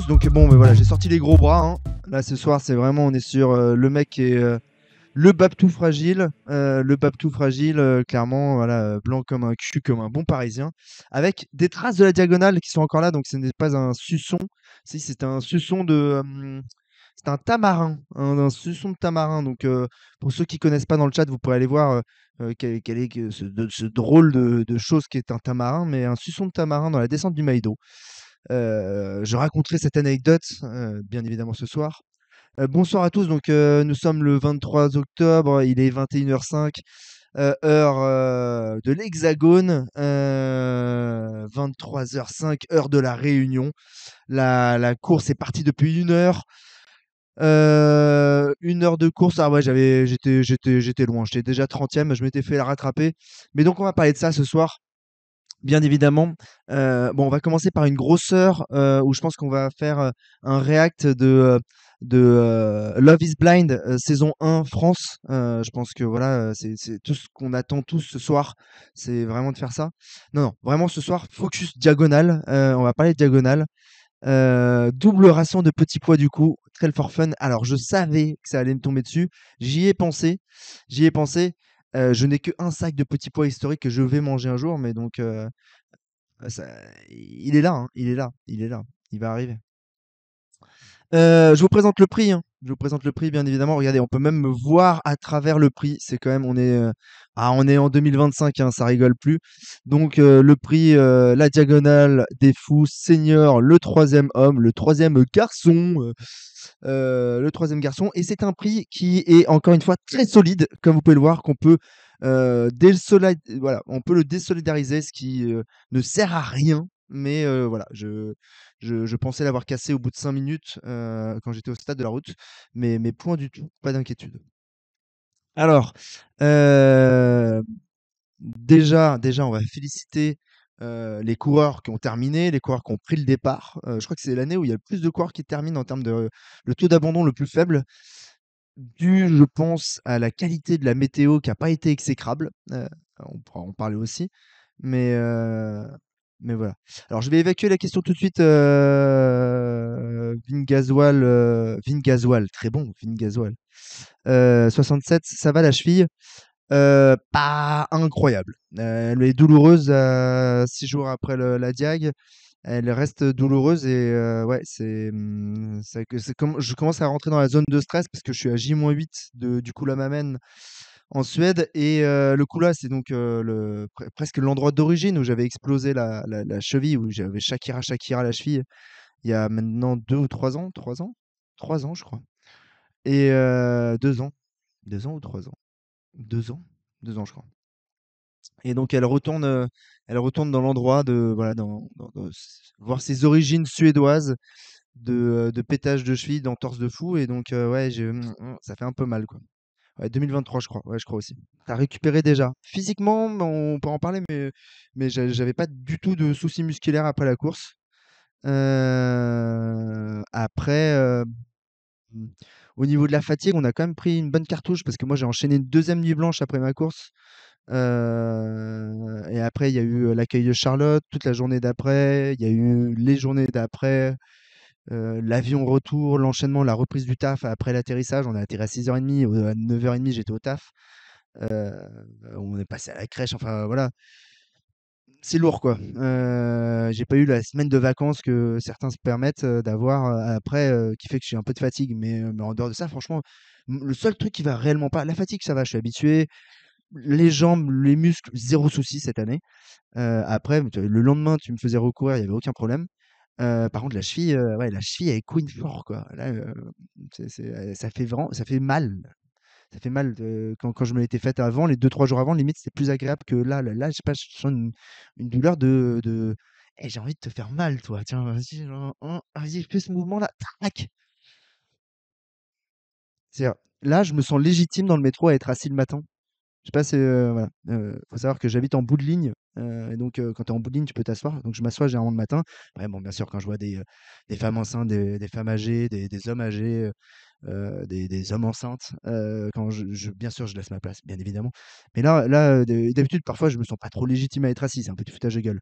tous. Donc bon, mais voilà, j'ai sorti les gros bras, hein. Là, ce soir, c'est vraiment, on est sur le mec qui est le Babtou fragile. Le Babtou fragile, clairement, voilà, blanc comme un cul, comme un bon Parisien, avec des traces de la diagonale qui sont encore là. Donc ce n'est pas un suçon. Si, c'est un suçon de. C'est un tamarin, un suçon de tamarin. Donc pour ceux qui connaissent pas dans le chat, vous pourrez aller voir quel est ce drôle de chose qui est un tamarin, mais un suçon de tamarin dans la descente du Maïdo. Je raconterai cette anecdote, bien évidemment, ce soir. Bonsoir à tous, donc nous sommes le 23 octobre, il est 21h05, heure de l'Hexagone, 23h05, heure de la Réunion. La course est partie depuis 1 heure. 1 heure de course, ah ouais, j'étais loin, j'étais déjà 30e, je m'étais fait la rattraper. Mais donc on va parler de ça ce soir. Bien évidemment. Bon, on va commencer par une grosseur où je pense qu'on va faire un react de Love is Blind saison 1 France. Je pense que voilà, c'est tout ce qu'on attend tous ce soir, c'est vraiment de faire ça. Non, non, vraiment ce soir, focus diagonale. On va parler de diagonale. Double ration de petits pois du coup, très for fun. Alors je savais que ça allait me tomber dessus, j'y ai pensé, j'y ai pensé. Je n'ai qu'un sac de petits pois historiques que je vais manger un jour, mais donc ça, il est là, hein, il est là, il est là, il va arriver. Je vous présente le prix, hein. Je vous présente le prix, bien évidemment. Regardez, on peut même me voir à travers le prix. C'est quand même, on est en 2025, hein, ça rigole plus. Donc le prix, la diagonale des fous, senior, le troisième homme, le troisième garçon. Et c'est un prix qui est encore une fois très solide, comme vous pouvez le voir, qu'on peut voilà, on peut le désolidariser, ce qui ne sert à rien. Mais voilà, je pensais l'avoir cassé au bout de 5 minutes quand j'étais au stade de la route, mais point du tout, pas d'inquiétude. Alors, déjà, on va féliciter les coureurs qui ont terminé, les coureurs qui ont pris le départ. Je crois que c'est l'année où il y a le plus de coureurs qui terminent en termes de le taux d'abandon le plus faible, dû, je pense, à la qualité de la météo qui n'a pas été exécrable. On pourra en parler aussi. Mais, heu, mais voilà. Alors je vais évacuer la question tout de suite, Vin Gasoil, très bon, Vin Gasoil. 67, ça va la cheville? Pas incroyable. Elle est douloureuse, 6 jours après la diag. Elle reste douloureuse et ouais, c'est comme je commence à rentrer dans la zone de stress parce que je suis à J-8 du Kuilamamen en Suède et le Kula, c'est donc presque l'endroit d'origine où j'avais explosé la cheville, où j'avais Shakira la cheville, il y a maintenant 2 ou 3 ans, 3 ans? 3 ans, je crois. Et 2 ans. 2 ans ou 3 ans? 2 ans? 2 ans, je crois. Et donc elle retourne dans l'endroit de voilà, voir ses origines suédoises de pétage de cheville, d'entorse de fou et donc ouais, ça fait un peu mal, quoi. Ouais, 2023, je crois. Ouais, je crois aussi. T'as récupéré déjà. Physiquement, on peut en parler, mais j'avais pas du tout de soucis musculaires après la course. Après, mmh, au niveau de la fatigue, on a quand même pris une bonne cartouche parce que moi, j'ai enchaîné une deuxième nuit blanche après ma course. Et après, il y a eu l'accueil de Charlotte toute la journée d'après. Il y a eu les journées d'après, l'avion retour, l'enchaînement, la reprise du taf après l'atterrissage. On a atterri à 6h30, à 9h30, j'étais au taf. Heu, on est passé à la crèche, enfin voilà. C'est lourd, quoi. J'ai pas eu la semaine de vacances que certains se permettent, d'avoir, après, qui fait que j'ai un peu de fatigue. Mais en dehors de ça, franchement, le seul truc qui va réellement pas la fatigue, ça va, je suis habitué. Les jambes, les muscles, zéro souci cette année. Après, le lendemain, tu me faisais recourir, il y avait aucun problème. Par contre, la cheville, ouais, la cheville, elle couine fort, quoi. Là, ça fait vraiment ça fait mal. Ça fait mal, quand je me l'étais faite avant, les 2 3 jours avant, limite, c'était plus agréable que là. Là, je sais pas, je sens une douleur de: «Eh, j'ai envie de te faire mal, toi, tiens, vas-y, vas-y, fais ce mouvement-là, tac!» C'est-à-dire, là, je me sens légitime dans le métro à être assis le matin. Je sais pas, voilà, faut savoir que j'habite en bout de ligne, et donc quand tu es en bout de ligne, tu peux t'asseoir. Donc je m'assois généralement le matin. Ouais, bon, bien sûr, quand je vois des femmes enceintes, des femmes âgées, des hommes âgés, des hommes enceintes, quand bien sûr, je laisse ma place, bien évidemment. Mais là, d'habitude, parfois, je me sens pas trop légitime à être assis, c'est un peu du foutage de gueule.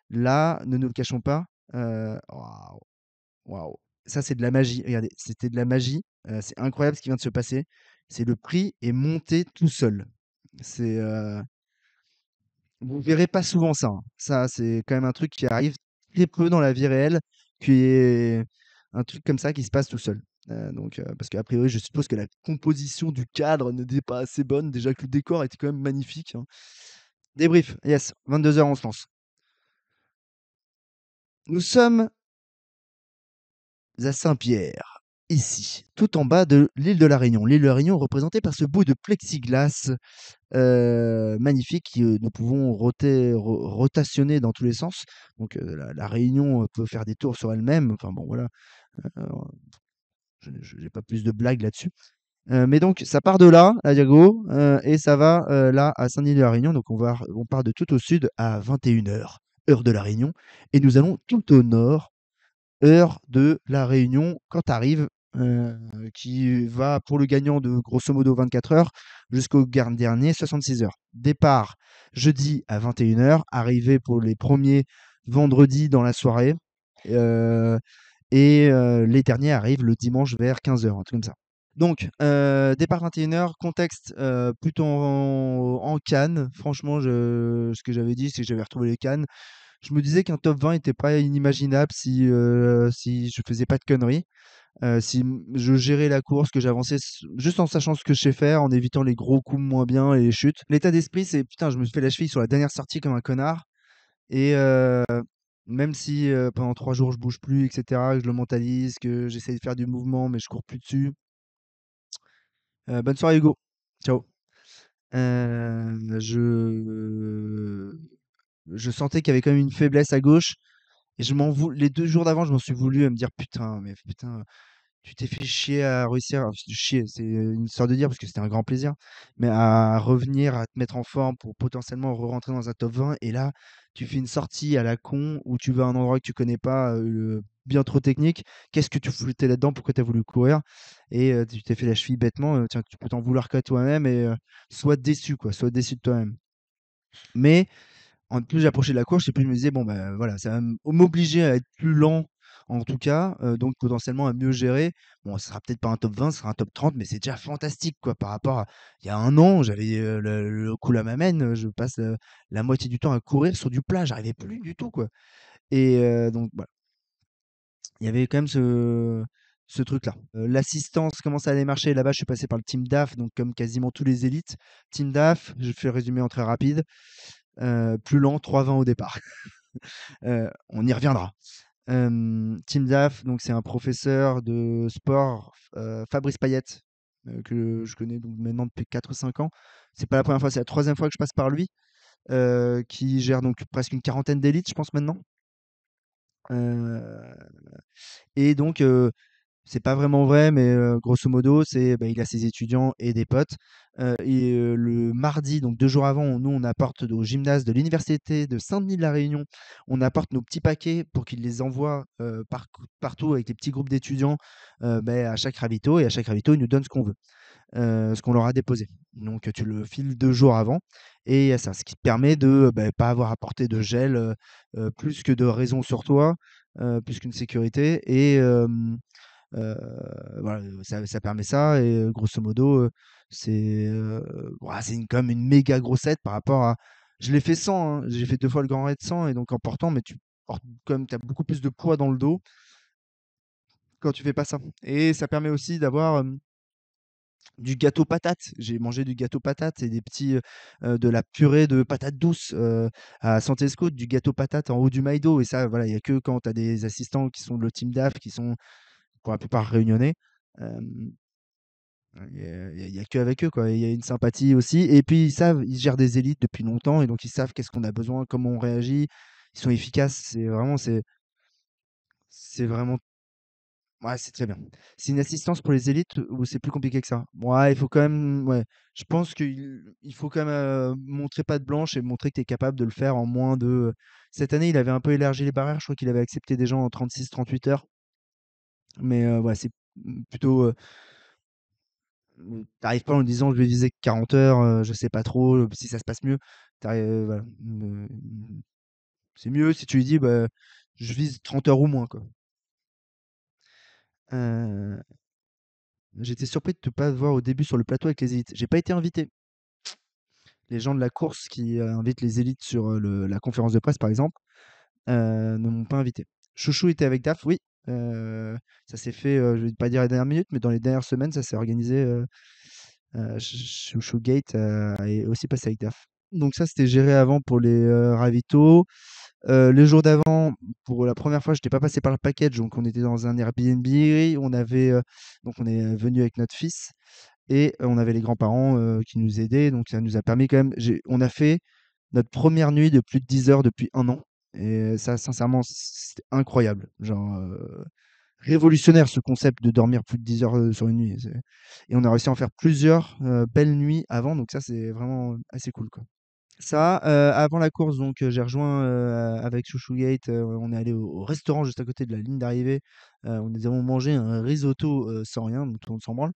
Là, ne nous le cachons pas, waouh, waouh. ça, c'est de la magie. Regardez, c'était de la magie. C'est incroyable ce qui vient de se passer. C'est le prix est monté tout seul. C'est, vous verrez pas souvent ça, hein. Ça, c'est quand même un truc qui arrive très peu dans la vie réelle, qui est un truc comme ça qui se passe tout seul. Parce qu'a priori, je suppose que la composition du cadre n'était pas assez bonne. Déjà que le décor était quand même magnifique, hein. Débrief, yes, 22 h on se lance. Nous sommes à Saint-Pierre, ici, tout en bas de l'île de la Réunion. L'île de la Réunion représentée par ce bout de plexiglas magnifique nous pouvons rotationner dans tous les sens. Donc la Réunion peut faire des tours sur elle-même. Enfin bon, voilà, heu, je n'ai pas plus de blagues là-dessus. Mais donc ça part de là, à Diago, et ça va, là, à Saint-Denis-de-la-Réunion. Donc on part de tout au sud à 21 h, heure de la Réunion, et nous allons tout au nord, heure de la Réunion quand tu arrives, qui va pour le gagnant de grosso modo 24 heures jusqu'au dernier 66 heures. Départ jeudi à 21 h, arrivée pour les premiers vendredis dans la soirée, euh, et les derniers arrivent le dimanche vers 15 heures, un truc comme ça. Donc, départ 21 h, contexte plutôt en canne. Franchement, ce que j'avais dit, c'est que j'avais retrouvé les cannes. Je me disais qu'un top 20 était pas inimaginable si je faisais pas de conneries. Si je gérais la course, que j'avançais juste en sachant ce que je sais faire, en évitant les gros coups moins bien et les chutes. L'état d'esprit, c'est putain, je me suis fait la cheville sur la dernière sortie comme un connard. Et même si pendant 3 jours je bouge plus, etc., que je le mentalise, que j'essaie de faire du mouvement, mais je cours plus dessus. Bonne soirée, Hugo. Ciao. Je sentais qu'il y avait quand même une faiblesse à gauche. Et les 2 jours d'avant, je m'en suis voulu à me dire putain, mais putain, tu t'es fait chier à réussir, enfin, chier, c'est une sorte de dire parce que c'était un grand plaisir, mais à revenir, à te mettre en forme pour potentiellement re-rentrer dans un top 20. Et là, tu fais une sortie à la con où tu vas à un endroit que tu connais pas, bien trop technique. Qu'est-ce que tu foutais là-dedans? Pourquoi tu as voulu courir? Et tu t'es fait la cheville bêtement. Tiens, tu peux t'en vouloir qu'à toi-même, et sois déçu, quoi. Sois déçu de toi-même. Mais en plus j'approchais de la course et plus je me disais: «Bon, bah, voilà, ça va m'obliger à être plus lent, en tout cas, donc potentiellement à mieux gérer». Bon, ce sera peut-être pas un top 20, ce sera un top 30, mais c'est déjà fantastique, quoi, par rapport à il y a un an, j'avais, le cou à ma je passe, la moitié du temps à courir sur du plat, j'arrivais plus du tout, quoi. Et donc voilà, il y avait quand même ce truc-là. L'assistance, comment ça allait marcher? Là-bas, je suis passé par le team DAF, donc comme quasiment tous les élites. Team DAF, je fais le résumé en très rapide, plus lent, 3,20 au départ. On y reviendra. Team DAF, donc c'est un professeur de sport, Fabrice Payette, que je connais donc maintenant depuis 4 ou 5 ans. C'est pas la première fois, c'est la troisième fois que je passe par lui, qui gère donc presque une quarantaine d'élites, je pense maintenant. Heu et donc c'est pas vraiment vrai, mais grosso modo, bah, il a ses étudiants et des potes. Le mardi, donc 2 jours avant, nous, on apporte au gymnase de l'université de Saint-Denis de la Réunion, on apporte nos petits paquets pour qu'ils les envoient, partout avec les petits groupes d'étudiants, à chaque ravito, et à chaque ravito, ils nous donnent ce qu'on veut, ce qu'on leur a déposé. Donc tu le files 2 jours avant, et il y a ça, ce qui te permet de, pas avoir à porter de gel, plus que de raison sur toi, plus qu'une sécurité. Et Heu, voilà, ça permet ça. Et grosso modo, c'est comme une méga grossette par rapport à je l'ai fait sans, hein, j'ai fait 2 fois le Grand Raid sans, et donc en portant, mais tu portes comme tu as beaucoup plus de poids dans le dos quand tu fais pas ça. Et ça permet aussi d'avoir, du gâteau patate. J'ai mangé du gâteau patate et de la purée de patates douces, à Santé Scout, du gâteau patate en haut du McDo. Et ça, voilà, il y a que quand tu as des assistants qui sont de le team DAF, qui sont pour la plupart réunionnais. Hem Il y a qu'avec eux, quoi. Il y a une sympathie aussi. Et puis ils savent, ils gèrent des élites depuis longtemps, et donc ils savent qu'est-ce qu'on a besoin, comment on réagit. Ils sont efficaces. C'est vraiment, ouais, c'est très bien. C'est une assistance pour les élites ou c'est plus compliqué que ça? Ouais, il faut quand même, ouais. Je pense qu'il faut quand même montrer patte blanche et montrer que tu es capable de le faire en moins de. Cette année, il avait un peu élargi les barrières. Je crois qu'il avait accepté des gens en 36-38 heures. Mais ouais, c'est plutôt. Tu pas en disant: «Je vais viser 40 heures, je sais pas trop, si ça se passe mieux». Voilà, c'est mieux si tu lui dis: «Bah, je vise 30 heures ou moins», quoi. Heu, J'étais surpris de ne pas te voir au début sur le plateau avec les élites. J'ai pas été invité. Les gens de la course qui, invitent les élites sur, la conférence de presse, par exemple, ne m'ont pas invité. Chouchou était avec Daf, oui, ça s'est fait, je vais pas dire les dernières minutes, mais dans les dernières semaines, ça s'est organisé, Chouchou Gate, est aussi passé avec Daf. Donc ça, c'était géré avant pour les, ravitaux. Les jours d'avant, pour la première fois, j'étais pas passé par le package, donc on était dans un Airbnb. On avait, donc on est venu avec notre fils et on avait les grands-parents qui nous aidaient, donc ça nous a permis quand même. On a fait notre première nuit de plus de 10 heures depuis un an, et ça, sincèrement, c'était incroyable. Genre, révolutionnaire ce concept de dormir plus de 10 heures sur une nuit. Et on a réussi à en faire plusieurs belles nuits avant, donc ça, c'est vraiment assez cool, quoi. Ça, avant la course, donc j'ai rejoint, avec Chouchou Gate, on est allé au restaurant juste à côté de la ligne d'arrivée. Nous avons mangé un risotto, sans rien, donc tout le monde s'en branle.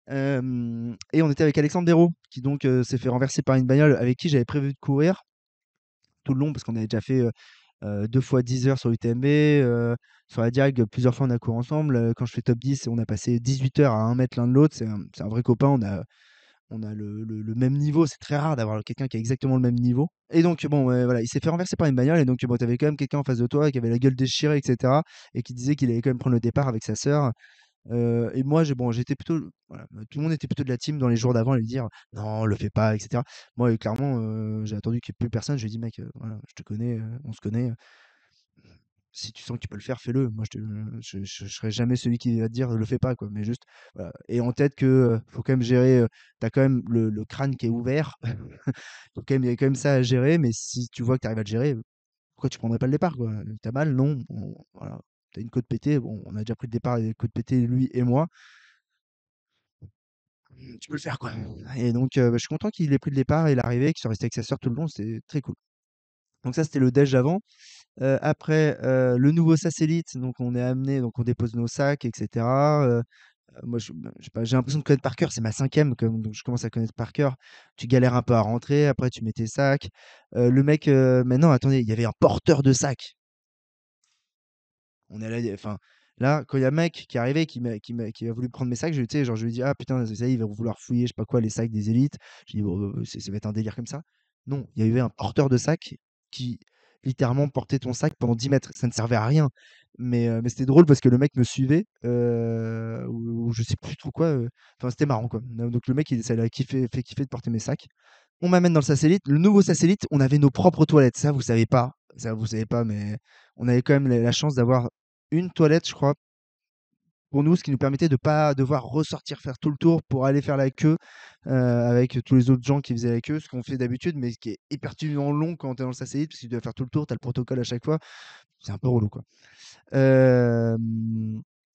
Et on était avec Alexandre Dérault, qui donc, s'est fait renverser par une bagnole avec qui j'avais prévu de courir tout le long parce qu'on avait déjà fait, 2 fois 10 heures sur l'UTMB, sur la Diag, plusieurs fois on a couru ensemble. Quand je fais top 10, on a passé 18 heures à 1 mètre l'un de l'autre. C'est un vrai copain, on a le même niveau, c'est très rare d'avoir quelqu'un qui a exactement le même niveau. Et donc, bon, ouais, voilà, il s'est fait renverser par une bagnole, et donc, bon, tu avais quand même quelqu'un en face de toi qui avait la gueule déchirée, etc., et qui disait qu'il allait quand même prendre le départ avec sa sœur. Et moi, bon, j'étais plutôt, voilà, tout le monde était plutôt de la team dans les jours d'avant à lui dire non, le fais pas, etc. Moi, clairement, j'ai attendu qu'il n'y ait plus personne. Je lui ai dit, mec, voilà, je te connais, on se connaît. Si tu sens que tu peux le faire, fais-le. Moi, je serai jamais celui qui va te dire le fais pas, quoi. Mais juste, voilà. Et en tête que faut quand même gérer. T'as quand même le crâne qui est ouvert. Il y a quand même ça à gérer. Mais si tu vois que tu arrives à le gérer, pourquoi tu prendrais pas le départ, quoi? T'as mal? Non. Bon, voilà. T'as une côte pétée. Bon, on a déjà pris le départ et côte pétée, lui et moi. Tu peux le faire, quoi. Et donc, je suis content qu'il ait pris le départ et l'arrivée, qu'il soit resté avec sa sœur tout le long. C'était très cool. Donc ça, c'était le déj avant. Après, le nouveau satellite, donc on est amené, donc on dépose nos sacs, et cetera. Moi, je sais pas, j'ai l'impression de connaître par cœur, c'est ma 5e, donc je commence à connaître par cœur. Tu galères un peu à rentrer, après tu mets tes sacs. Le mec, maintenant, attendez, il y avait un porteur de sacs. On est allé, enfin, là, quand il y a un mec qui est arrivé, qui a voulu prendre mes sacs, tu sais, genre, je lui ai dit, ah putain, ça y est, il va vouloir fouiller, je sais pas quoi, les sacs des élites. J'ai dit, bon, ça va être un délire comme ça. Non, il y avait un porteur de sacs qui littéralement portait ton sac pendant 10 mètres. Ça ne servait à rien. Mais c'était drôle parce que le mec me suivait, ou je sais plus trop quoi. Enfin, c'était marrant, quoi. Donc le mec, ça l'a fait kiffer de porter mes sacs. On m'amène dans le satellite. Le nouveau satellite, on avait nos propres toilettes. Ça, vous savez pas. Ça, vous savez pas, mais on avait quand même la chance d'avoir une toilette, je crois, pour nous, ce qui nous permettait de pas devoir ressortir faire tout le tour pour aller faire la queue avec tous les autres gens qui faisaient la queue, ce qu'on fait d'habitude, mais ce qui est éperdument long quand tu es dans le satellite, parce que tu dois faire tout le tour, tu as le protocole à chaque fois. C'est un peu relou, quoi. Euh,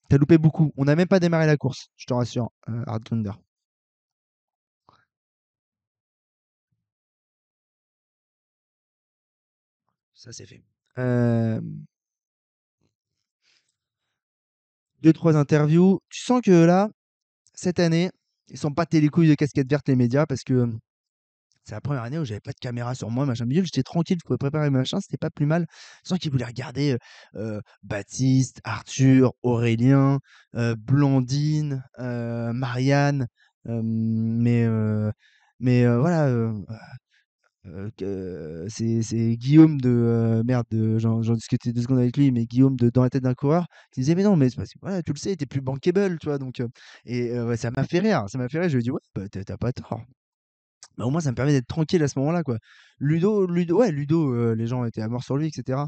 T'as loupé beaucoup. On n'a même pas démarré la course, je te rassure, Hard Thunder. Ça, c'est fait. Euh, Deux, trois interviews. Tu sens que là, cette année, ils sont pas les couilles de casquette verte les médias parce que c'est la première année où j'avais pas de caméra sur moi, machin bidule. J'étais tranquille, je pouvais préparer mes machins, c'était pas plus mal. Sans qu'ils voulaient regarder Baptiste, Arthur, Aurélien, Blandine, Marianne, voilà. C'est Guillaume de merde, j'en discutais 2 secondes avec lui, mais Guillaume de Dans la tête d'un coureur qui disait mais non, mais c'est parce que voilà, tu le sais, t'es plus bankable, tu vois. Donc ouais, ça m'a fait rire, ça m'a fait rire. Je lui ai dit ouais, bah, t'as pas tort. Bah, au moins, ça me permet d'être tranquille à ce moment-là, quoi. Ouais, Ludo, les gens étaient à mort sur lui, etc.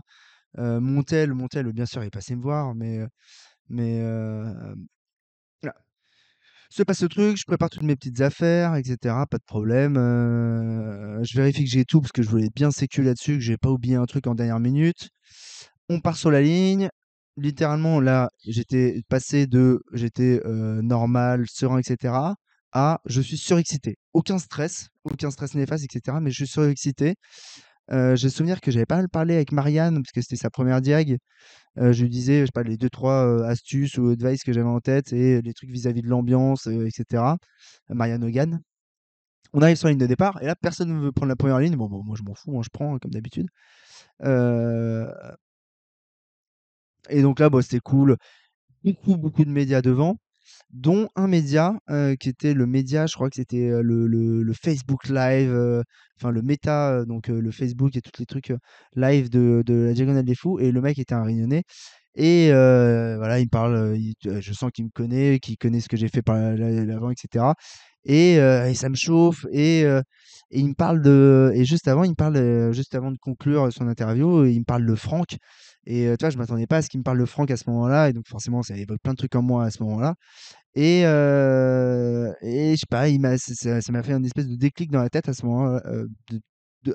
Montel, bien sûr, il est passé me voir, mais voilà. Se passe le truc, je prépare toutes mes petites affaires, etc. Pas de problème. Je vérifie que j'ai tout parce que je voulais être bien sécu là-dessus, que j'ai pas oublié un truc en dernière minute. On part sur la ligne. Littéralement, là, j'étais passé de j'étais normal, serein, etc. à je suis surexcité. Aucun stress néfaste, etc. Mais je suis surexcité. J'ai le souvenir que j'avais pas mal parlé avec Marianne parce que c'était sa première diag. Je lui disais, je sais pas, les deux trois astuces ou advice que j'avais en tête et les trucs vis-à-vis de l'ambiance, etc. Marianne Hogan. On arrive sur la ligne de départ et là, personne ne veut prendre la première ligne. Bon, moi, je m'en fous, hein, je prends comme d'habitude. Euh, et donc là, bon, c'était cool. beaucoup, beaucoup de médias devant, dont un média qui était le média, je crois que c'était le Facebook Live, enfin le Meta, donc le Facebook et tous les trucs live de la Diagonale des Fous. Et le mec était un Réunionnais. Et voilà, il me parle, je sens qu'il me connaît, qu'il connaît ce que j'ai fait l'avant, etc. Et ça me chauffe. Et il me parle de. Et juste avant, il me parle, juste avant de conclure son interview, il me parle de Franck. Et tu vois, je m'attendais pas à ce qu'il me parle de Franck à ce moment-là. Et donc, forcément, ça évoque plein de trucs en moi à ce moment-là. Et je sais pas, ça m'a fait une espèce de déclic dans la tête à ce moment-là,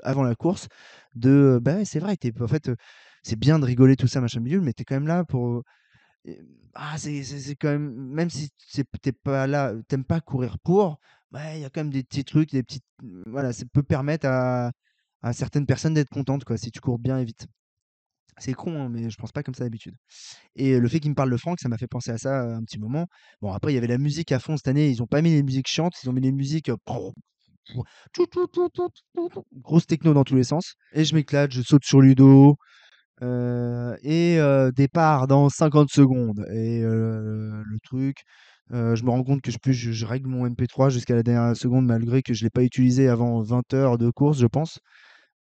avant la course, bah ouais, c'est vrai, en fait, c'est bien de rigoler, tout ça, machin bidule, mais t'es quand même là pour. Et c'est quand même, même si t'es pas là, t'aimes pas courir pour, ouais, il y a quand même des petits trucs, des petites. Voilà, ça peut permettre à certaines personnes d'être contentes, quoi, si tu cours bien et vite. C'est con, hein, mais je pense pas comme ça d'habitude. Et le fait qu'il me parle de Franck, ça m'a fait penser à ça un petit moment. Bon, après, il y avait la musique à fond cette année. Ils ont pas mis les musiques chiantes, ils ont mis les musiques. Grosse techno dans tous les sens. Et je m'éclate, je saute sur Ludo. Départ dans 50 secondes. Et le truc, je me rends compte que je règle mon MP3 jusqu'à la dernière seconde, malgré que je l'ai pas utilisé avant 20 heures de course, je pense.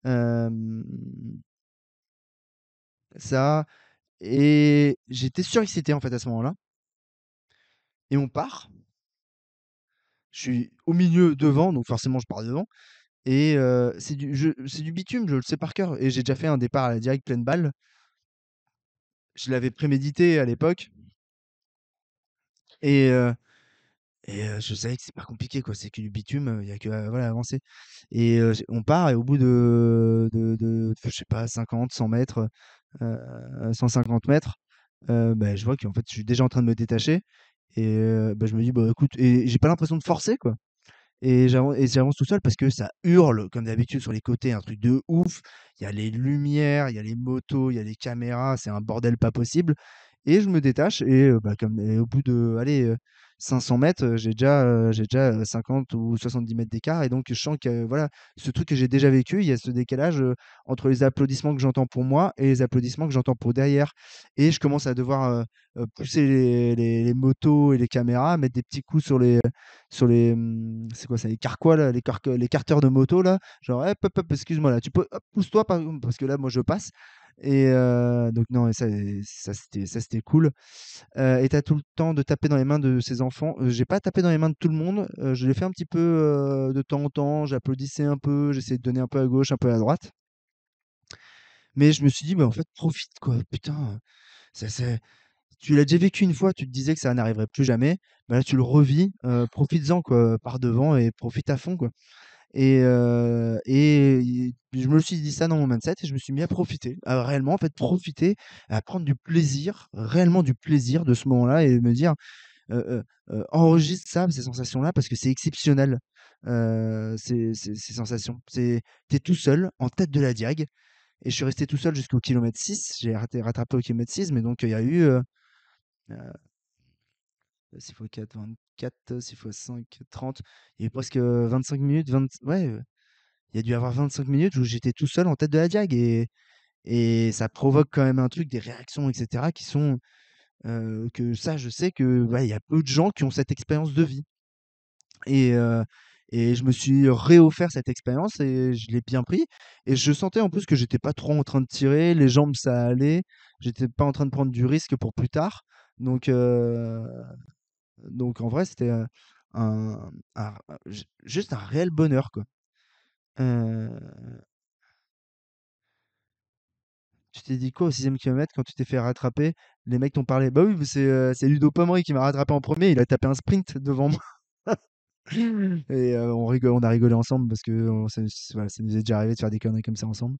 Euh, Ça. Et j'étais surexcité en fait à ce moment-là. Et on part. Je suis au milieu devant, donc forcément je pars devant. Et c'est du bitume, je le sais par cœur. Et j'ai déjà fait un départ à la directe pleine balle. Je l'avais prémédité à l'époque. Et, je savais que c'est pas compliqué, quoi. C'est que du bitume, il y a que voilà, avancer. Et on part, et au bout je sais pas, 50, 100 mètres, 150 mètres, bah, je vois qu'en fait, je suis déjà en train de me détacher. Et bah, je me dis, bah écoute, et j'ai pas l'impression de forcer, quoi. Et j'avance tout seul parce que ça hurle, comme d'habitude, sur les côtés, un truc de ouf. Il y a les lumières, il y a les motos, il y a les caméras, c'est un bordel pas possible. Et je me détache, et bah, et au bout de, allez, 500 mètres, j'ai déjà 50 ou 70 mètres d'écart. Et donc, je sens que, voilà, ce truc que j'ai déjà vécu, il y a ce décalage entre les applaudissements que j'entends pour moi et les applaudissements que j'entends pour derrière. Et je commence à devoir pousser les motos et les caméras, mettre des petits coups c'est quoi ça, les carquois là, les carteurs de moto là, genre hop, hop, hop, excuse-moi là, tu peux, hop, pousse-toi parce que là moi je passe. Et donc non, et ça c'était cool. Et t'as tout le temps de taper dans les mains de ses enfants. J'ai pas tapé dans les mains de tout le monde, je l'ai fait un petit peu de temps en temps, j'applaudissais un peu, j'essayais de donner un peu à gauche, un peu à droite. Mais je me suis dit, mais en fait, profite quoi, putain, c'est tu l'as déjà vécu une fois, tu te disais que ça n'arriverait plus jamais. Bah là, tu le revis, profites-en, quoi, pars devant et profite à fond, quoi. Je me suis dit ça dans mon mindset, et je me suis mis à profiter, à réellement, en fait, profiter, à prendre du plaisir, réellement du plaisir de ce moment-là, et me dire, enregistre ça, ces sensations-là, parce que c'est exceptionnel, ces sensations. Tu tout seul, en tête de la diag, et je suis resté tout seul jusqu'au kilomètre 6. J'ai rattrapé au kilomètre 6, mais donc il y a eu 6 fois 4, 24, 6 fois 5, 30. Il y a eu presque 25 minutes, 20, ouais, il y a dû y avoir 25 minutes où j'étais tout seul en tête de la diag, et ça provoque quand même un truc, des réactions, etc., qui sont que ça, je sais que ouais, il y a peu de gens qui ont cette expérience de vie. Et, et je me suis réoffert cette expérience, et je l'ai bien pris. Et je sentais en plus que j'étais pas trop en train de tirer, les jambes ça allait, j'étais pas en train de prendre du risque pour plus tard. Donc, donc en vrai, c'était juste un réel bonheur, quoi. Euh, Tu t'es dit quoi au 6e kilomètre quand tu t'es fait rattraper? Les mecs t'ont parlé. Bah oui, mais c'est Ludo Pomeroy qui m'a rattrapé en premier. Il a tapé un sprint devant moi. Et on a rigolé ensemble parce que voilà, ça nous est déjà arrivé de faire des conneries comme ça ensemble.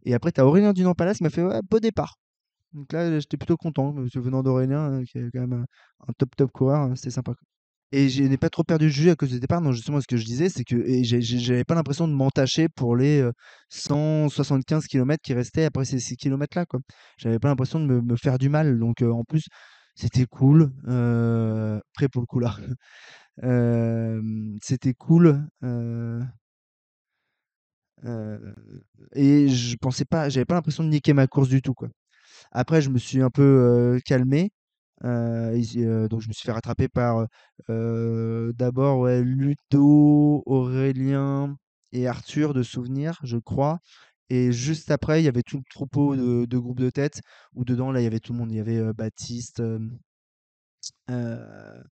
Et après, t'as Aurélien Dunant-Palace qui m'a fait ouais, beau départ. Donc là, j'étais plutôt content, parce que venant d'Aurélien, qui est quand même un top top coureur, c'était sympa. Et je n'ai pas trop perdu le jus à cause du départ. Non, justement, ce que je disais, c'est que j'avais pas l'impression de m'entacher pour les 175 kilomètres qui restaient après ces 6 kilomètres-là, quoi. J'avais pas l'impression de me faire du mal. Donc, en plus, c'était cool. Prêt pour le coup, là. C'était cool. Euh, et je pensais pas, j'avais pas l'impression de niquer ma course du tout, quoi. Après, je me suis un peu calmé. Donc je me suis fait rattraper par d'abord ouais, Ludo, Aurélien et Arthur de souvenirs, je crois. Et juste après, il y avait tout le troupeau de groupes de tête où dedans, là, il y avait tout le monde. Il y avait Baptiste. Euh,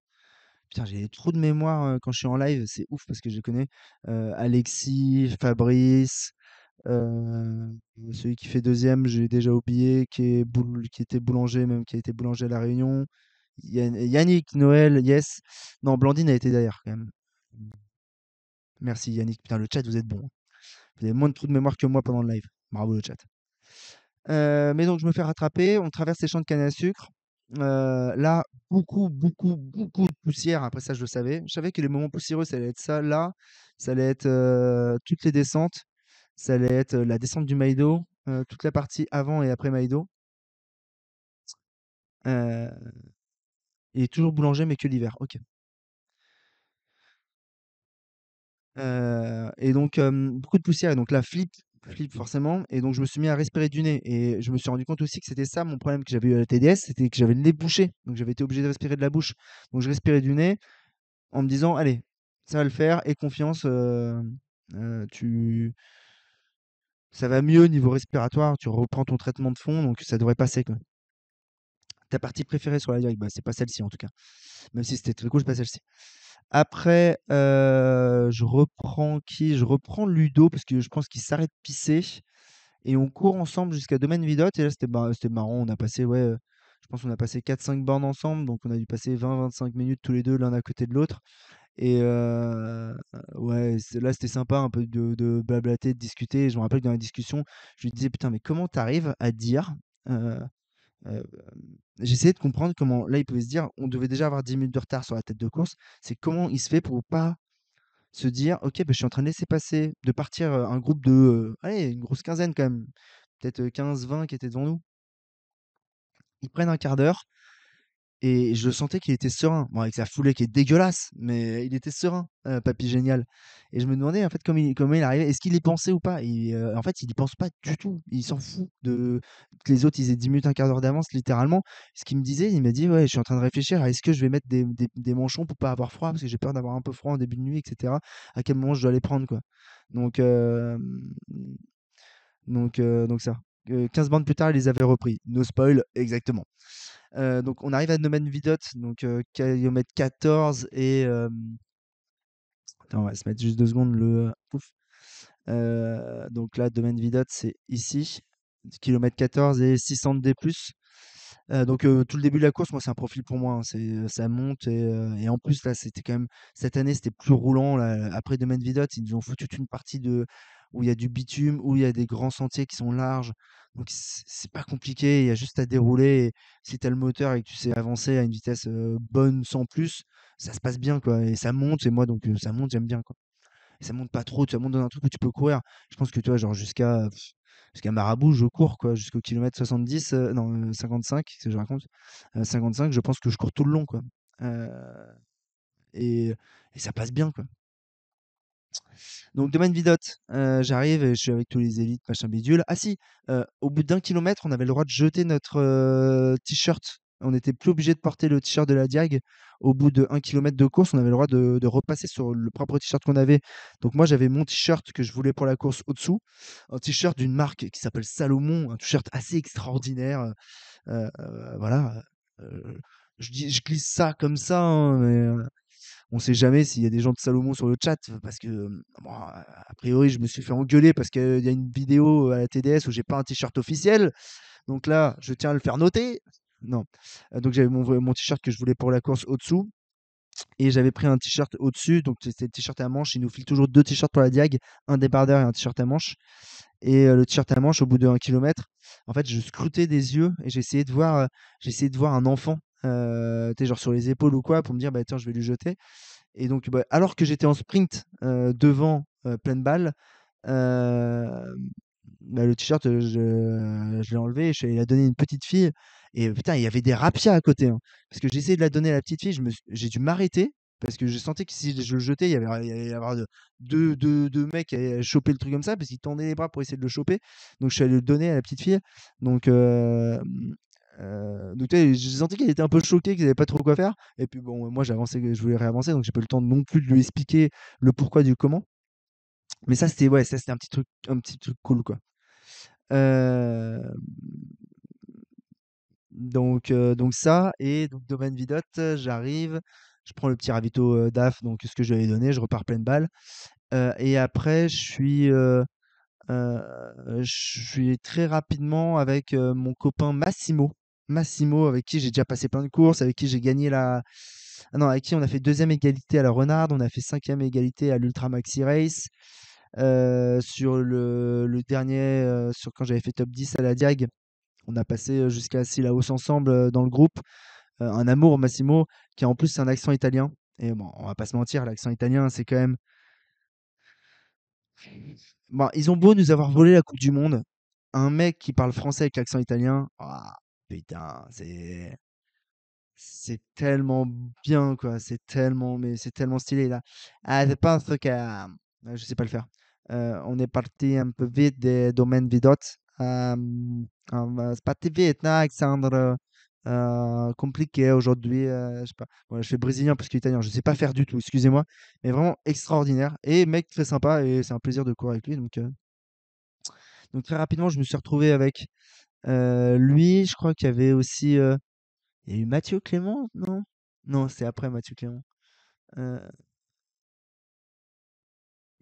Putain, j'ai trop de mémoire quand je suis en live, c'est ouf parce que je les connais. Alexis, Fabrice, celui qui fait deuxième, j'ai déjà oublié, qui était boulanger, même qui a été boulanger à La Réunion. Yannick, Noël, yes. Non, Blandine a été derrière quand même. Merci Yannick. Putain, le chat, vous êtes bon. Vous avez moins de trous de mémoire que moi pendant le live. Bravo le chat. Mais donc je me fais rattraper, on traverse les champs de canne à sucre. Là, beaucoup de poussière. Après ça, je le savais. Je savais que les moments poussiéreux, ça allait être ça. Là, ça allait être toutes les descentes. Ça allait être la descente du Maïdo, toute la partie avant et après Maïdo. Euh, et toujours boulanger, mais que l'hiver. Ok. Et donc, beaucoup de poussière. Et donc là, flip forcément. Et donc, je me suis mis à respirer du nez. Et je me suis rendu compte aussi que c'était ça mon problème que j'avais eu à la TDS, c'était que j'avais le nez bouché. Donc, j'avais été obligé de respirer de la bouche. Donc, je respirais du nez en me disant, allez, ça va le faire. Et confiance, tu... ça va mieux niveau respiratoire. Tu reprends ton traitement de fond. Donc, ça devrait passer, quoi. Ta partie préférée sur la direct, bah, c'est pas celle-ci en tout cas. Même si c'était très cool, c'est pas celle-ci. Après, je reprends qui? Je reprends Ludo parce que je pense qu'il s'arrête de pisser et on court ensemble jusqu'à Domaine Vidotte et là c'était marrant, on a passé ouais, je pense qu'on a passé 4-5 bornes ensemble, donc on a dû passer 20-25 minutes tous les 2 l'un à côté de l'autre et ouais, là c'était sympa un peu de blablater, de discuter. Et je me rappelle que dans la discussion, je lui disais: «Putain mais comment t'arrives à dire, heu heu» j'essayais de comprendre comment là il pouvait se dire: «On devait déjà avoir 10 minutes de retard sur la tête de course». C'est comment il se fait pour pas se dire: «OK, bah, je suis en train de laisser passer, de partir, un groupe de, allez, une grosse quinzaine quand même, peut-être, 15-20 qui étaient devant nous». Ils prennent un quart d'heure et je sentais qu'il était serein. Bon, avec sa foulée qui est dégueulasse, mais il était serein, Papy Génial. Et je me demandais, en fait, comment il arrivait. Est-ce qu'il y pensait ou pas? Et en fait, il y pense pas du tout. Il s'en fout de que les autres, ils aient 10 minutes, un quart d'heure d'avance, littéralement. Ce qu'il me disait, il m'a dit: «Ouais, je suis en train de réfléchir à est-ce que je vais mettre des manchons pour pas avoir froid? Parce que j'ai peur d'avoir un peu froid en début de nuit et cetera. À quel moment je dois les prendre, quoi?» Donc donc ça. 15 bandes plus tard, ils les avaient repris. No spoil, exactement. Donc on arrive à Domaine Vidotte, donc kilomètre 14 et attends, on va se mettre juste 2 secondes le pouf. Donc là, Domaine Vidotte, c'est ici, kilomètre 14 et 600 de D+. Donc tout le début de la course, moi, c'est un profil pour moi, hein. Ça monte et en plus, là, c'était quand même cette année, c'était plus roulant. Là, après Domaine Vidotte, ils nous ont foutu toute une partie où il y a du bitume, où il y a des grands sentiers qui sont larges. Donc c'est pas compliqué, il y a juste à dérouler. Et si tu as le moteur et que tu sais avancer à une vitesse bonne sans plus, ça se passe bien, quoi. Et ça monte, et moi, donc ça monte, j'aime bien, quoi. Et ça monte pas trop, ça monte dans un truc où tu peux courir. Je pense que tu vois, genre jusqu'à Marabout, je cours quoi, jusqu'au kilomètre 70, non 55, ce que je raconte. 55, je pense que je cours tout le long quoi. Euh, et, et ça passe bien quoi. Donc domaine Vidotte, j'arrive et je suis avec tous les élites, machin bidule. Ah si, au bout d'1 kilomètre, on avait le droit de jeter notre t-shirt. On n'était plus obligé de porter le t-shirt de la Diag. Au bout de 1 kilomètre de course, on avait le droit de repasser sur le propre t-shirt qu'on avait. Donc moi, j'avais mon t-shirt que je voulais pour la course au-dessous, un t-shirt d'une marque qui s'appelle Salomon, un t-shirt assez extraordinaire. Voilà. euh, je glisse ça comme ça, hein, mais on sait jamais s'il y a des gens de Salomon sur le chat, parce que bon, a priori, je me suis fait engueuler parce qu'il y a une vidéo à la TDS où j'ai pas un t-shirt officiel. Donc là, je tiens à le faire noter. Non. Donc j'avais mon t-shirt que je voulais pour la course au-dessous. Et j'avais pris un t-shirt au-dessus. Donc c'était le t-shirt à manches. Il nous file toujours deux t-shirts pour la diag, un débardeur et un t-shirt à manches. Et le t-shirt à manches, au bout de 1 kilomètre, en fait, je scrutais des yeux et j'essayais de voir un enfant, tu sais, genre sur les épaules ou quoi, pour me dire, bah tiens, je vais lui jeter. Et donc, bah, alors que j'étais en sprint devant pleine balle, euh, bah, le t-shirt, je l'ai enlevé, et je suis allé la donner à une petite fille. Et putain, il y avait des rapias à côté, hein. Parce que j'ai essayé de la donner à la petite fille, j'ai dû m'arrêter. Parce que je sentais que si je le jetais, il allait y avoir deux mecs qui allaient choper le truc comme ça, parce qu'ils tendaient les bras pour essayer de le choper. Donc je suis allé le donner à la petite fille. Donc Donc tu sais, j'ai senti qu'il était un peu choqué, qu'il savait pas trop quoi faire. Et puis bon, moi j'avançais, je voulais réavancer, donc j'ai pas eu le temps non plus de lui expliquer le pourquoi du comment. Mais ça c'était ouais, ça c'était un petit truc cool quoi. Heu, donc ça et donc domaine vidotte, j'arrive, je prends le petit ravito, DAF, donc ce que je lui avais donné, je repars pleine balle. Et après je suis très rapidement avec, mon copain Massimo. Massimo avec qui j'ai déjà passé plein de courses, avec qui j'ai gagné la ah non, avec qui on a fait deuxième égalité à la Renarde, on a fait cinquième égalité à l'Ultra Maxi Race. Sur le dernier, sur quand j'avais fait top 10 à la Diag, on a passé, jusqu'à Sillaos ensemble, dans le groupe. Un amour Massimo, qui en plus c'est un accent italien et bon, on va pas se mentir, l'accent italien, c'est quand même bon, ils ont beau nous avoir volé la coupe du monde, un mec qui parle français avec l'accent italien, ah putain, c'est tellement bien quoi, c'est tellement stylé là. Ah, je pense que je sais pas le faire. On est parti un peu vite des domaines vidotes. C'est parti vite, non, Alexandre. Compliqué aujourd'hui. Je sais pas. Voilà, je fais brésilien parce qu'italien, je sais pas faire du tout, excusez-moi. Mais vraiment extraordinaire. Et mec très sympa et c'est un plaisir de courir avec lui. Donc très rapidement, je me suis retrouvé avec lui. Je crois qu'il y avait aussi. Il y a eu Mathieu Clément, non? Non, c'est après Mathieu Clément. Heu,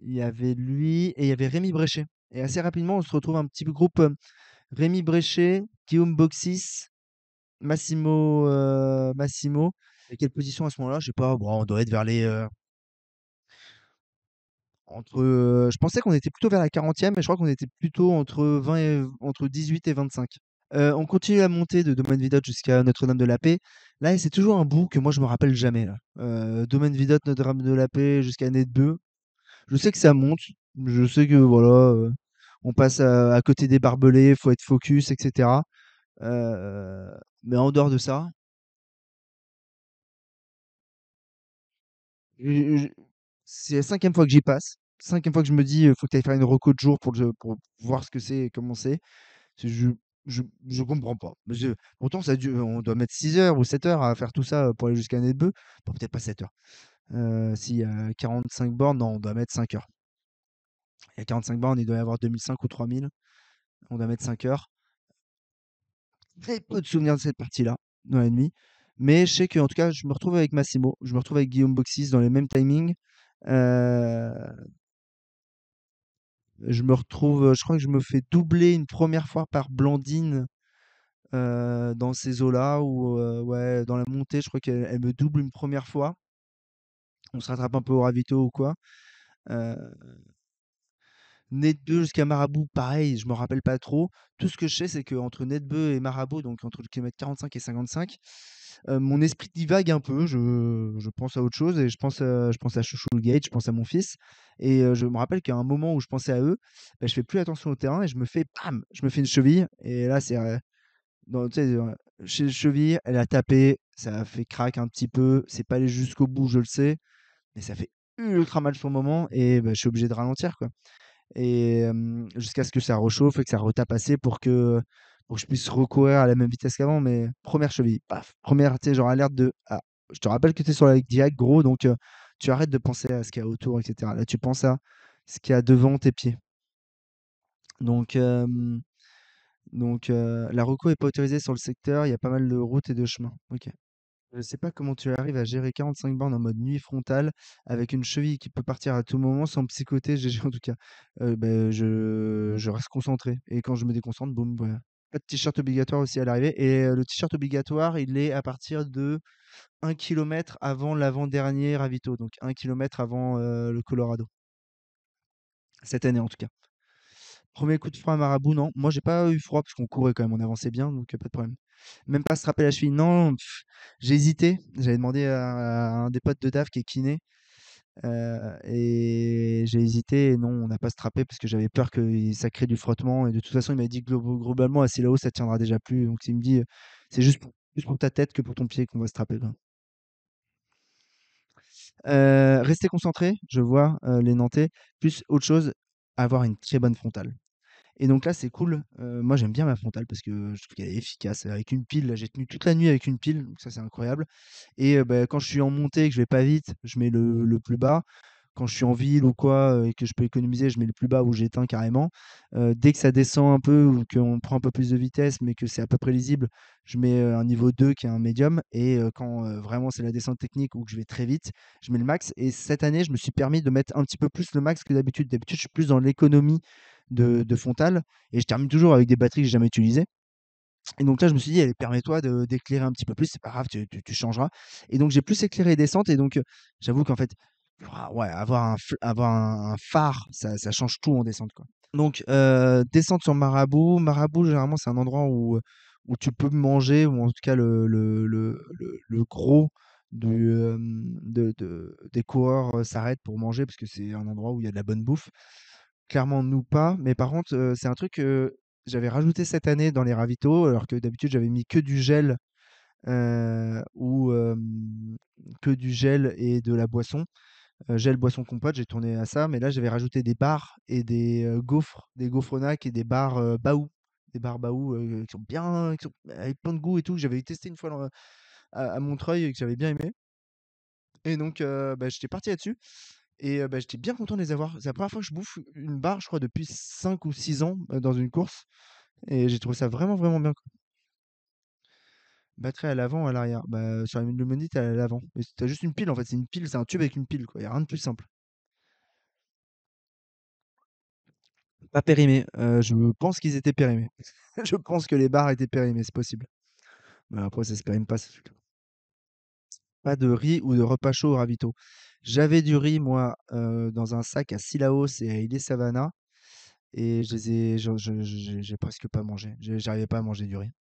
il y avait lui et il y avait Rémi Bréchet et assez rapidement, on se retrouve un petit groupe, Rémi Bréchet, Guillaume Boxis, Massimo et quelle position à ce moment-là? Je sais pas, bon, on doit être vers les, je pensais qu'on était plutôt vers la 40e, mais je crois qu'on était plutôt entre 18 et 25. On continue la montée de Domaine Vidot jusqu'à Notre-Dame de la Paix. Là, c'est toujours un bout que moi je me rappelle jamais là. Domaine Vidot, Notre-Dame de la Paix jusqu'à Nedbeu. Je sais que ça monte, je sais que voilà, on passe à côté des barbelés, faut être focus, et cetera. Heu, mais en dehors de ça, je c'est la 5e fois que j'y passe. 5e fois que je me dis: «Faut que tu ailles faire une reco de jour pour voir ce que c'est et comment c'est». C'est je comprends pas. Mais pourtant ça dure on doit mettre 6 heures ou 7 heures à faire tout ça, pour aller jusqu'à Nedbeu. Bon, peut-être pas 7 heures. S'il y a 45 bornes, non, on doit mettre 5 heures. Il y a 45 bornes, il doit y avoir 2005 ou 3000. On doit mettre 5 heures. Très peu de souvenirs de cette partie-là, dans la nuit. Mais je sais qu'en tout cas, je me retrouve avec Massimo, je me retrouve avec Guillaume Boxis dans les mêmes timings. Heu, je me retrouve, je crois que je me fais doubler une première fois par Blandine, dans ces eaux-là où, ouais, dans la montée, je crois qu'elle me double une première fois. On se rattrape un peu au ravito ou quoi. Heu, Nedbeu jusqu'à Marabout, pareil, je me rappelle pas trop. Tout ce que je sais, c'est qu'entre Nedbeu et Marabout, donc entre le kilomètre 45 et 55, mon esprit divague un peu. Je pense à autre chose et je pense à Chouchou le Gate, je pense à mon fils. Et je me rappelle qu'à un moment où je pensais à eux, bah, je fais plus attention au terrain et je me fais, bam, je me fais une cheville. Et là, c'est tu sais, chez le cheville, elle a tapé, ça a fait crack un petit peu. C'est pas allé jusqu'au bout, je le sais, mais ça fait ultra mal sur le moment et bah, je suis obligé de ralentir, quoi. Et jusqu'à ce que ça réchauffe et que ça retape assez pour que je puisse recourir à la même vitesse qu'avant. Mais première cheville, paf, première, tu sais, genre alerte de ah, je te rappelle que tu es sur la Diag, gros, donc tu arrêtes de penser à ce qu'il y a autour, etc. Là, tu penses à ce qu'il y a devant tes pieds. Donc, la reco est pas autorisée sur le secteur, il y a pas mal de routes et de chemins. Ok. Je sais pas comment tu arrives à gérer 45 bornes en mode nuit frontale avec une cheville qui peut partir à tout moment sans psychoter, GG en tout cas. Je reste concentré et quand je me déconcentre, boum, voilà. Pas de t-shirt obligatoire aussi à l'arrivée et le t-shirt obligatoire, il est à partir de 1 kilomètre avant l'avant-dernier ravito, donc 1 kilomètre avant, le Colorado. Cette année en tout cas. Premier coup de frein à Marabout, non. Moi, j'ai pas eu froid parce qu'on courait quand même, on avançait bien, donc pas de problème. Même pas se trapper la cheville, non. J'ai hésité. J'avais demandé à un des potes de DAF qui est kiné, et j'ai hésité. Et non, on n'a pas strappé parce que j'avais peur que ça crée du frottement. Et de toute façon, il m'a dit que globalement, assez là-haut, ça tiendra déjà plus. Donc, il me dit, c'est plus pour ta tête que pour ton pied qu'on va strapper, quoi. Rester concentré, je vois les Nantais. Plus autre chose, avoir une très bonne frontale. Et donc là, c'est cool. Moi, j'aime bien ma frontale parce que je trouve qu'elle est efficace. Avec une pile, là, j'ai tenu toute la nuit avec une pile, donc ça, c'est incroyable. Et bah, quand je suis en montée et que je vais pas vite, je mets le plus bas. Quand je suis en ville ou quoi, et que je peux économiser, je mets le plus bas ou j'éteins carrément. Dès que ça descend un peu ou qu'on prend un peu plus de vitesse, mais que c'est à peu près lisible, je mets un niveau 2 qui est un médium. Et quand vraiment c'est la descente technique ou que je vais très vite, je mets le max. Et cette année, je me suis permis de mettre un petit peu plus le max que d'habitude. D'habitude, je suis plus dans l'économie de frontale et je termine toujours avec des batteries que j'ai jamais utilisées. Et donc là, je me suis dit: «Allez, permets-toi d'éclairer un petit peu plus, c'est pas grave, tu changeras». Et donc j'ai plus éclairé les descentes et donc j'avoue qu'en fait, ouais, avoir un phare, ça change tout en descente, quoi. Donc descente sur Marabout. Marabout, généralement, c'est un endroit où tu peux manger ou en tout cas le gros des coureurs, s'arrêtent pour manger parce que c'est un endroit où il y a de la bonne bouffe. Clairement, nous pas, mais par contre, c'est un truc que j'avais rajouté cette année dans les ravitaux, alors que d'habitude j'avais mis que du gel, ou que du gel et de la boisson. Gel, boisson, compote, j'ai tourné à ça, mais là j'avais rajouté des bars et des gaufres, des gaufrenacs et des bars Baou. Des bars Baou qui sont avec plein de goût et tout, que j'avais testé une fois à Montreuil et que j'avais bien aimé. Et donc bah, j'étais parti là-dessus. Et bah, j'étais bien content de les avoir. C'est la première fois que je bouffe une barre, je crois, depuis 5 ou 6 ans dans une course. Et j'ai trouvé ça vraiment, vraiment bien, quoi. Batterie à l'avant ou à l'arrière. Bah, sur la Lumonite, elle est à l'avant. Mais t'as juste une pile en fait. C'est une pile, c'est un tube avec une pile, quoi. Y a rien de plus simple. Pas périmé. Je pense qu'ils étaient périmés. Je pense que les barres étaient périmées, c'est possible. Mais après, ça se périme pas, ce truc-là. Pas de riz ou de repas chaud au ravito. J'avais du riz, moi, dans un sac à Sillaos et à Ille Savannah. Et je les ai, j'ai presque pas mangé. J'arrivais pas à manger du riz.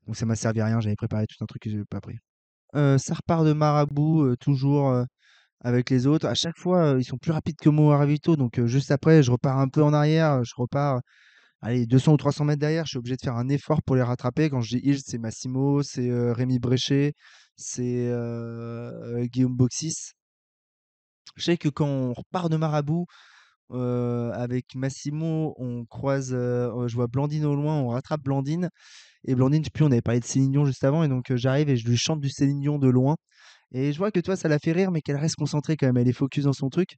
Donc ça m'a servi à rien. J'avais préparé tout un truc que j'avais pas pris. Ça repart de Marabout, toujours avec les autres. À chaque fois, ils sont plus rapides que moi à ravito. Donc juste après, je repars un peu en arrière. Je repars, allez, 200 ou 300 mètres derrière. Je suis obligé de faire un effort pour les rattraper. Quand je dis ils, c'est Massimo, c'est Rémi Bréchet, c'est Guillaume Boxis. Je sais que quand on repart de Marabout, avec Massimo, on croise, je vois Blandine au loin, on rattrape Blandine. Et Blandine, je sais plus, on avait parlé de Céline Dion juste avant, et donc j'arrive et je lui chante du Céline Dion de loin. Et je vois que toi, ça la fait rire, mais qu'elle reste concentrée quand même, elle est focus dans son truc.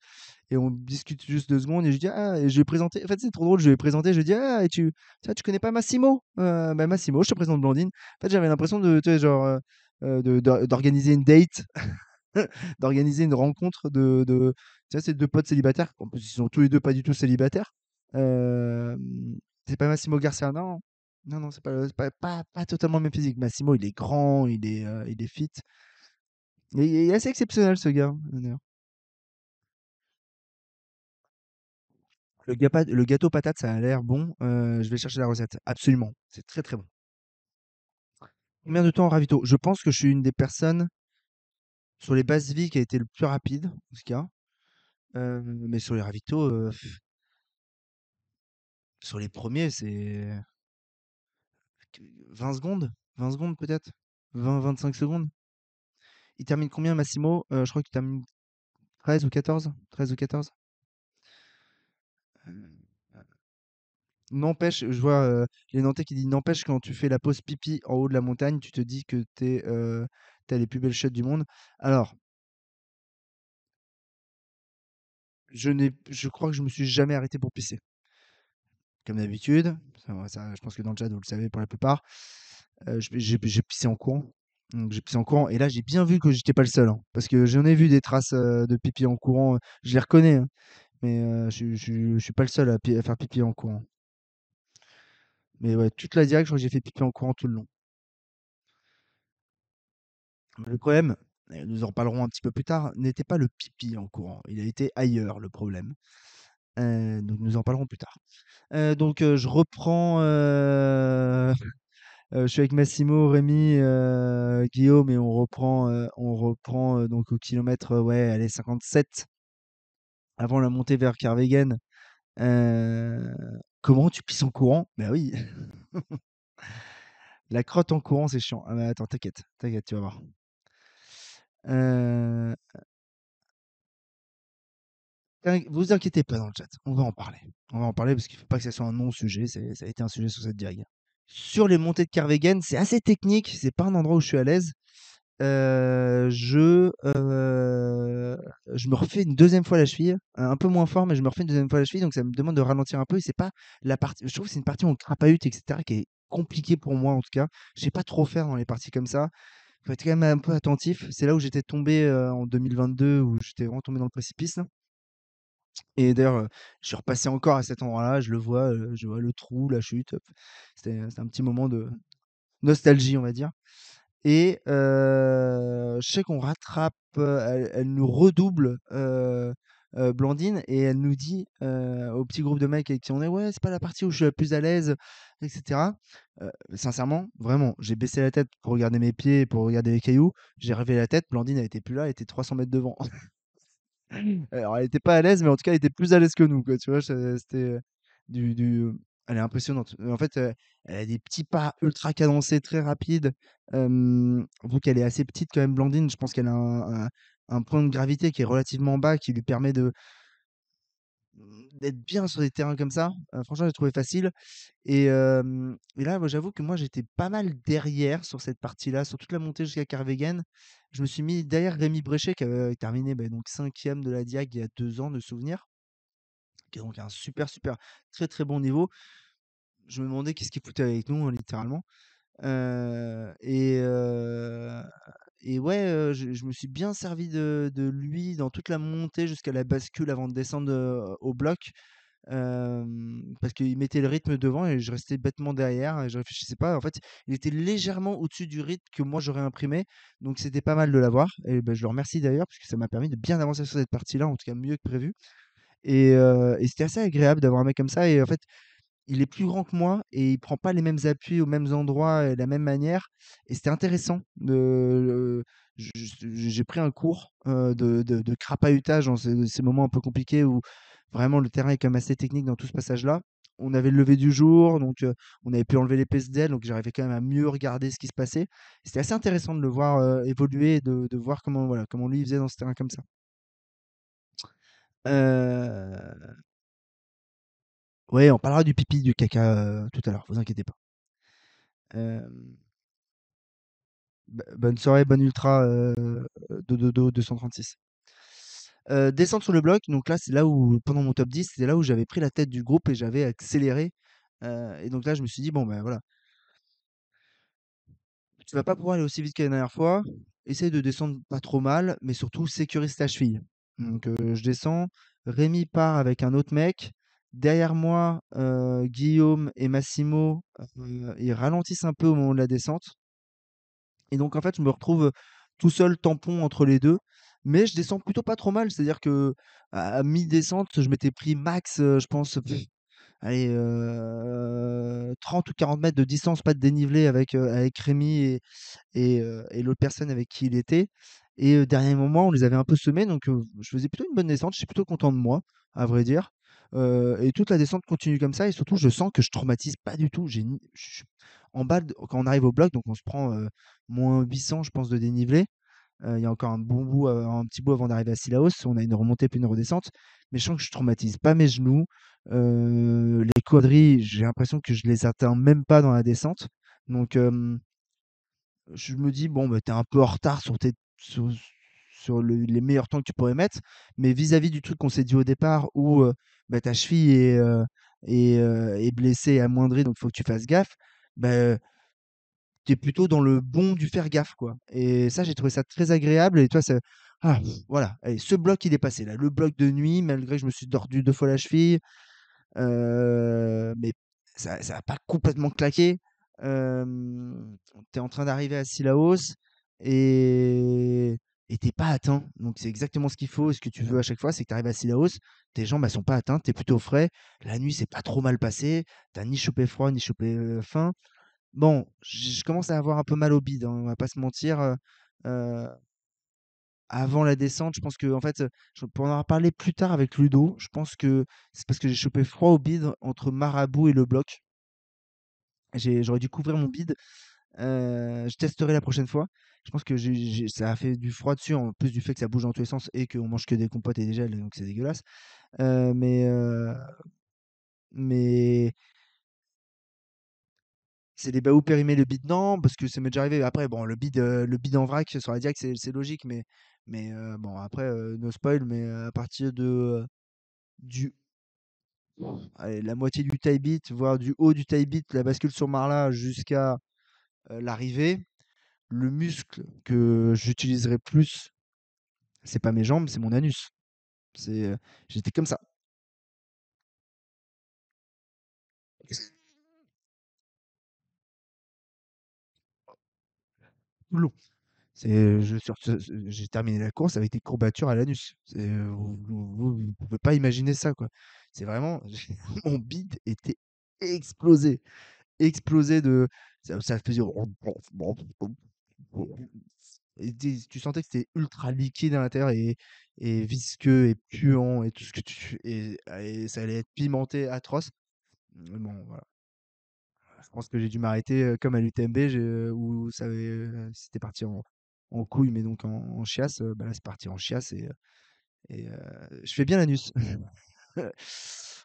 Et on discute juste 2 secondes, et je dis, ah, et je lui ai présenté, en fait, c'est trop drôle, je lui ai présenté, je lui ai dit, ah, et tu connais pas Massimo? Bah, Massimo, je te présente Blandine. En fait, j'avais l'impression de, tu sais, genre, d'organiser une date, d'organiser une rencontre tu vois, ces deux potes célibataires. En plus, ils sont tous les deux pas du tout célibataires. Euh, c'est pas Massimo Garcia, non. Non, non, c'est pas totalement le même physique. Massimo, il est grand, il est fit. Il est assez exceptionnel, ce gars, d'ailleurs. Le gâteau patate, ça a l'air bon. Je vais chercher la recette. Absolument. C'est très très bon. Combien de temps en ravito? Je pense que je suis une des personnes sur les bases vie qui a été le plus rapide, en tout cas. Mais sur les ravitaux, sur les premiers, c'est 20 secondes? 20 secondes peut-être? 20-25 secondes? Il termine combien, Massimo? Je crois qu'il termine 13 ou 14? 13 ou 14? N'empêche, je vois les Nantais qui disent n'empêche, quand tu fais la pause pipi en haut de la montagne, tu te dis que t'as les plus belles chutes du monde. Alors, je crois que je me suis jamais arrêté pour pisser. Comme d'habitude, je pense que dans le chat, vous le savez pour la plupart, j'ai pissé en courant. Donc j'ai pissé en courant. Et là, j'ai bien vu que j'étais pas le seul, hein, parce que j'en ai vu des traces de pipi en courant. Je les reconnais, hein, mais je suis pas le seul à faire pipi en courant. Mais ouais, toute la direct, je crois que j'ai fait pipi en courant tout le long. Mais le problème, nous en parlerons un petit peu plus tard, n'était pas le pipi en courant. Il a été ailleurs, le problème. Donc nous en parlerons plus tard. Donc je reprends. Je suis avec Massimo, Rémi, Guillaume, et on reprend donc au kilomètre, ouais, allez, 57 avant la montée vers Kervegen. Euh, Comment tu pisses en courant? Bah oui, la crotte en courant, c'est chiant. Ah bah attends, t'inquiète, t'inquiète, tu vas voir. Euh, Vous inquiétez pas dans le chat, on va en parler. On va en parler parce qu'il faut pas que ça soit un non-sujet, ça a été un sujet sur cette diag. Sur les montées de Kervegen, c'est assez technique, c'est pas un endroit où je suis à l'aise. Heu, je, heu, je me refais une deuxième fois la cheville, un peu moins fort, mais je me refais une deuxième fois la cheville, donc ça me demande de ralentir un peu et c'est pas la partie je trouve que c'est une partie où on crapahute et cetera qui est compliquée pour moi en tout cas. Je sais pas trop faire dans les parties comme ça. Faut être quand même un peu attentif. C'est là où j'étais tombé, en 2022 où j'étais vraiment tombé dans le précipice là et d'ailleurs, je suis repassé encore à cet endroit-là, je vois le trou, la chute, c'était un petit moment de nostalgie, on va dire. Et je sais qu'on rattrape, elle nous redouble, Blandine et elle nous dit, au petit groupe de mecs avec qui on est: «Ouais, c'est pas la partie où je suis la plus à l'aise» et cetera. Sincèrement, vraiment, j'ai baissé la tête pour regarder mes pieds, pour regarder les cailloux. J'ai relevé la tête, Blandine elle était plus là, elle était 300 mètres devant. Alors elle était pas à l'aise, mais en tout cas, elle était plus à l'aise que nous, quoi, tu vois? C'était, du elle est impressionnante. En fait, elle a des petits pas ultra cadencés, très rapides. Vu qu'elle est assez petite quand même, Blandine, je pense qu'elle a un point de gravité qui est relativement bas, qui lui permet d'être bien sur des terrains comme ça. Franchement, j'ai trouvé facile et là, moi, j'avoue que moi, j'étais pas mal derrière sur cette partie-là, sur toute la montée jusqu'à Kervegen. Je me suis mis derrière Rémi Bréchet qui avait terminé, donc 5e de la Diag il y a 2 ans de souvenir, qui est donc un super, super, très, très bon niveau. Je me demandais qu'est-ce qu'il foutait avec nous, hein, littéralement. Heu et heu et ouais, je me suis bien servi de lui dans toute la montée jusqu'à la bascule avant de descendre, au bloc. Parce qu'il mettait le rythme devant et je restais bêtement derrière et je réfléchissais pas. En fait, il était légèrement au-dessus du rythme que moi j'aurais imprimé, donc c'était pas mal de l'avoir et je le remercie d'ailleurs parce que ça m'a permis de bien avancer sur cette partie-là, en tout cas mieux que prévu et c'était assez agréable d'avoir un mec comme ça et en fait, il est plus grand que moi et il prend pas les mêmes appuis aux mêmes endroits et de la même manière et c'était intéressant de j'ai pris un cours, de crapahutage dans ces moments un peu compliqués où vraiment le terrain est quand même assez technique dans tout ce passage-là. On avait le lever du jour, donc on avait pu enlever les PSDL, donc j'arrivais quand même à mieux regarder ce qui se passait. C'était assez intéressant de le voir, évoluer et de voir comment, voilà, comment lui il faisait dans ce terrain comme ça. Heu, ouais, on parlera du pipi, du caca, tout à l'heure, vous inquiétez pas. Hem Bonne soirée, bonne ultra, Dododo 236. Descendre sur le bloc, donc là, c'est là où pendant mon top 10, c'est là où j'avais pris la tête du groupe et j'avais accéléré, et donc là, je me suis dit: «Bon, ben, voilà, tu vas pas pouvoir aller aussi vite que la dernière fois, essaye de descendre pas trop mal, mais surtout sécurise ta cheville». Donc je descends, Rémi part avec un autre mec. Derrière moi, Guillaume et Massimo, ils ralentissent un peu au moment de la descente. Et donc en fait, je me retrouve, tout seul tampon entre les 2, mais je descends plutôt pas trop mal. C'est-à-dire qu'à mi-descente, je m'étais pris max, je pense, allez, 30 ou 40 mètres de distance, pas de dénivelé avec Rémi et l'autre personne avec qui il était et dernier moment, on les avait un peu semés donc je faisais plutôt une bonne descente. Je suis plutôt content de moi, à vrai dire, et toute la descente continue comme ça et surtout, je sens que je traumatise pas du tout. J'ai ni je suis en bas d quand on arrive au bloc, donc on se prend, -800 je pense de dénivelé. Il y a encore un bon bout, un petit bout avant d'arriver à Sillaos. On a une remontée puis une redescente, mais je sens que je traumatise pas mes genoux. Les quadris, j'ai l'impression que je les atteins même pas dans la descente. Donc je me dis: «Bon, bah, tu es un peu en retard sur les meilleurs temps que tu pourrais mettre», mais vis-à-vis du truc qu'on s'est dit au départ où, bah, ta cheville est blessée et amoindrie, donc il faut que tu fasses gaffe, bah, tu es plutôt dans le bon du faire gaffe, quoi et ça, j'ai trouvé ça très agréable et toi, ça voilà, allez, ce bloc, il est passé là. Le bloc de nuit, malgré que je me suis tordu 2 fois la cheville, mais ça a pas complètement claqué. Tu es en train d'arriver à Sillaos et tu pas atteint. Donc c'est exactement ce qu'il faut et ce que tu veux à chaque fois, c'est que tu arrives à Sillaos, tes jambes, elles sont pas atteintes, tu es plutôt frais. La nuit, c'est pas trop mal passé, tu ni chopé froid, ni chopé, faim. Bon, je commence à avoir un peu mal au bide, hein, on va pas se mentir, heu, avant la descente, je pense qu'en fait, pour en avoir parlé plus tard avec Ludo, je pense que c'est parce que j'ai chopé froid au bide entre Marabout et le bloc. J'aurais dû couvrir mon bide, Je testerai la prochaine fois. Je pense que ça a fait du froid dessus, en plus du fait que ça bouge dans tous les sens et qu'on mange que des compotes et des gels, donc c'est dégueulasse. Heu, mais heu, mais c'est des baous périmés, le bide, non, parce que ça m'est déjà arrivé. Après, bon, le bide en vrac sur la Diac, c'est logique, bon, après, no spoil, mais à partir du allez, la moitié du tail bit, voire du haut du tail bit, la bascule sur Marla jusqu'à l'arrivée, le muscle que j'utiliserai plus, c'est pas mes jambes, c'est mon anus. C'est, j'étais comme ça. Tout le long. J'ai terminé la course avec des courbatures à l'anus. Vous pouvez pas imaginer ça, quoi. C'est vraiment, mon bide était explosé, explosé de, ça faisait. Et tu sentais que c'était ultra liquide à l'intérieur et visqueux et puant et tout ce que et ça allait être pimenté, atroce. Mais bon, voilà. Je pense que j'ai dû m'arrêter comme à l'UTMB où c'était parti en couille, mais donc en chiasse. Bah là, c'est parti en chiasse je fais bien l'anus.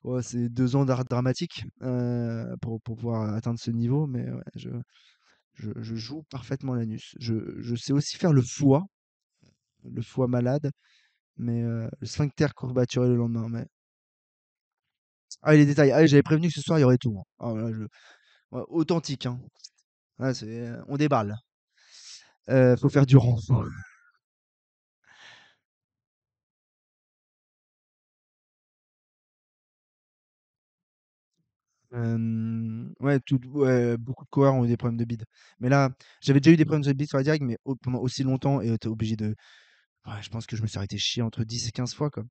Ouais, c'est 2 ans d'art dramatique pour pouvoir atteindre ce niveau, mais ouais, je joue parfaitement l'anus. Je sais aussi faire le foie malade, mais le sphincter courbaturé le lendemain. Mais... Ah, et les détails. Ah, j'avais prévenu que ce soir, il y aurait tout, hein. Ah, voilà, ouais, authentique, hein. Ouais, on déballe. Faut faire du rang. Ouais, ouais, beaucoup de coureurs ont eu des problèmes de bide. Mais là, j'avais déjà eu des problèmes de bide sur la direct, mais pendant aussi longtemps, et tu obligé de. Ouais, je pense que je me suis arrêté chier entre 10 et 15 fois, quoi.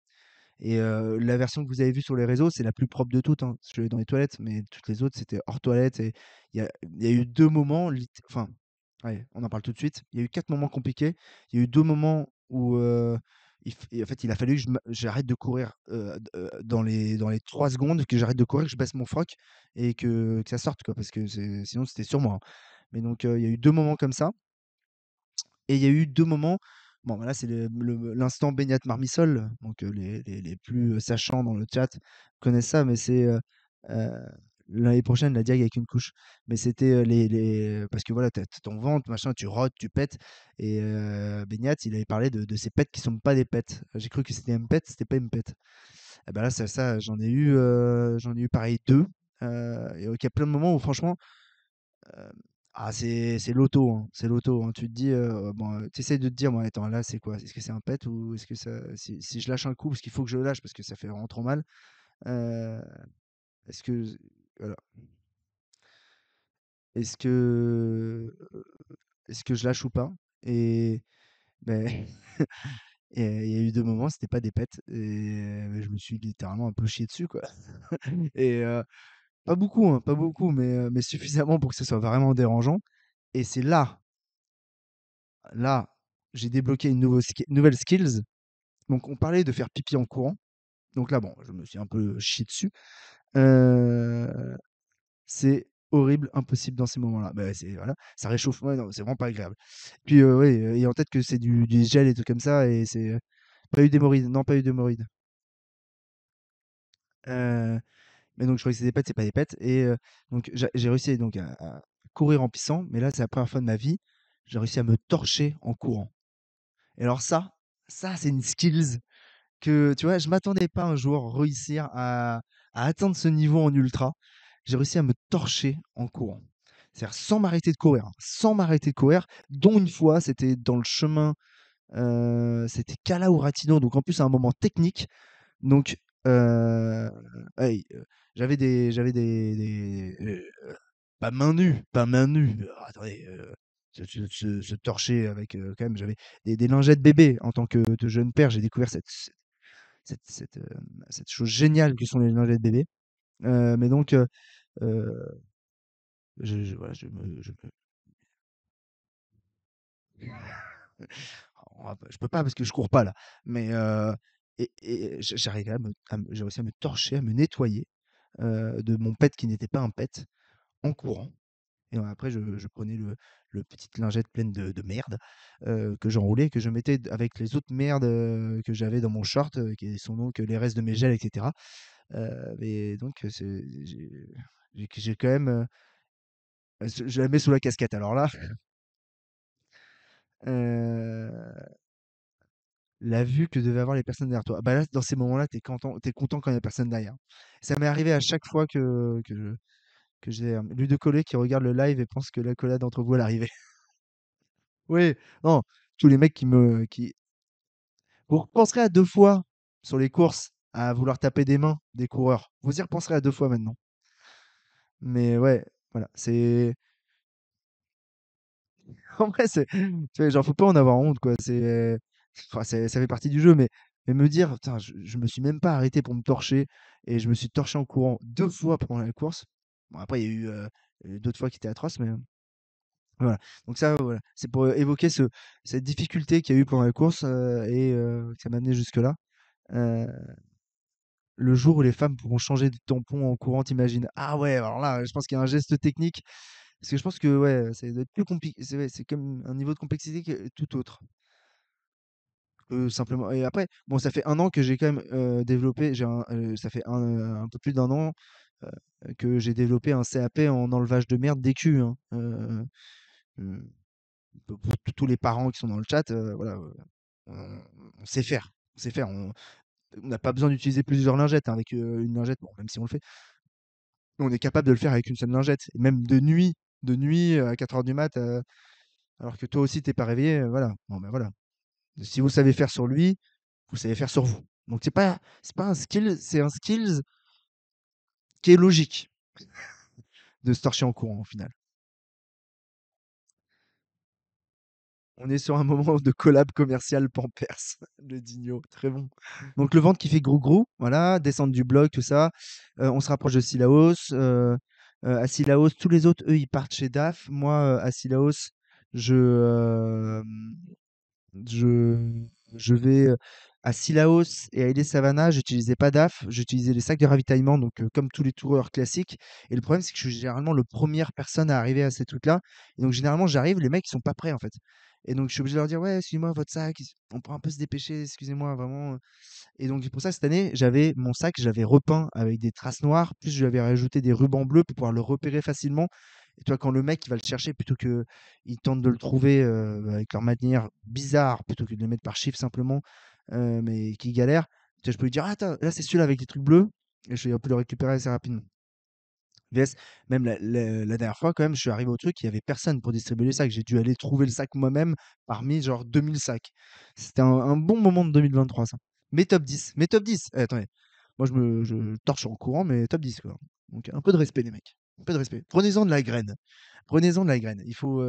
Et la version que vous avez vue sur les réseaux, c'est la plus propre de toutes, hein. Je suis allé dans les toilettes, mais toutes les autres, c'était hors toilette. Et il y a eu 2 moments, enfin, ouais, on en parle tout de suite. Il y a eu 4 moments compliqués. Il y a eu 2 moments où en fait, il a fallu que j'arrête de courir dans les 3 secondes, que j'arrête de courir, que je baisse mon froc et que ça sorte, quoi, parce que sinon, c'était sur moi, hein. Mais donc, il y a eu 2 moments comme ça. Et il y a eu 2 moments, bon, bah, là, c'est l'instant baignade Marmisol, donc les plus sachants dans le chat connaissent ça, mais heu, l'année prochaine, la diag avec une couche. Mais c'était, parce que voilà, tu ton ventre, machin, tu rôtes, tu pètes et Beignat, il avait parlé de ces pets qui sont pas des pets. J'ai cru que c'était pet c'était pas pet. Et bah, là, ça, j'en ai eu pareil 2, et donc il y a plein de moments où franchement, Hem, c'est l'auto, hein, c'est l'auto, hein. Tu te dis, bon, tu essaies de te dire: «Bon, attends, là, c'est quoi? Est-ce que c'est un pet ou est-ce que si je lâche un coup, parce qu'il faut que je le lâche parce que ça fait vraiment trop mal, heu, est-ce que voilà, est-ce que, est-ce que je lâche ou pas?» Et beh, et il y a eu 2 moments, c'était pas des pets et je me suis littéralement un peu chié dessus, quoi. Et pas beaucoup, hein, pas beaucoup, mais suffisamment pour que ce soit vraiment dérangeant. Et c'est là, j'ai débloqué nouvelle skills. Donc on parlait de faire pipi en courant. Donc là, bon, je me suis un peu chié dessus. Heu, c'est horrible, impossible dans ces moments-là. Bah, c'est voilà, ça réchauffe, ouais, non, c'est vraiment pas agréable. Puis, ouais, et en tête que c'est du gel et tout comme ça et c'est, pas eu d'hémorroïdes, non, pas eu d'hémorroïdes. Heu, mais donc je croyais que c'était des pets, c'est pas des pets et donc j'ai réussi donc à courir en pissant, mais là, c'est la première fois de ma vie, j'ai réussi à me torcher en courant. Et alors ça, c'est une skills que, tu vois, je m'attendais pas un jour réussir à atteindre ce niveau en ultra. J'ai réussi à me torcher en courant. C'est-à-dire sans m'arrêter de courir, hein, sans m'arrêter de courir, dont une fois, c'était dans le chemin, c'était Cala ou Rattino, donc en plus, à un moment technique. Donc, ouais, pas main nue, pas main nue. Attendez, se torcher avec quand même, j'avais des lingettes bébés en tant que de jeune père. J'ai découvert cette, cette, euh, cette chose géniale que sont les lingettes bébés. Mais donc, euh, voilà, je peux pas parce que je cours pas là. Mais j'arrivais j'ai réussi à me torcher, à me nettoyer de mon pet qui n'était pas un pet en courant. et après je prenais le petite lingette pleine de merde, que j'enroulais, que je mettais avec les autres merdes, que j'avais dans mon short, qui sont donc les restes de mes gels et cetera. Mais donc j'ai quand même, je la mets sous la casquette alors là, heu, la vue que devaient avoir les personnes derrière toi. Bah là, dans ces moments-là, tu content quand il y a personne derrière. Ça m'est arrivé à chaque fois que j'ai Luc de Collet qui regarde le live et pense que l'accolade entre vous, elle arrivait. Oui, non, tous les mecs vous repenserez à 2 fois sur les courses à vouloir taper des mains des coureurs. Vous y repenserez à 2 fois maintenant. Mais ouais, voilà, c'est en vrai, tu sais, genre, faut pas en avoir honte, quoi. Enfin, ça fait partie du jeu, mais me dire: «Putain, je me suis même pas arrêté pour me torcher et je me suis torché en courant 2 fois pendant la course». Bon, après, il y a eu d'autres fois qui étaient atroces, mais voilà. Donc ça, voilà, c'est pour évoquer cette difficulté qu'il y a eu pendant la course, que ça m'a amené jusque-là. Heu, le jour où les femmes pourront changer de tampon en courant, tu Ah ouais, alors là, je pense qu'il y a un geste technique, parce que je pense que, ouais, ça doit être plus compliqué. C'est, ouais, c'est comme un niveau de complexité que tout autre, simplement. Et après, bon, ça fait 1 an que j'ai quand même, développé ça fait un peu plus d'1 an, que j'ai développé un CAP en enlevage de merde d'écus, hein. Heu pour tous les parents qui sont dans le chat, voilà, on sait faire. On sait faire. On n'a pas besoin d'utiliser plusieurs lingettes, hein, avec une lingette, bon, même si on le fait, on est capable de le faire avec une seule lingette. Et même de nuit à 4 heures du mat, alors que toi aussi t'es pas réveillé, voilà. Bon, ben voilà. Si vous savez faire sur lui, vous savez faire sur vous. Donc c'est pas un skill, c'est un skills qui est logique de se torcher en courant au final. On est sur un moment de collab commercial Pampers, le Digno, très bon. Donc le ventre qui fait grou-grou, voilà, descendre du bloc, tout ça. On se rapproche de Sillaos. À Sillaos, tous les autres, eux, ils partent chez DAF. Moi, à Sillaos, je, euh, je, je vais à Sillaos et à Ille Savannah. J'utilisais pas DAF, j'utilisais les sacs de ravitaillement, donc comme tous les toureurs classiques. Et le problème, c'est que je suis généralement le première personne à arriver à ces trucs-là. Et donc généralement, j'arrive, les mecs, ils sont pas prêts en fait. Et donc je suis obligé de leur dire: «Ouais, excusez-moi, votre sac, on peut un peu se dépêcher, excusez-moi, vraiment». Et donc pour ça, cette année, j'avais mon sac, j'avais repeint avec des traces noires, plus je lui avais rajouté des rubans bleus pour pouvoir le repérer facilement. Et toi, quand le mec il va le chercher, plutôt que il tente de le trouver avec leur manière bizarre, plutôt que de le mettre par chiffre simplement, mais qui galère, tu vois, je peux lui dire: «Ah, attends, là c'est celui-là avec les trucs bleus», et je vais le récupérer assez rapidement. VS, même la dernière fois, quand même, je suis arrivé au truc, il y avait personne pour distribuer les sacs. J'ai dû aller trouver le sac moi-même parmi genre 2000 sacs. C'était un bon moment de 2023, ça. Mes top 10. Mes top 10. Attendez, moi je torche en courant, mais top 10, quoi. Donc un peu de respect, les mecs. Un peu de respect. Prenez-en de la graine. Prenez-en de la graine. Il faut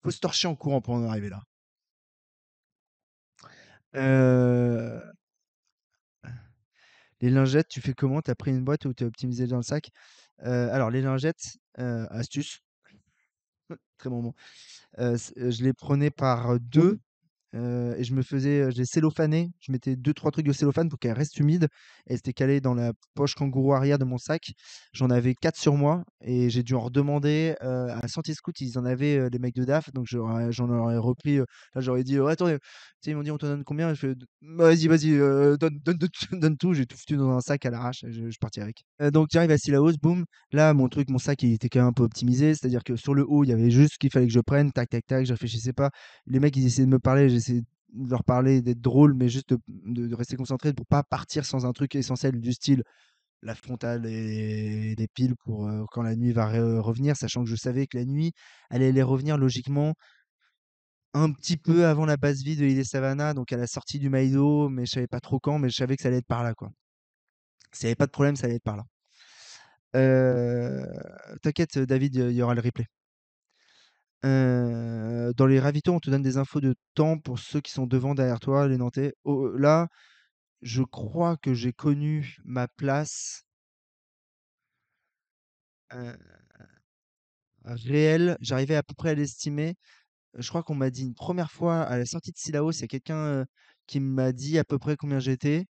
se torcher en courant pour en arriver là. Euh, les lingettes, tu fais comment? T'as pris une boîte ou t'as optimisé dans le sac? Alors, les lingettes, astuce, très bon mot. Je les prenais par 2, et je les cellophanais. Je mettais deux trois trucs de cellophane pour qu'elles restent humides. Elles étaient calées dans la poche kangourou arrière de mon sac. J'en avais 4 sur moi et j'ai dû en redemander, à Santé Scout. Ils en avaient, les mecs de DAF, donc j'en aurais repris, là, j'aurais dit: «Ouais, attendez», tu sais, ils m'ont dit: «On te donne combien?» Je fais: «Vas-y, vas-y, donne tout». J'ai tout foutu dans un sac à l'arrache et je suis parti avec. Donc j'arrive à Sillaos, boum. Là, mon sac, il était quand même un peu optimisé. C'est-à-dire que sur le haut, il y avait juste ce qu'il fallait que je prenne. Tac, tac, tac. Je réfléchissais pas. Les mecs, ils essayaient de me parler. J'essayais de leur parler, d'être drôle, mais juste de rester concentré pour pas partir sans un truc essentiel du style la frontale et des piles pour quand la nuit va revenir, sachant que je savais que la nuit, elle allait revenir logiquement un petit peu avant la base vie de Ille Savannah, donc à la sortie du Maïdo, mais je savais pas trop quand, mais je savais que ça allait être par là, quoi. S'il n'y avait pas de problème, ça allait être par là. Heu, T'inquiète, David, il y aura le replay. Dans les ravitaux, on te donne des infos de temps pour ceux qui sont devant, derrière toi, les Nantais. Là, je crois que j'ai connu ma place, heu, réelle. J'arrivais à peu près à l'estimer. Je crois qu'on m'a dit une première fois à la sortie de Sillaos, il y a quelqu'un, qui m'a dit à peu près combien j'étais,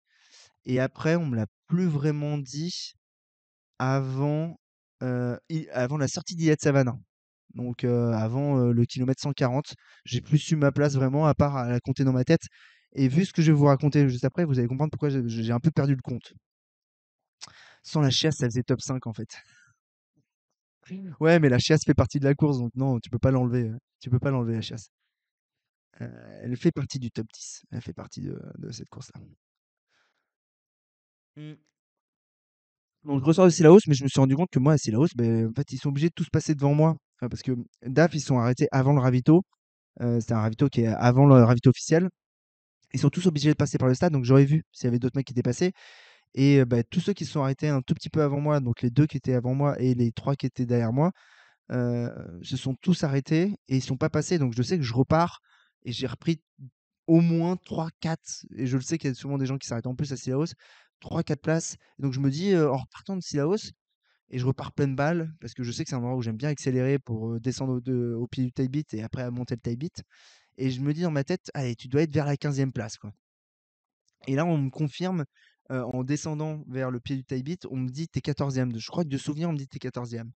et après on me l'a plus vraiment dit avant, avant la sortie d'Iliade Savannah. Donc avant le kilomètre 140, j'ai plus su ma place vraiment à part à la compter dans ma tête. Et vu ce que je vais vous raconter juste après, vous allez comprendre pourquoi j'ai un peu perdu le compte. Sans la chiasse, ça faisait top 5 en fait. Ouais, mais la chiasse fait partie de la course, donc non, tu peux pas l'enlever. Tu peux pas l'enlever la chiasse. Elle fait partie du top 10. Elle fait partie de cette course-là. Mm. Donc je ressors de Sillaos, mais je me suis rendu compte que moi, à Sillaos, ben, en fait, ils sont obligés de tous passer devant moi. Parce que DAF, ils sont arrêtés avant le ravito. C'était un ravito qui est avant le ravito officiel. Ils sont tous obligés de passer par le stade, donc j'aurais vu s'il y avait d'autres mecs qui étaient passés. Et bah, tous ceux qui se sont arrêtés un tout petit peu avant moi, donc les deux qui étaient avant moi et les trois qui étaient derrière moi, euh, se sont tous arrêtés et ils sont pas passés. Donc je sais que je repars et j'ai repris au moins trois quatre. Et je le sais qu'il y a souvent des gens qui s'arrêtent en plus à Sillaos, trois quatre places. Et donc je me dis, en repartant de Sillaos, et je repars pleine balle, parce que je sais que c'est un endroit où j'aime bien accélérer pour descendre au pied du taille beat et après monter le taille beat. Et je me dis dans ma tête, allez, tu dois être vers la 15e place, quoi. Et là, on me confirme, en descendant vers le pied du taille beat, on me dit t'es 14e. Je crois que de souvenir, on me dit t'es 14e.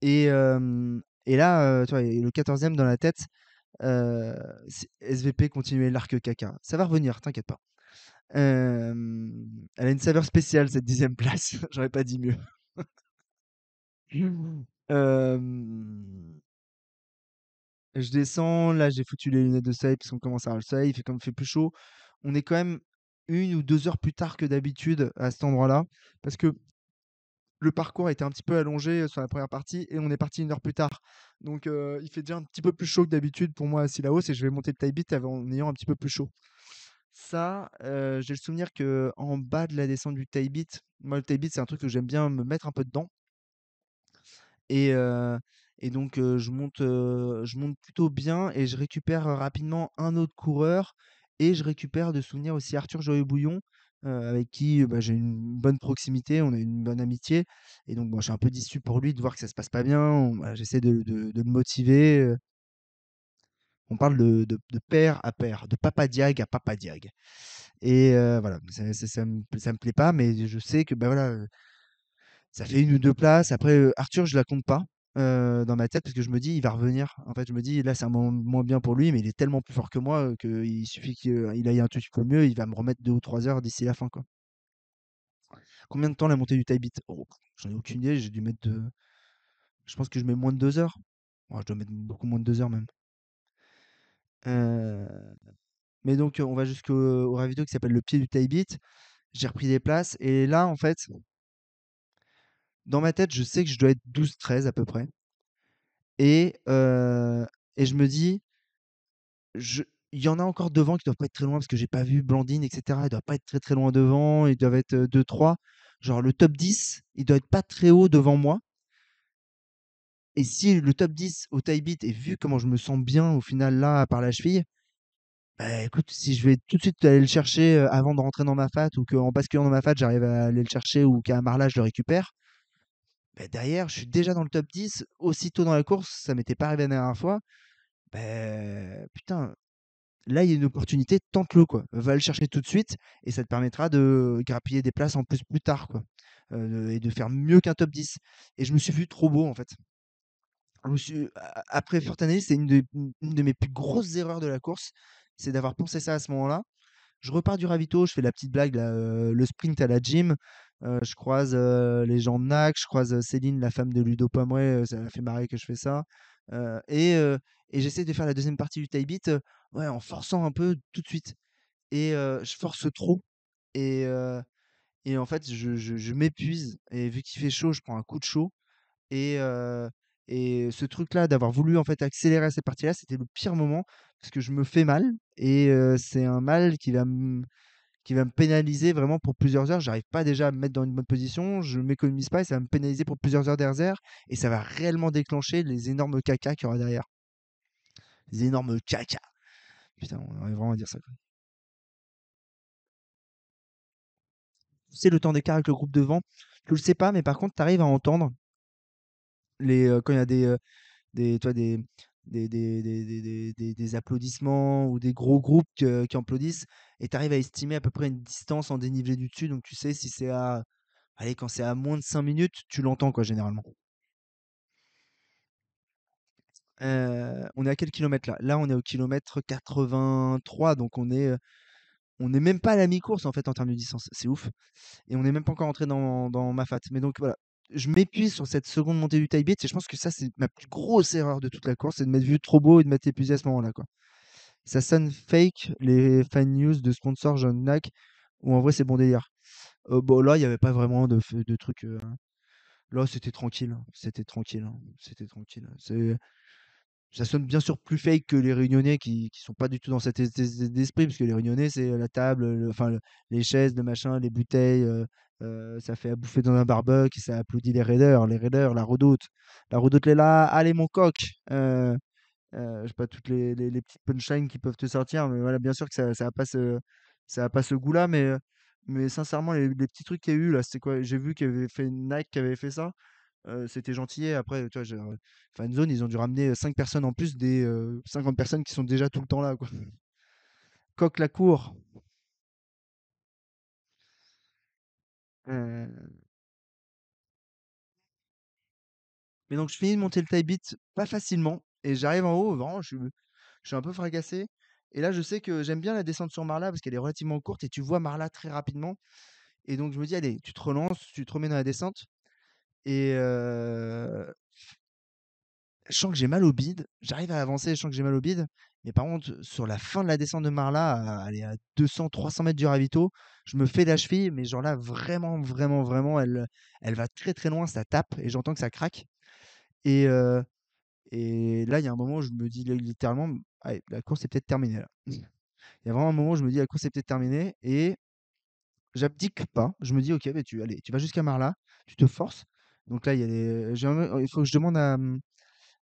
Et là, tu vois, et le 14e dans la tête, SVP continuer l'arc caca. Ça va revenir, t'inquiète pas. Elle a une saveur spéciale, cette 10e place. J'aurais pas dit mieux. Euh, je descends, là j'ai foutu les lunettes de soleil parce qu'on commence à avoir le soleil, il fait plus chaud. On est quand même 1 ou 2 heures plus tard que d'habitude à cet endroit-là, parce que le parcours a été un petit peu allongé sur la première partie et on est parti 1 heure plus tard. Donc il fait déjà un petit peu plus chaud que d'habitude pour moi à Sillaos et je vais monter le taille beat en ayant un petit peu plus chaud. Ça, j'ai le souvenir que en bas de la descente du taille beat, moi le taille beat c'est un truc que j'aime bien me mettre un peu dedans. Et, heu et donc je monte plutôt bien et je récupère, rapidement un autre coureur et je récupère de souvenir aussi Arthur Joyer-Bouillon, avec qui, bah, j'ai une bonne proximité, on a une bonne amitié et donc bon, je suis un peu déçu pour lui de voir que ça se passe pas bien. Bah, j'essaie de le motiver, on parle de père à père, de papa Diag à papa Diag et voilà, ça me plaît pas mais je sais que, bah, voilà, ça fait 1 ou 2 places. Après, Arthur, je la compte pas dans ma tête parce que je me dis, il va revenir. En fait, je me dis, là, c'est un moment moins bien pour lui, mais il est tellement plus fort que moi qu'il suffit qu'il aille un tout petit peu mieux, il va me remettre 2 ou 3 heures d'ici la fin, quoi. Combien de temps la montée du taille beat? Oh, j'en ai aucune idée. J'ai dû mettre je pense que je mets moins de 2 heures. Ouais, je dois mettre beaucoup moins de 2 heures même. Euh, Mais donc, on va jusqu'au au ravito qui s'appelle le pied du taille beat. J'ai repris des places et là, en fait, dans ma tête, je sais que je dois être 12-13 à peu près. Et, et je me dis, je il y en a encore devant qui doivent pas être très loin parce que j'ai pas vu Blandine et cetera. Ils doivent pas être très, très loin devant, ils doivent être, 2-3. Genre le top 10, il doit être pas très haut devant moi et si le top 10 au taille beat et vu comment je me sens bien au final là par la cheville, bah, écoute, si je vais tout de suite aller le chercher, avant de rentrer dans ma fat ou qu'en basculant dans ma fat, j'arrive à aller le chercher ou qu'à Marla, je le récupère, bah, derrière, je suis déjà dans le top 10 aussitôt dans la course, ça m'était pas arrivé la dernière fois. Putain, là, il y a une opportunité, tente-le, quoi. Va le chercher tout de suite et ça te permettra de grappiller des places en plus tard, quoi. Et de faire mieux qu'un top 10. Et je me suis vu trop beau, en fait. Après Forte Analyse, c'est une de mes plus grosses erreurs de la course, c'est d'avoir pensé ça à ce moment-là. Je repars du ravito, je fais la petite blague, là, le sprint à la gym. Je croise les gens de NAC, je croise Céline, la femme de Ludo Pomeray, ça m'a fait marrer que je fais ça. Euh, et euh, et j'essaie de faire la deuxième partie du tie beat ouais, en forçant un peu tout de suite. Et je force trop. Et, euh, et en fait, je m'épuise. Et vu qu'il fait chaud, je prends un coup de chaud. Et, euh, et ce truc-là, d'avoir voulu en fait accélérer à cette partie-là, c'était le pire moment parce que je me fais mal. Et c'est un mal qui va me pénaliser vraiment pour plusieurs heures. J'arrive pas déjà à me mettre dans une bonne position, je m'économise pas et ça va me pénaliser pour plusieurs heures derrière et ça va réellement déclencher les énormes caca qu'il y aura derrière. Les énormes caca. Putain, on arrive vraiment à dire ça, quoi. C'est le temps d'écart avec le groupe devant. Tu le sais pas, mais par contre, tu arrives à entendre quand il y a des, tu vois, des applaudissements ou des gros groupes qui applaudissent et tu arrives à estimer à peu près une distance en dénivelé du dessus. Donc tu sais si c'est à. Allez, quand c'est à moins de 5 minutes, tu l'entends quoi généralement. On est à quel kilomètre là? Là, on est au kilomètre 83, donc on est même pas à la mi-course en fait en termes de distance. C'est ouf. Et on n'est même pas encore entré dans ma fat. Mais donc voilà, je m'épuise sur cette seconde montée du taille beat et je pense que ça, c'est ma plus grosse erreur de toute la course, c'est de m'être vu trop beau et de m'être épuisé à ce moment-là, quoi. Ça sonne fake, les fan news de sponsors John Nack, ou en vrai, c'est bon délire. Bon, là, il n'y avait pas vraiment de trucs. Là, c'était tranquille, hein. C'était tranquille, hein. C'était tranquille. Ça sonne bien sûr plus fake que les Réunionnais qui sont pas du tout dans cet d'esprit, parce que les Réunionnais, c'est la table, les chaises, le machin, les bouteilles, ça fait à bouffer dans un barbecue, ça applaudit les Raiders, la Redoute. La Redoute est là, allez mon coq! Je sais pas toutes les petites punchlines qui peuvent te sortir, mais voilà, bien sûr que ça a pas ce goût-là, mais sincèrement, les petits trucs qu'il y a eu là, c'était quoi? J'ai vu qu'il y avait fait Nike qui avait fait ça. C'était gentil. Après, tu vois, Fanzone, ils ont dû ramener 5 personnes en plus des 50 personnes qui sont déjà tout le temps là, quoi. Coq la cour. Euh, Mais donc, je finis de monter le tie beat pas facilement. Et j'arrive en haut, vraiment, je suis un peu fracassé. Et là, je sais que j'aime bien la descente sur Marla parce qu'elle est relativement courte et tu vois Marla très rapidement. Et donc, je me dis, allez, tu te relances, tu te remets dans la descente. Et je sens que j'ai mal au bide. J'arrive à avancer, je sens que j'ai mal au bide. Mais par contre, sur la fin de la descente de Marla, elle est à 200, 300 mètres du ravito, je me fais la cheville, mais genre là, vraiment, vraiment, vraiment, elle va très, très loin, ça tape et j'entends que ça craque. Et, et là, il y a un moment où je me dis littéralement, allez, la course est peut-être terminée là. Il y a vraiment un moment où je me dis, la course est peut-être terminée et j'abdique pas. Je me dis, ok, bah, allez, tu vas jusqu'à Marla, tu te forces. Donc là, il faut que je demande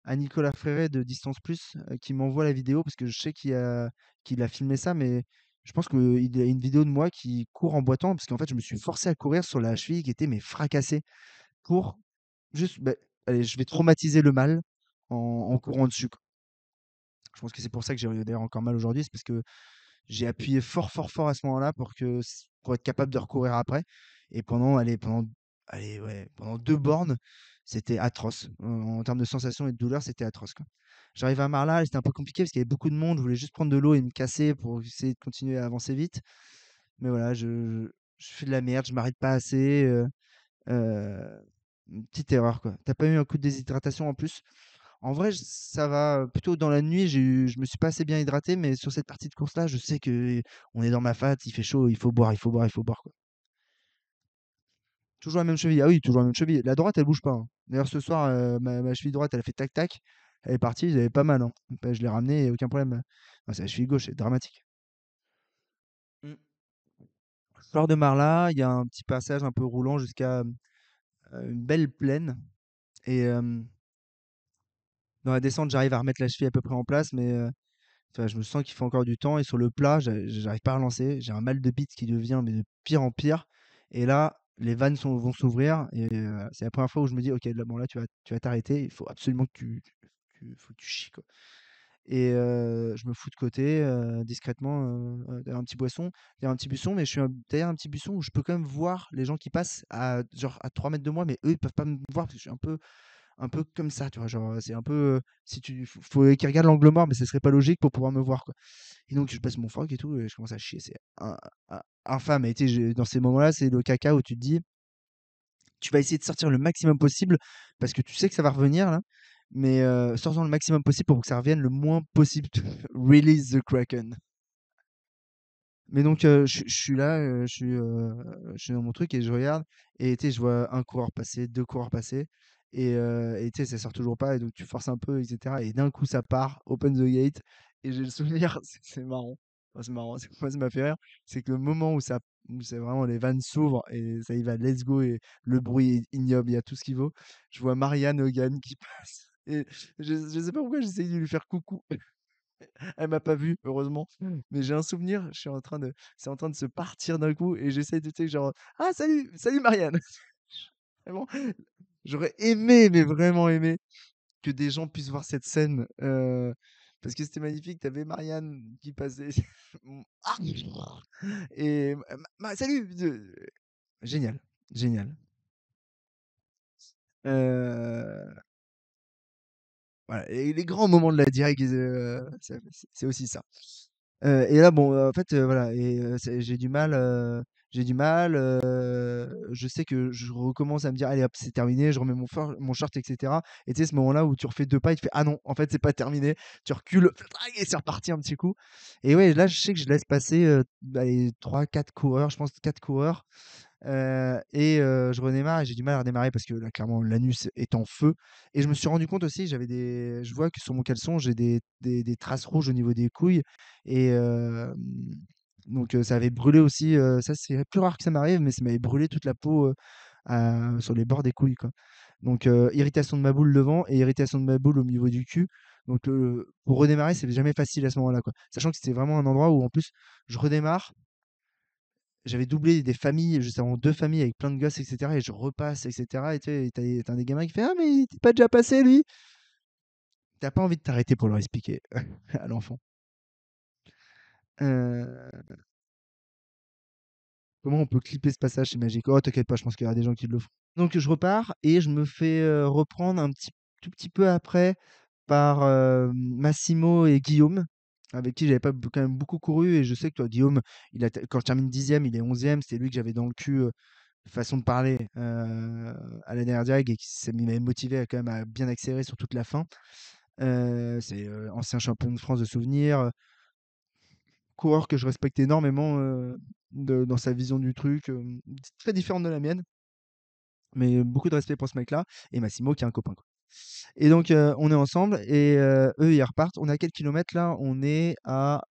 à Nicolas Fréret de Distance Plus qui m'envoie la vidéo parce que je sais qu'il a filmé ça, mais je pense qu'il a une vidéo de moi qui court en boitant parce qu'en fait, je me suis forcé à courir sur la cheville qui était mais fracassée pour juste, bah, allez, je vais traumatiser le mal en courant dessus, quoi. Je pense que c'est pour ça que j'ai d'ailleurs encore mal aujourd'hui, c'est parce que j'ai appuyé fort, fort, fort à ce moment-là pour être capable de recourir après. Et pendant 2 bornes, c'était atroce. En termes de sensations et de douleur, c'était atroce, quoi. J'arrive à Marla, c'était un peu compliqué parce qu'il y avait beaucoup de monde. Je voulais juste prendre de l'eau et me casser pour essayer de continuer à avancer vite. Mais voilà, je fais de la merde, je m'arrête pas assez. Euh, une petite erreur, quoi. T'as pas eu un coup de déshydratation en plus? En vrai, ça va plutôt dans la nuit. Je me suis pas assez bien hydraté, mais sur cette partie de course-là, je sais que on est dans ma fat, il fait chaud, il faut boire, il faut boire, il faut boire, quoi. Toujours la même cheville. Ah oui, toujours la même cheville. La droite, elle bouge pas, hein. D'ailleurs, ce soir, ma cheville droite, elle a fait tac-tac. Elle est partie, j'avais pas mal, hein. Bah, je l'ai ramenée, aucun problème. Ah, c'est la cheville gauche, c'est dramatique. Mm. Fleur de Marla, il y a un petit passage un peu roulant jusqu'à une belle plaine. Et dans la descente, j'arrive à remettre la cheville à peu près en place, mais enfin, je me sens qu'il faut encore du temps. Et sur le plat, j'arrive pas à relancer. J'ai un mal de bite qui devient mais de pire en pire. Et là, les vannes vont s'ouvrir. Et c'est la première fois où je me dis, ok, là, bon, là, tu vas t'arrêter. Il faut absolument que faut que tu chies, quoi. Et je me fous de côté discrètement derrière un petit boisson, derrière un petit buisson, mais je suis derrière un petit buisson où je peux quand même voir les gens qui passent à genre à 3 mètres de moi, mais eux ils peuvent pas me voir parce que je suis un peu comme ça, tu vois, genre c'est un peu si tu faut qu'ils regardent l'angle mort, mais ce serait pas logique pour pouvoir me voir, quoi. Et donc je passe mon froc et tout, et je commence à chier, c'est infâme. Et tu sais, dans ces moments-là, c'est le caca où tu te dis, tu vas essayer de sortir le maximum possible parce que tu sais que ça va revenir là, mais sors-en le maximum possible pour que ça revienne le moins possible. Release the Kraken. Mais donc je suis là, je suis dans mon truc et je regarde et tu sais, je vois un coureur passer, 2 coureurs passer et tu sais, ça sort toujours pas et donc tu forces un peu et cetera et d'un coup ça part, open the gate et j'ai le souvenir, c'est marrant, enfin, c'est marrant, moi ça m'a fait rire, c'est que le moment où c'est vraiment les vannes s'ouvrent et ça y va, let's go et le bruit est ignoble, il y a tout ce qu'il vaut. Je vois Marianne Hogan qui passe et je sais pas pourquoi j'essaye de lui faire coucou. Elle m'a pas vu, heureusement. Mais j'ai un souvenir, c'est en train de se partir d'un coup et j'essaie de, tu sais, genre, ah, salut, salut Marianne. Vraiment, j'aurais aimé, mais vraiment aimé, que des gens puissent voir cette scène parce que c'était magnifique. T'avais Marianne qui passait. Ah et salut, génial, génial. Euh, Voilà, et les grands moments de la direct, c'est aussi ça. Et là, bon, en fait, voilà, et j'ai du mal. Je sais que je recommence à me dire, allez hop, c'est terminé, je remets mon short, etc. Et tu sais, ce moment-là où tu refais deux pas, et tu fais, ah non, en fait, c'est pas terminé. Tu recules, et c'est reparti un petit coup. Et ouais, là, je sais que je laisse passer allez, 3-4 coureurs, je pense 4 coureurs. Je redémarre et j'ai du mal à redémarrer parce que là, clairement, l'anus est en feu. Et je me suis rendu compte aussi, je vois que sur mon caleçon, j'ai des traces rouges au niveau des couilles. Et donc, ça avait brûlé aussi. Ça, c'est plus rare que ça m'arrive, mais ça m'avait brûlé toute la peau sur les bords des couilles, quoi. Donc, irritation de ma boule devant et irritation de ma boule au niveau du cul. Donc, pour redémarrer, c'est jamais facile à ce moment-là, quoi. Sachant que c'était vraiment un endroit où, en plus, je redémarre, j'avais doublé des familles, juste avant 2 familles avec plein de gosses, et cetera, et je repasse, et cetera, et tu sais, tu as un des gamins qui fait: «Ah mais il était pas déjà passé lui?» Tu pas envie de t'arrêter pour leur expliquer à l'enfant. Heu, Comment on peut clipper ce passage? C'est magique. Oh t'inquiète pas, je pense qu'il y aura des gens qui le font. Donc je repars et je me fais, reprendre tout petit peu après par, Massimo et Guillaume, avec qui j'avais pas b quand même beaucoup couru, et je sais que toi Guillaume, il a quand je termine 10e, il est 11e, c'est lui que j'avais dans le cul, façon de parler à la dernière diag, et qui ça m'avait motivé à quand même à bien accélérer sur toute la fin. C'est ancien champion de France de souvenirs, coureur que je respecte énormément dans sa vision du truc, très différente de la mienne, mais beaucoup de respect pour ce mec-là, et Massimo qui est un copain, quoi. Et donc on est ensemble, et eux ils repartent. On est à quel kilomètre là? On est à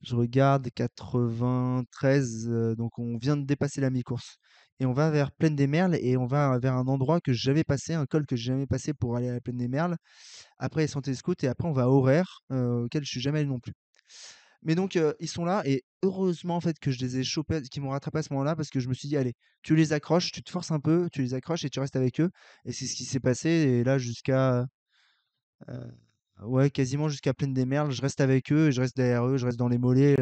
je regarde 93, donc on vient de dépasser la mi-course et on va vers Plaine des Merles, et on va vers un endroit que j'avais passé, un col que j'ai jamais passé pour aller à la Plaine des Merles. Après Santé Scout, et après on va à Horaire, auquel je suis jamais allé non plus. Mais donc ils sont là, et heureusement en fait que je les ai chopés, qu'ils m'ont rattrapé à ce moment-là, parce que je me suis dit: «Allez, tu les accroches, tu te forces un peu, tu les accroches et tu restes avec eux», et c'est ce qui s'est passé. Et là jusqu'à ouais, quasiment jusqu'à Plaine des Merles, je reste avec eux et je reste derrière eux, je reste dans les mollets,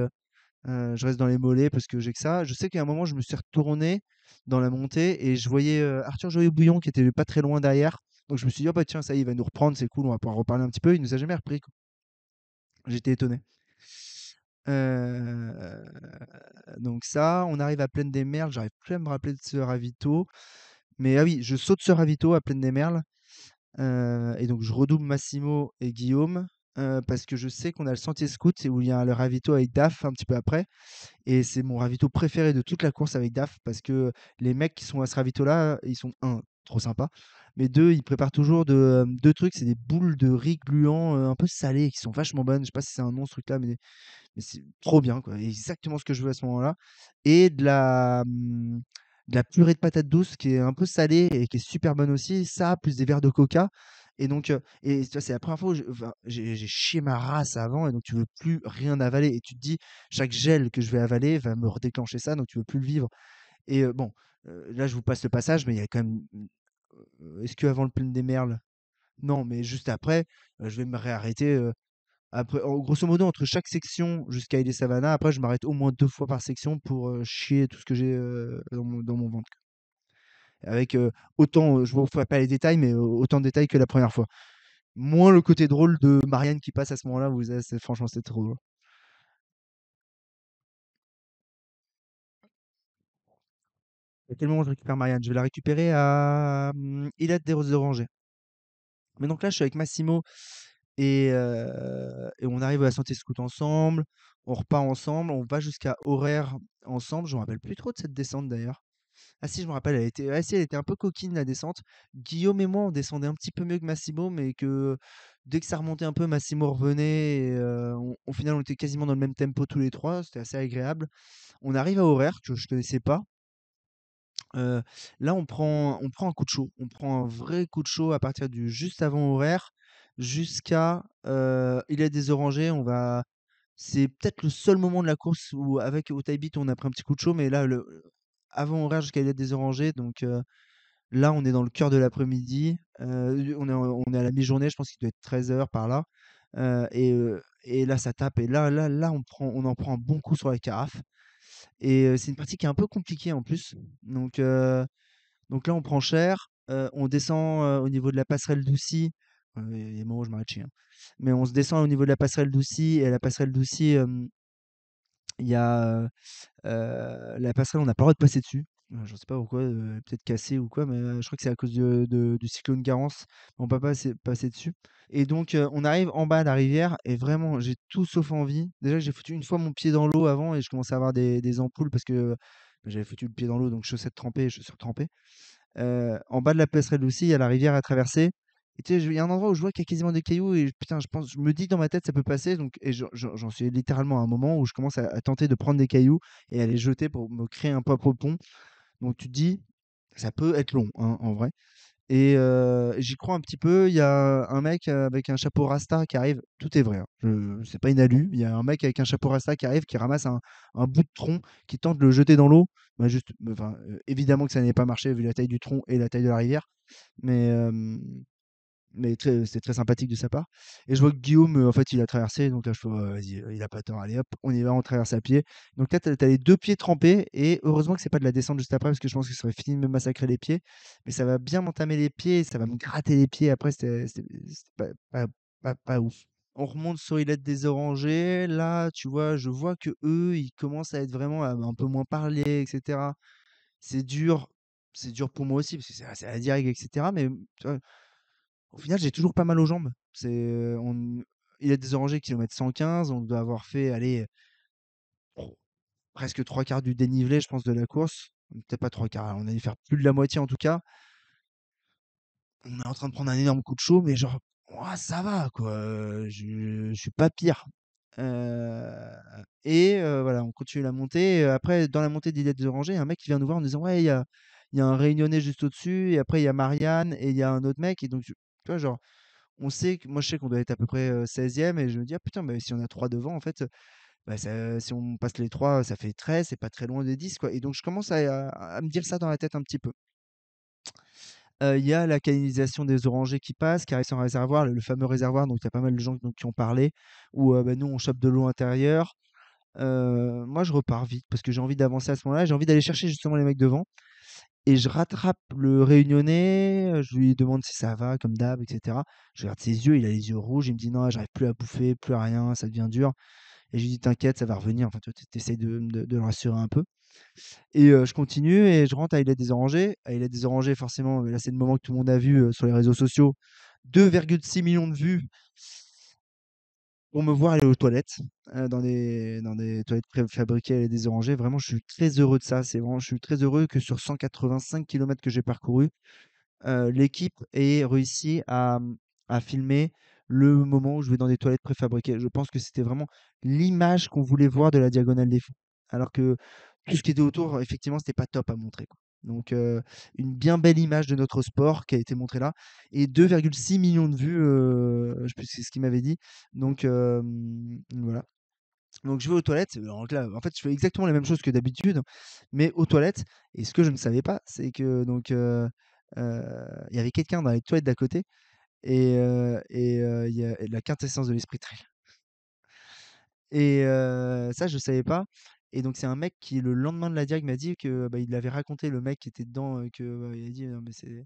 je reste dans les mollets parce que j'ai que ça. Je sais qu'à un moment, je me suis retourné dans la montée et je voyais Arthur Joyer-Bouillon qui était pas très loin derrière. Donc je me suis dit: «Oh bah tiens, ça y est, il va nous reprendre, c'est cool, on va pouvoir reparler un petit peu». Il nous a jamais repris, quoi. J'étais étonné. Euh, donc ça, on arrive à Plaine des Merles, j'arrive plus à me rappeler de ce ravito. Mais ah oui, je saute ce ravito à Plaine des Merles. Et donc je redouble Massimo et Guillaume, parce que je sais qu'on a le sentier scout et où il y a le ravito avec DAF un petit peu après. Et c'est mon ravito préféré de toute la course avec DAF, parce que les mecs qui sont à ce ravito-là, ils sont, un, trop sympas, mais deux, ils préparent toujours deux trucs, c'est des boules de riz gluant un peu salées qui sont vachement bonnes. Je sais pas si c'est un nom ce truc-là, mais c'est trop bien, quoi. Exactement ce que je veux à ce moment-là. Et de la purée de patates douces qui est un peu salée et qui est super bonne aussi. Ça, plus des verres de coca. Et donc, et tu vois, c'est la première fois où enfin, j'ai chié ma race avant, et donc tu veux plus rien avaler. Et tu te dis, chaque gel que je vais avaler va me redéclencher ça, donc tu veux plus le vivre. Et bon, là, je vous passe le passage, mais il y a quand même. Est-ce que avant le plein des merles? Non, mais juste après, je vais me réarrêter. Après, grosso modo, entre chaque section jusqu'à Ile Savannah, après, je m'arrête au moins 2 fois par section pour chier tout ce que j'ai dans mon ventre, quoi. Avec autant, je vous ferai pas les détails, mais autant de détails que la première fois. Moins le côté drôle de Marianne qui passe à ce moment-là, franchement, c'est trop drôle. À quel moment je récupère Marianne? Je vais la récupérer à Ilette des Roses Orangers. Mais donc là, je suis avec Massimo, et on arrive à la Santé Scout ensemble, on repart ensemble, on va jusqu'à Horaire ensemble. Je me rappelle plus trop de cette descente d'ailleurs. Ah si, je me rappelle, ah si, elle était un peu coquine la descente. Guillaume et moi, on descendait un petit peu mieux que Massimo, mais que dès que ça remontait un peu, Massimo revenait. Et au final, on était quasiment dans le même tempo tous les trois. C'était assez agréable. On arrive à Horaire, que je connaissais pas. Euh, Là, on prend un coup de chaud. On prend un vrai coup de chaud à partir du juste avant Horaire jusqu'à Il y a des orangers. C'est peut-être le seul moment de la course où, avec au Taibit, on a pris un petit coup de chaud, mais là, avant Horaire jusqu'à Il y a des orangers, donc là, on est dans le cœur de l'après-midi. On est à la mi-journée, je pense qu'il doit être 13 h par là. Et là, ça tape. Et là, on en prend un bon coup sur la carafe. Et c'est une partie qui est un peu compliquée en plus. Donc, donc là, on prend cher. On descend, au niveau de la passerelle d'Oussy, il y a des moments où je m'arrête chier, hein. Mais on se descend au niveau de la passerelle d'Oussy et à la passerelle d'Oussy, il y a, la passerelle, on n'a pas le droit de passer dessus. Je sais pas pourquoi, peut-être cassée ou quoi, mais, je crois que c'est à cause du cyclone Garance. On peut pas passer dessus et donc, on arrive en bas de la rivière et vraiment, j'ai tout sauf envie. Déjà, j'ai foutu une fois mon pied dans l'eau avant et je commençais à avoir des ampoules parce que, j'avais foutu le pied dans l'eau, donc chaussettes trempées, chaussures trempées. En bas de la passerelle aussi, il y a la rivière à traverser. Et tu sais, il y a un endroit où je vois qu'il y a quasiment des cailloux et putain, je me dis dans ma tête, ça peut passer. Donc, et j'en suis littéralement à un moment où je commence à tenter de prendre des cailloux et à les jeter pour me créer un propre pont. Donc, tu te dis, ça peut être long, hein, en vrai. Et j'y crois un petit peu. Il y a un mec avec un chapeau rasta qui arrive. Tout est vrai, hein. C'est pas une alu. Il y a un mec avec un chapeau rasta qui arrive, qui ramasse un bout de tronc, qui tente de le jeter dans l'eau. Bah, juste, enfin, évidemment que ça n'avait pas marché vu la taille du tronc et la taille de la rivière. Mais, c'est très sympathique de sa part. Et je vois que Guillaume, en fait, il a traversé. Donc là, je fais, ouais, vas-y, il a pas tort. Allez, hop, on y va, on traverse à pied. Donc là, t'as les deux pieds trempés. Et heureusement que c'est pas de la descente juste après, parce que je pense que ça aurait fini de me massacrer les pieds. Mais ça va bien m'entamer les pieds, ça va me gratter les pieds. Après, c'était pas ouf. On remonte sur Îlette des Orangers. Là, tu vois, je vois que eux, ils commencent à être vraiment à un peu moins parler, etc. C'est dur. C'est dur pour moi aussi, parce que c'est à la digue, etc. Mais tu vois, au final, j'ai toujours pas mal aux jambes. Il a des orangers kilomètre 115. On doit avoir fait, allez, presque trois quarts du dénivelé, je pense, de la course. Peut-être pas trois quarts, on a dû faire plus de la moitié en tout cas. On est en train de prendre un énorme coup de chaud, mais genre, ouah, ça va, quoi. Je suis pas pire. Euh, voilà, on continue la montée. Après, dans la montée d'Îlette des Orangers, il y a un mec qui vient nous voir en disant, ouais, il y a un Réunionnais juste au-dessus, et après, il y a Marianne, et il y a un autre mec. Et donc, tu vois, genre, moi je sais qu'on doit être à peu près 16e et je me dis, ah putain, bah, si on a 3 devant, en fait, bah, si on passe les 3 ça fait 13, c'est pas très loin des 10, quoi. Et donc je commence à me dire ça dans la tête un petit peu. Il y a la canalisation des orangers qui passe, qui arrive sur un réservoir, le fameux réservoir, donc il y a pas mal de gens donc, qui ont parlé, où bah, nous on chope de l'eau intérieure. Moi je repars vite parce que j'ai envie d'avancer à ce moment-là, j'ai envie d'aller chercher justement les mecs devant. Et je rattrape le Réunionnais, je lui demande si ça va, comme d'hab, etc. Je regarde ses yeux, il a les yeux rouges, il me dit non, j'arrive plus à bouffer, plus à rien, ça devient dur. Et je lui dis t'inquiète, ça va revenir. Enfin, tu essayes de le rassurer un peu. Et je continue et je rentre à Île des Orangers. À Île des Orangers, forcément, là c'est le moment que tout le monde a vu sur les réseaux sociaux. 2,6 millions de vues pour me voir aller aux toilettes, dans des toilettes préfabriquées à des Orangers. Vraiment, je suis très heureux de ça. Je suis très heureux que sur 185 kilomètres que j'ai parcouru, l'équipe ait réussi à filmer le moment où je vais dans des toilettes préfabriquées. Je pense que c'était vraiment l'image qu'on voulait voir de la Diagonale des Fous. Alors que tout ce qui était autour, effectivement, c'était pas top à montrer, quoi. Donc, une bien belle image de notre sport qui a été montrée là. Et 2,6 millions de vues, je sais plus, c'est ce qu'il m'avait dit. Donc, voilà. Donc je vais aux toilettes, donc là, en fait, je fais exactement la même chose que d'habitude, mais aux toilettes. Et ce que je ne savais pas, c'est que donc il y avait quelqu'un dans les toilettes d'à côté il y a la quintessence de l'esprit trail. Et ça, je savais pas. Et donc c'est un mec qui le lendemain de la diag m'a dit que bah, il avait raconté le mec qui était dedans, que il a dit non mais c'est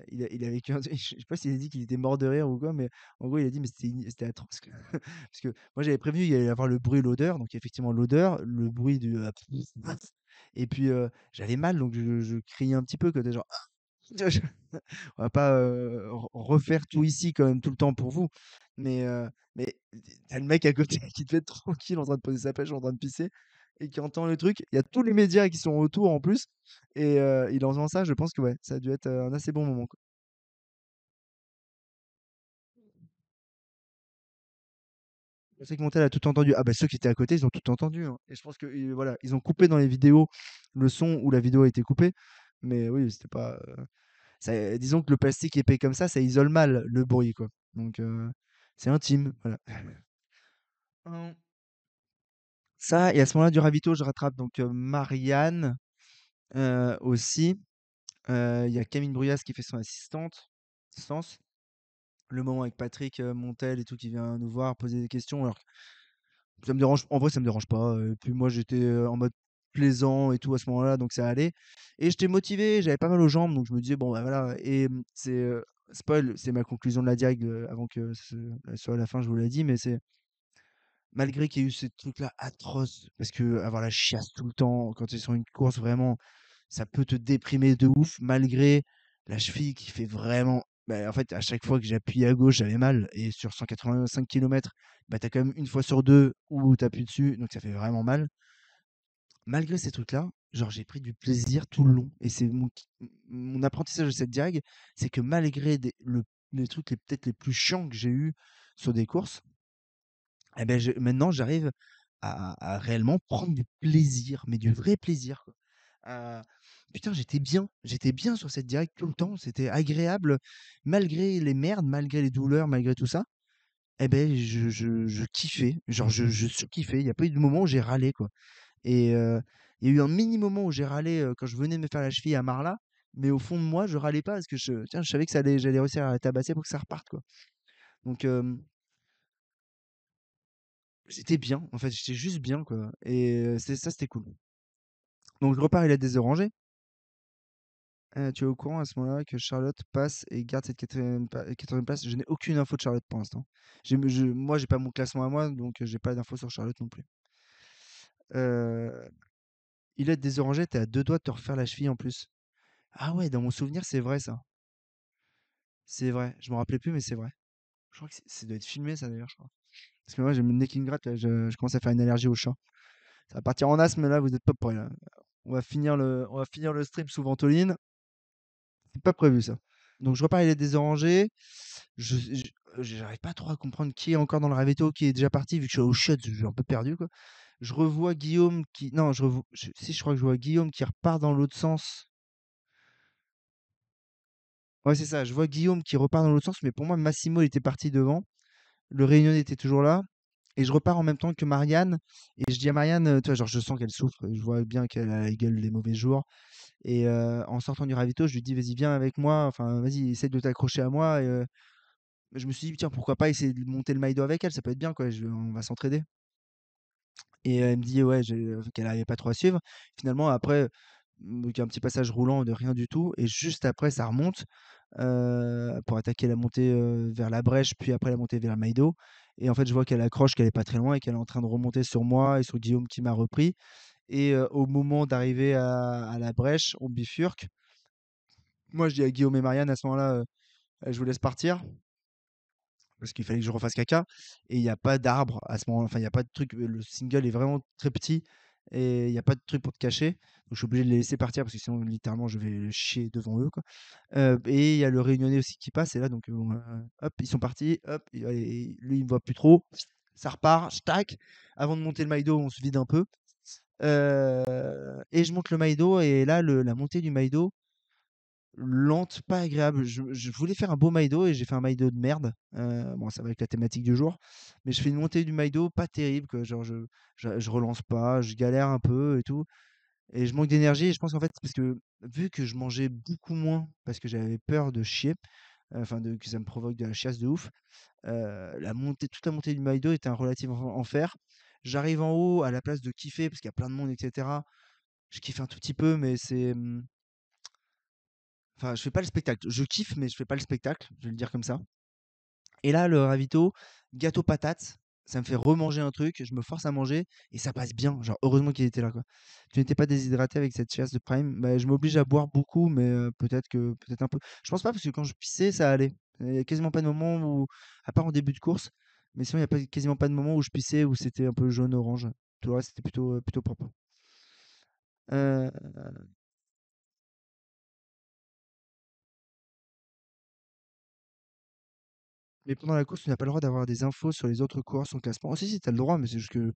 il a vécu je sais pas s'il a dit qu'il était mort de rire ou quoi, mais en gros, il a dit: «Mais c'était atroce, quoi». Parce que moi, j'avais prévenu, il allait y avoir le bruit et l'odeur, donc effectivement l'odeur, le bruit du et puis, j'avais mal, donc je criais un petit peu, quoi, tu genre: «Ah!» On va pas, refaire tout ici quand même tout le temps pour vous, mais tu le mec à côté qui te fait tranquille en train de poser sa pêche, en train de pisser et qui entend le truc. Il y a tous les médias qui sont autour en plus et il entend ça, je pense que ouais, ça a dû être, un assez bon moment, quoi. Je sais que Montel a tout entendu. Ah bah, ceux qui étaient à côté, ils ont tout entendu, hein, et je pense que, voilà, ils ont coupé dans les vidéos le son où la vidéo a été coupée, mais oui, c'était pas, disons que le plastique épais comme ça isole mal le bruit, quoi, donc c'est intime, voilà. Mmh. Ça et à ce moment-là du ravito, je rattrape donc Marianne, aussi. Il y a Camille Bruyas qui fait son assistance. Le moment avec Patrick, Montel et tout qui vient nous voir, poser des questions alors ça me dérange en vrai ça me dérange pas, puis moi j'étais, en mode plaisant et tout à ce moment-là, donc ça allait. Et j'étais motivé, j'avais pas mal aux jambes, donc je me disais, bon, bah voilà. Et c'est spoil, c'est ma conclusion de la diag avant que ce soit à la fin, je vous l'ai dit, mais c'est malgré qu'il y ait eu ce truc-là atroce, parce que avoir la chiasse tout le temps, quand tu es sur une course, vraiment, ça peut te déprimer de ouf, malgré la cheville qui fait vraiment. Bah, en fait, à chaque fois que j'appuie à gauche, j'avais mal. Et sur 185 km, bah, t'as quand même une fois sur deux où t'appuies dessus, donc ça fait vraiment mal. Malgré ces trucs-là, genre, j'ai pris du plaisir tout le long. Et c'est mon apprentissage de cette diag, c'est que malgré les trucs peut-être les plus chiants que j'ai eu sur des courses, eh ben, maintenant, j'arrive à réellement prendre du plaisir, mais du vrai plaisir, quoi. À- Putain, j'étais bien sur cette direct tout le temps, c'était agréable, malgré les merdes, malgré les douleurs, malgré tout ça. Eh ben, je kiffais, genre je surkiffais. Il n'y a pas eu de moment où j'ai râlé, quoi. Et il y a eu un mini moment où j'ai râlé quand je venais de me faire la cheville à Marla, mais au fond de moi, je râlais pas parce que tiens, je savais que j'allais réussir à la tabasser pour que ça reparte, quoi. Donc, j'étais bien, en fait, j'étais juste bien, quoi. Et c'était cool. Donc je repars, il a des orangés. Tu es au courant à ce moment-là que Charlotte passe et garde cette quatrième place? Je n'ai aucune info de Charlotte pour l'instant. Moi, j'ai pas mon classement à moi, donc j'ai pas d'infos sur Charlotte non plus. Euh, il a des orangés, t'es à deux doigts de te refaire la cheville en plus. Ah ouais, dans mon souvenir, c'est vrai ça. C'est vrai. Je me rappelais plus, mais c'est vrai. Je crois que ça doit être filmé, ça d'ailleurs, je crois. Parce que moi, j'ai mon nez qui me gratte, là, je commence à faire une allergie au chat. Ça va partir en asthme, là, vous êtes pas prêts, là. On va finir le stream sous ventoline. C'est pas prévu, ça. Donc, je repars, il est désarrangé. J'arrive pas trop à comprendre qui est encore dans le ravito, qui est déjà parti, vu que je suis au shot, je suis un peu perdu, quoi. Je revois Guillaume qui. Non, si, je crois que je vois Guillaume qui repart dans l'autre sens. Ouais, c'est ça. Je vois Guillaume qui repart dans l'autre sens, mais pour moi, Massimo il était parti devant. Le Réunionnais était toujours là. Et je repars en même temps que Marianne. Et je dis à Marianne, tu vois, genre, je sens qu'elle souffre. Je vois bien qu'elle a la gueule des mauvais jours. Et en sortant du ravito, je lui dis, vas-y, viens avec moi. Enfin, vas-y, essaie de t'accrocher à moi. Et, je me suis dit, tiens, pourquoi pas essayer de monter le Maïdo avec elle, ça peut être bien, quoi. On va s'entraider. Et elle me dit, ouais, qu'elle n'arrivait pas trop à suivre. Finalement, après, donc, il y a un petit passage roulant de rien du tout. Et juste après, ça remonte pour attaquer la montée vers la brèche, puis après la montée vers le Maïdo. Et en fait, je vois qu'elle accroche, qu'elle est pas très loin et qu'elle est en train de remonter sur moi et sur Guillaume qui m'a repris. Et au moment d'arriver à la brèche, on bifurque. Moi, je dis à Guillaume et Marianne à ce moment-là, je vous laisse partir parce qu'il fallait que je refasse caca. Et il n'y a pas d'arbre à ce moment-là. Enfin, il n'y a pas de truc. Le single est vraiment très petit et il n'y a pas de truc pour te cacher. Donc, je suis obligé de les laisser partir parce que sinon, littéralement, je vais chier devant eux, quoi. Et il y a le Réunionnais aussi qui passe. Et là, donc, bon, hop, ils sont partis. Hop, et lui, il me voit plus trop. Ça repart, tac. Avant de monter le Maïdo, on se vide un peu. Et je monte le Maïdo. Et là, la montée du Maïdo, lente, pas agréable. Je voulais faire un beau Maïdo et j'ai fait un Maïdo de merde. Bon, ça va avec la thématique du jour. Mais je fais une montée du Maïdo pas terrible, quoi. Genre, je relance pas, je galère un peu et tout. Et je manque d'énergie. Et je pense qu'en fait, parce que vu que je mangeais beaucoup moins, parce que j'avais peur de chier, enfin que ça me provoque de la chiasse de ouf, toute la montée du Maïdo était un relatif enfer. J'arrive en haut à la place de kiffer, parce qu'il y a plein de monde, etc. Je kiffe un tout petit peu, mais enfin, je fais pas le spectacle. Je kiffe, mais je fais pas le spectacle, je vais le dire comme ça. Et là, le ravito, gâteau patate, ça me fait remanger un truc, je me force à manger et ça passe bien. Genre, heureusement qu'il était là, quoi. Tu n'étais pas déshydraté avec cette chasse de Prime. Bah, je m'oblige à boire beaucoup, mais peut-être un peu. Je pense pas parce que quand je pissais, ça allait. Il y a quasiment pas de moment où, à part en début de course, mais sinon, il y a quasiment pas de moment où je pissais où c'était un peu jaune-orange. Tout le reste, c'était plutôt propre. Euh, mais pendant la course, tu n'as pas le droit d'avoir des infos sur les autres coureurs, son classement. Oh, si, tu as le droit, mais c'est juste que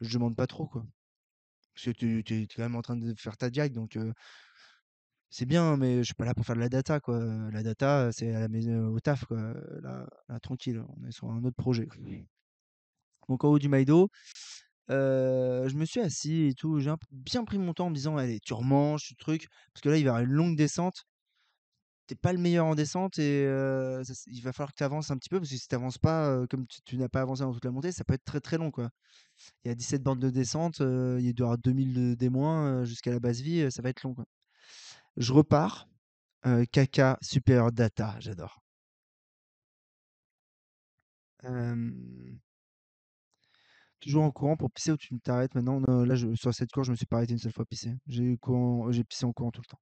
je demande pas trop, quoi. Parce que tu es quand même en train de faire ta diag, donc c'est bien, mais je suis pas là pour faire de la data, quoi. La data, c'est à la maison, au taf, quoi. Là, tranquille, on est sur un autre projet. Donc en haut du Maïdo, je me suis assis et tout. J'ai bien pris mon temps en me disant, allez, tu remanges, tu truc. Parce que là, il va y avoir une longue descente. T'es pas le meilleur en descente et il va falloir que tu avances un petit peu parce que si tu avances pas, comme tu n'as pas avancé dans toute la montée, ça peut être très très long, quoi. Il y a 17 bornes de descente, il doit y avoir 2000 de des moins, jusqu'à la base vie, ça va être long, quoi. Je repars, caca, super data, j'adore. Hem, toujours en courant pour pisser ou tu t'arrêtes maintenant? Non, là, sur cette course, je me suis pas arrêté une seule fois pisser. J'ai pissé en courant tout le temps.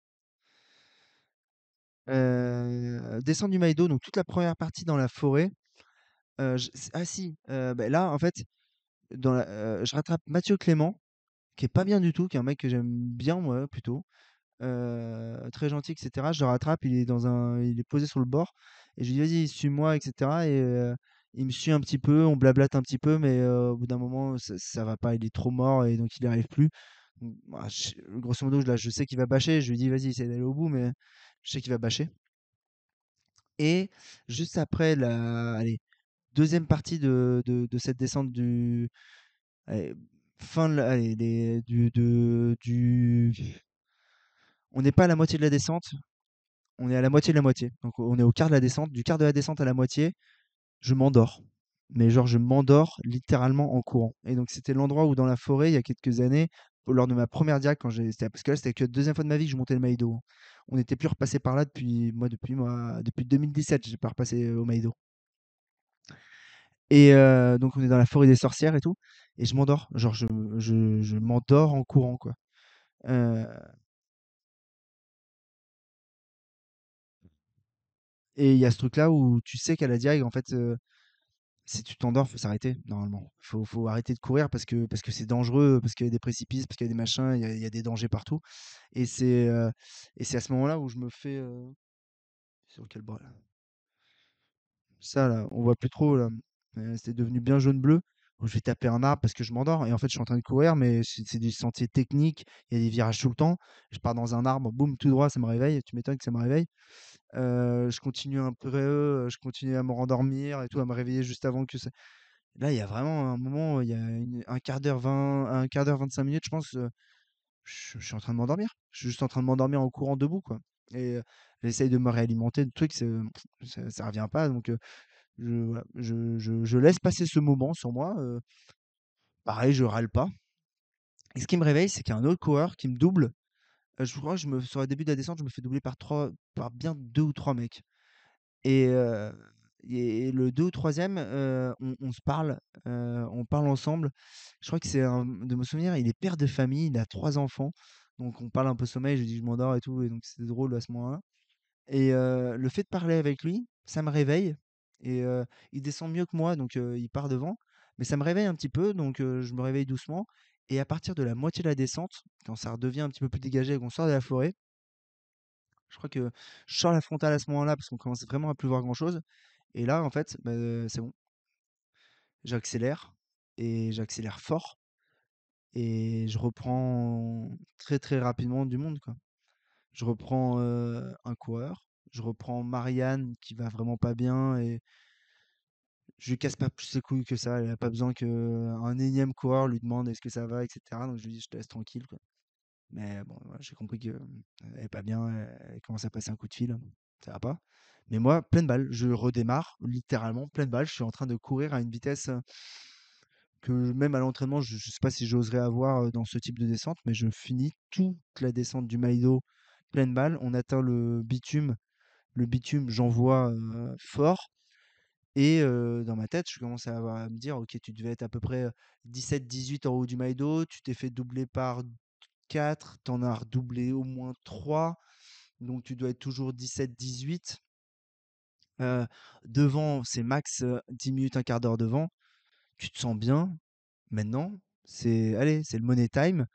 Descente du Maïdo, donc toute la première partie dans la forêt. Ah si, bah, là, en fait, je rattrape Mathieu Clément, qui est pas bien du tout, qui est un mec que j'aime bien, moi, plutôt. Très gentil, et cetera. Je le rattrape, il est posé sur le bord et je lui dis: «Vas-y, suis-moi», et cetera, il me suit un petit peu, on blablate un petit peu, mais au bout d'un moment, ça va pas, il est trop mort et donc il n'y arrive plus. Donc bah, grosso modo, là, je sais qu'il va bâcher, je lui dis: «Vas-y, essaie d'aller au bout», mais je sais qu'il va bâcher et juste après la allez, 2e partie de cette descente allez, fin de la allez, les du on n'est pas à la moitié de la descente. On est à la moitié de la moitié. Donc on est au quart de la descente. Du quart de la descente à la moitié, je m'endors. Mais genre, je m'endors littéralement en courant. Et donc c'était l'endroit où dans la forêt, il y a quelques années, lors de ma première diac, parce que là, c'était que la deuxième fois de ma vie que je montais le Maïdo. On n'était plus repassé par là depuis 2017, j'ai pas repassé au Maïdo. Et donc on est dans la forêt des sorcières et tout. Et je m'endors. Genre, je m'endors en courant, quoi. Euh, et il y a ce truc-là où tu sais qu'à la diag, en fait, si tu t'endors, faut s'arrêter normalement. Faut arrêter de courir parce que c'est dangereux, parce qu'il y a des précipices, parce qu'il y a des machins, il y a des dangers partout. Et c'est à ce moment-là où je me fais sur quel bras là? Ça là, on voit plus trop là. C'est devenu bien jaune-bleu. Donc, je vais taper un arbre parce que je m'endors et en fait je suis en train de courir mais c'est des sentiers techniques, il y a des virages tout le temps. Je pars dans un arbre, boum, tout droit, ça me réveille. Tu m'étonnes que ça me réveille. Je continue un peu, je continue à me rendormir et tout, à me réveiller juste avant que ça. Là, il y a vraiment un moment, il y a un quart d'heure, 25 minutes, je pense, je suis en train de m'endormir. Je suis juste en train de m'endormir en courant debout, quoi. Et j'essaye de me réalimenter, le truc, ça revient pas. Donc, voilà, je laisse passer ce moment sur moi. Pareil, je râle pas. Et ce qui me réveille, c'est qu'il y a un autre coureur qui me double. Je crois que sur le début de la descente, je me fais doubler par bien deux ou trois mecs. Et, le 2 ou troisième, on se parle, on parle ensemble. Je crois que c'est un de mes souvenirs, il est père de famille, il a 3 enfants, donc on parle un peu sommeil, je lui dis: «Je m'endors» et tout et donc c'était drôle à ce moment-là et le fait de parler avec lui, ça me réveille et il descend mieux que moi donc il part devant, mais ça me réveille un petit peu donc je me réveille doucement et à partir de la moitié de la descente, quand ça redevient un petit peu plus dégagé et qu'on sort de la forêt, je crois que je sors la frontale à ce moment-là parce qu'on commence vraiment à plus voir grand-chose et là, en fait, bah, c'est bon, j'accélère et j'accélère fort et je reprends très, très rapidement du monde, quoi. Je reprends, un coureur, je reprends Marianne qui va vraiment pas bien et je lui casse pas plus les couilles que ça. Elle a pas besoin qu'un énième coureur lui demande: «Est-ce que ça va?» et cetera. Donc je lui dis: «Je te laisse tranquille, quoi». Mais bon, voilà, j'ai compris qu'elle est pas bien, elle commence à passer un coup de fil, ça va pas. Mais moi, pleine balle, je redémarre littéralement pleine balle. Je suis en train de courir à une vitesse, que même à l'entraînement, je sais pas si j'oserais avoir, dans ce type de descente, mais je finis toute la descente du Maïdo pleine balle. On atteint le bitume. Le bitume, j'envoie, fort et dans ma tête, je commence à me dire: «OK, tu devais être à peu près, 17-18 en haut du Maïdo, tu t'es fait doubler par 4, tu en as redoublé au moins 3, donc tu dois être toujours 17-18. Heu, devant, c'est max, 10 minutes, un quart d'heure devant. Tu te sens bien. Maintenant, c'est le money time.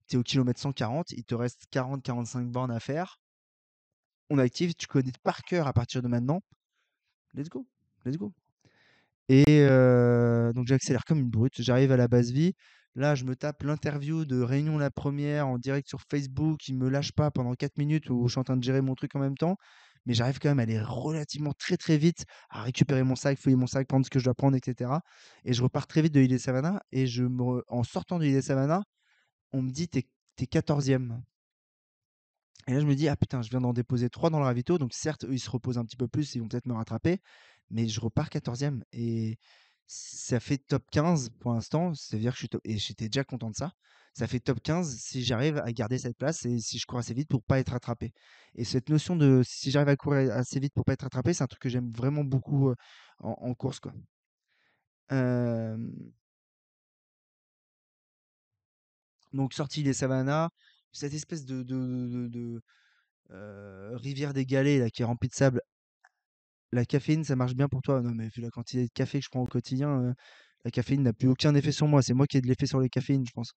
Tu es au kilomètre 140, il te reste 40-45 bornes à faire. On active, tu connais par cœur à partir de maintenant. Let's go, let's go. Et donc j'accélère comme une brute, j'arrive à la base vie. Là, je me tape l'interview de Réunion la première en direct sur Facebook, il me lâche pas pendant 4 minutes où je suis en train de gérer mon truc en même temps, mais j'arrive quand même à aller relativement très, très vite, à récupérer mon sac, fouiller mon sac, prendre ce que je dois prendre et cetera et je repars très vite de l'île des Savannah et en sortant de l'île des Savannah, on me dit: «Tu es 14e». Et là, je me dis: «Ah putain, je viens d'en déposer 3 dans le ravito», donc certes, eux, ils se reposent un petit peu plus, ils vont peut-être me rattraper, mais je repars 14e et Ça fait top 15 pour l'instant, c'est-à-dire que je suis top et j'étais déjà content de ça. Ça fait top 15 si j'arrive à garder cette place et si je cours assez vite pour pas être rattrapé. Et cette notion de si j'arrive à courir assez vite pour pas être rattrapé, c'est un truc que j'aime vraiment beaucoup, en course, quoi. Hem, donc sorti des Savannah, cette espèce de rivière des Galets là qui est remplie de sable. La caféine, ça marche bien pour toi? Non, mais vu la quantité de café que je prends au quotidien, la caféine n'a plus aucun effet sur moi. C'est moi qui ai de l'effet sur les caféines, je pense.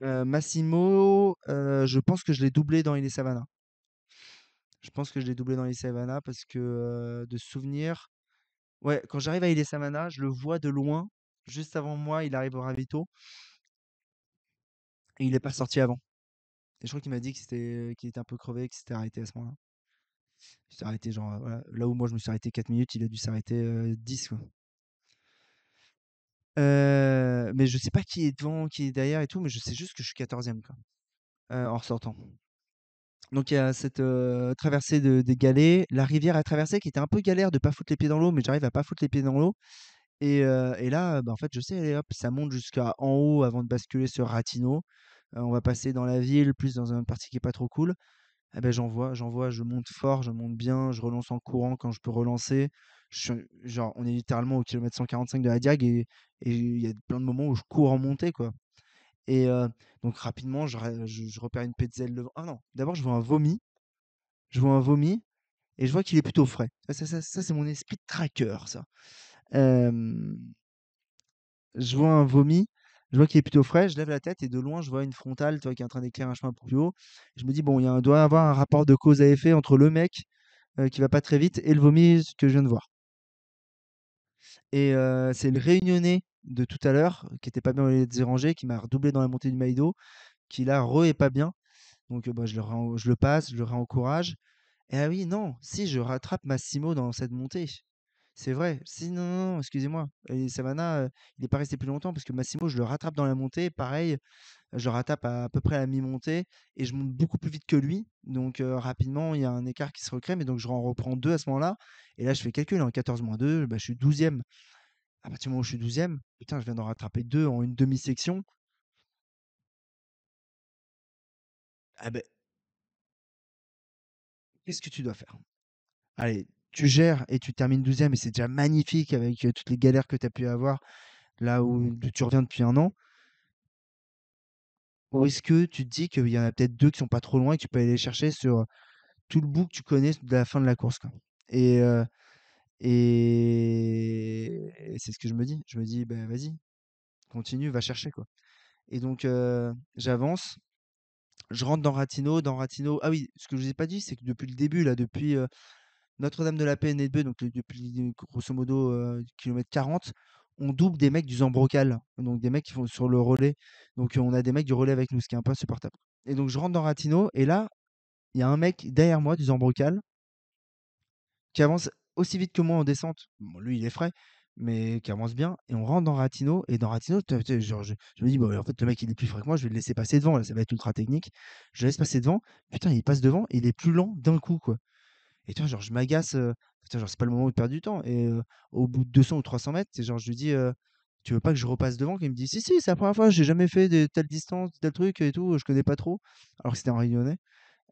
Massimo, je pense que je l'ai doublé dans Illy Savannah. Je pense que je l'ai doublé dans Illy Savannah parce que, de souvenir ouais, quand j'arrive à Illy Savannah, je le vois de loin, juste avant moi, il arrive au ravito et il est pas sorti avant. Et je crois qu'il m'a dit qu'il était un peu crevé, qu'il s'était arrêté à ce moment-là. Il s'est arrêté genre, voilà, là où moi je me suis arrêté 4 minutes, il a dû s'arrêter, 10 quoi. Mais je sais pas qui est devant, qui est derrière et tout, mais je sais juste que je suis 14e quoi, en ressortant. Donc il y a cette, traversée des galets, la rivière à traverser qui était un peu galère de pas foutre les pieds dans l'eau, mais j'arrive à pas foutre les pieds dans l'eau et là, bah, en fait, je sais, allez hop, ça monte jusqu'à en haut avant de basculer sur Ratinho. On va passer dans la ville, plus dans une partie qui est pas trop cool. Et ben j'envoie, je monte fort, je monte bien, je relance en courant quand je peux relancer. Je suis genre, on est littéralement au kilomètre 145 de la Diag et il y a plein de moments où je cours en montée, quoi. Et donc rapidement, je repère une Petzl devant. Ah non, d'abord je vois un vomi et je vois qu'il est plutôt frais. Ça, c'est mon esprit de tracker, ça. Hem, je vois un vomi, je vois qu'il est plutôt frais, je lève la tête et de loin, je vois une frontale, tu vois, qui est en train d'éclairer un chemin un peu plus haut. Je me dis: «Bon, doit y avoir un rapport de cause à effet entre le mec, qui va pas très vite et le vomi que je viens de voir». Et c'est le réunionnais de tout à l'heure, qui était pas bien au lait des qui m'a redoublé dans la montée du Maïdo, qui là, est pas bien. Donc bah, je le passe, je le réencourage. Et ah oui, non, si je rattrape Massimo dans cette montée. C'est vrai. Si, non, non, non, excusez-moi. Et Savannah, il est pas resté plus longtemps parce que Massimo, je le rattrape dans la montée. Pareil, je le rattrape à peu près à la mi-montée et je monte beaucoup plus vite que lui. Donc rapidement, il y a un écart qui se recrée. Mais donc je reprends 2 à ce moment-là. Et là, je fais calcul en 14 - 2, bah, je suis 12e. À partir du moment où je suis 12e, putain, je viens d'en rattraper 2 en une demi-section. Ah ben, qu'est-ce que tu dois faire? Allez, tu gères et tu termines 12e et c'est déjà magnifique avec toutes les galères que tu as pu avoir là où tu reviens depuis un an. Ou est-ce que tu te dis qu'il y en a peut-être deux qui sont pas trop loin et que tu peux aller les chercher sur tout le bout que tu connais de la fin de la course, quoi. Et, euh, et c'est ce que je me dis. Je me dis, bah, vas-y, continue, va chercher, quoi. Et donc, j'avance, je rentre dans Ratinho. Dans Ratinho, ah oui, ce que je vous ai pas dit, c'est que depuis le début, là, depuis Notre-Dame de la Paix et Nedbeu, donc depuis grosso modo kilomètre 40, on double des mecs du Zambrocal, donc des mecs qui font sur le relais. Donc on a des mecs du relais avec nous, ce qui est un peu insupportable. Et donc je rentre dans Ratinho, et là, il y a un mec derrière moi du Zambrocal qui avance aussi vite que moi en descente. Bon, lui, il est frais, mais qui avance bien. Et on rentre dans Ratinho, et dans Ratinho, genre, je me dis, bon, en fait, le mec, il est plus frais que moi, je vais le laisser passer devant, là, ça va être ultra technique. Je le laisse passer devant, putain, il passe devant, et il est plus lent d'un coup, quoi. Et tu vois, genre, je m'agace, putain, genre, c'est pas le moment de perdre du temps. Et au bout de 200 ou 300 mètres, c'est genre, je lui dis, tu veux pas que je repasse devant? Il me dit, si, si, c'est la première fois, j'ai jamais fait de telle distance, tel truc et tout, je connais pas trop. Alors que c'était en réunionnais.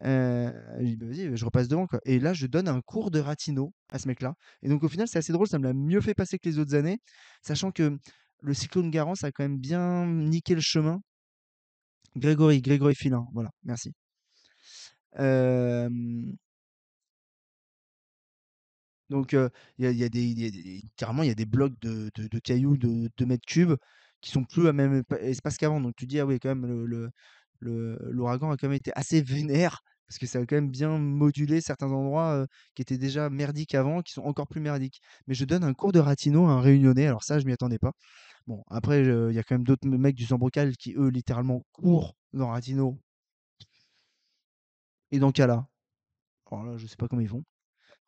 Je dis, bah, vas-y, je repasse devant, quoi. Et là, je donne un cours de Ratino à ce mec-là. Et donc, au final, c'est assez drôle, ça me l'a mieux fait passer que les autres années, sachant que le cyclone Garance a quand même bien niqué le chemin. Grégory Filin, voilà, merci. Euh, Donc, carrément, il y a des blocs de cailloux de 2 mètres cubes qui sont plus à même espace qu'avant. Donc, tu dis, ah oui, quand même, l'ouragan a quand même été assez vénère parce que ça a quand même bien modulé certains endroits qui étaient déjà merdiques avant, qui sont encore plus merdiques. Mais je donne un cours de Ratino à un réunionnais. Alors, ça, je m'y attendais pas. Bon, après, il y a quand même d'autres mecs du Sambrocal qui, eux, littéralement courent dans Ratino et dans Cala. Alors là, je sais pas comment ils font.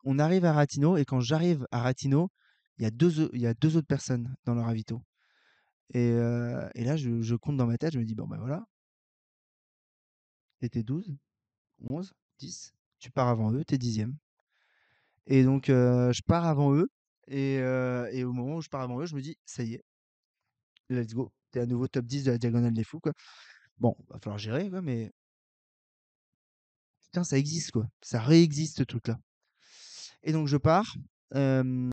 On arrive à Ratinho et quand j'arrive à Ratinho, il y a 2 autres personnes dans le ravito et là je compte dans ma tête, je me dis: «Bon, bah, voilà, tu étais 12, 11, 10, tu pars avant eux, tu es 10e». Et donc, je pars avant eux. Et au moment où je pars avant eux, je me dis, ça y est, let's go. T'es à nouveau top 10 de la diagonale des fous, quoi. Bon, va falloir gérer, quoi, mais putain, ça existe, quoi. Ça réexiste, ce truc-là. Et donc, je pars. euh,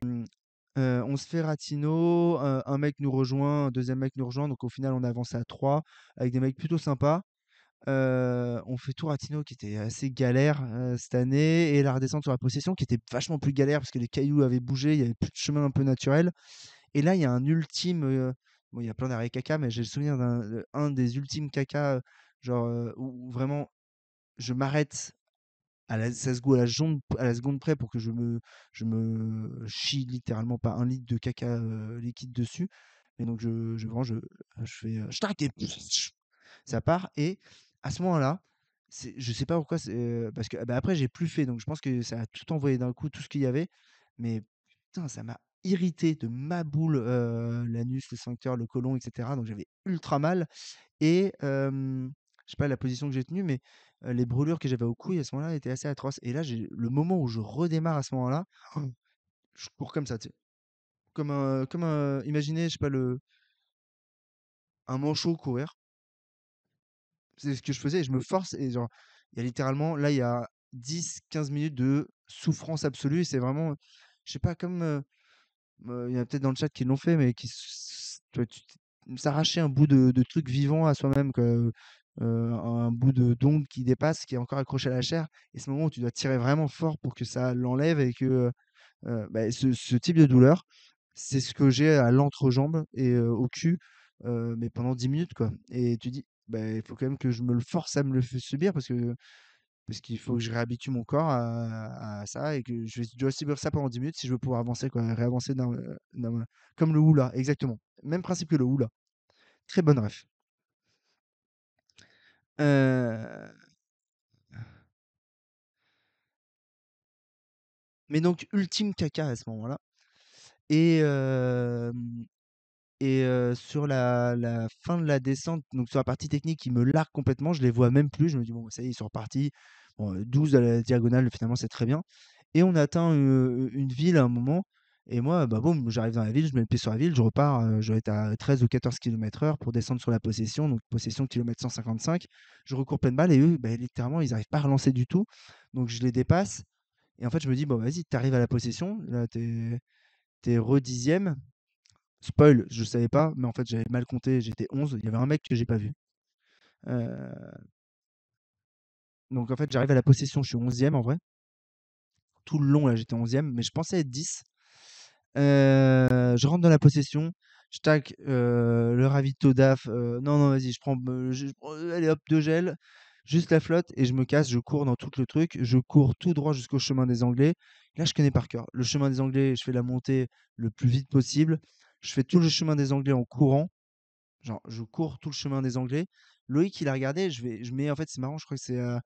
on se fait Ratino, un mec nous rejoint, un deuxième mec nous rejoint. Donc, au final, on avance à 3 avec des mecs plutôt sympas. On fait tout Ratino qui était assez galère cette année et la redescente sur la possession qui était vachement plus galère parce que les cailloux avaient bougé, il y avait plus de chemin un peu naturel. Et là, il y a un ultime. Bon, il y a plein d'arrêts caca, mais j'ai le souvenir d'un un des ultimes caca, genre où vraiment je m'arrête à la seconde près pour que je me chie littéralement pas un litre de caca liquide dessus. Et donc, vraiment, je fais. Ça part. Et à ce moment-là, je sais pas pourquoi, parce que bah, après, j'ai plus fait. Donc, je pense que ça a tout envoyé d'un coup, tout ce qu'il y avait. Mais putain, ça m'a irrité de ma boule, l'anus, le sphincter, le côlon, etc. Donc, j'avais ultra mal. Et je sais pas la position que j'ai tenue, mais les brûlures que j'avais aux couilles à ce moment-là étaient assez atroces. Et là, le moment où je redémarre à ce moment-là, je cours comme ça, tu sais. Imaginez, je sais pas, un manchot courir. C'est ce que je faisais et je me force. Et genre, il y a littéralement, là, il y a 10-15 minutes de souffrance absolue. C'est vraiment, je sais pas, comme il y en a peut-être dans le chat qui l'ont fait, mais tu vois, s'arracher un bout de truc vivant à soi-même, quoi. Un bout de d'ongle qui dépasse, qui est encore accroché à la chair. Et ce moment où tu dois tirer vraiment fort pour que ça l'enlève et que bah, ce type de douleur, c'est ce que j'ai à l'entrejambe et au cul, mais pendant 10 minutes, quoi. Et tu dis, bah, il faut quand même que je me le force à me le subir parce qu'il faut que je réhabitue mon corps à ça et que je dois subir ça pendant 10 minutes si je veux pouvoir avancer, quoi, réavancer comme le hula, exactement. Même principe que le hula. Très bonne ref. Euh, mais donc, ultime caca à ce moment-là. Et, sur la fin de la descente, donc sur la partie technique, ils me larguent complètement, je les vois même plus. Je me dis: «Bon, ça y est, ils sont repartis». Bon, 12 à la diagonale, finalement, c'est très bien. Et on atteint, une ville à un moment. Et moi, bah, boum, j'arrive dans la ville, je mets le pied sur la ville, je repars, je dois être à 13 ou 14 km/h pour descendre sur la possession, donc possession kilomètre 155. Je recours pleine balle et eux, bah, littéralement, ils arrivent pas à relancer du tout. Donc je les dépasse et en fait, je me dis: «Bon, vas-y, tu arrives à la possession, là, tu es re-10e». Spoil, je savais pas, mais en fait, j'avais mal compté, j'étais 11. Il y avait un mec que j'ai pas vu. Heu, donc en fait, j'arrive à la possession, je suis 11e en vrai. Tout le long, là, j'étais 11e, mais je pensais être 10. Je rentre dans la possession, je tac, le ravito DAF, non, non, vas-y, allez hop, 2 gels, juste la flotte et je me casse, je cours dans tout le truc, je cours tout droit jusqu'au chemin des Anglais. Là, je connais par cœur. Le chemin des Anglais, je fais la montée le plus vite possible. Je fais tout le chemin des Anglais en courant. Genre, je cours tout le chemin des Anglais. Loïc, il a regardé, je mets, en fait, c'est marrant, je crois que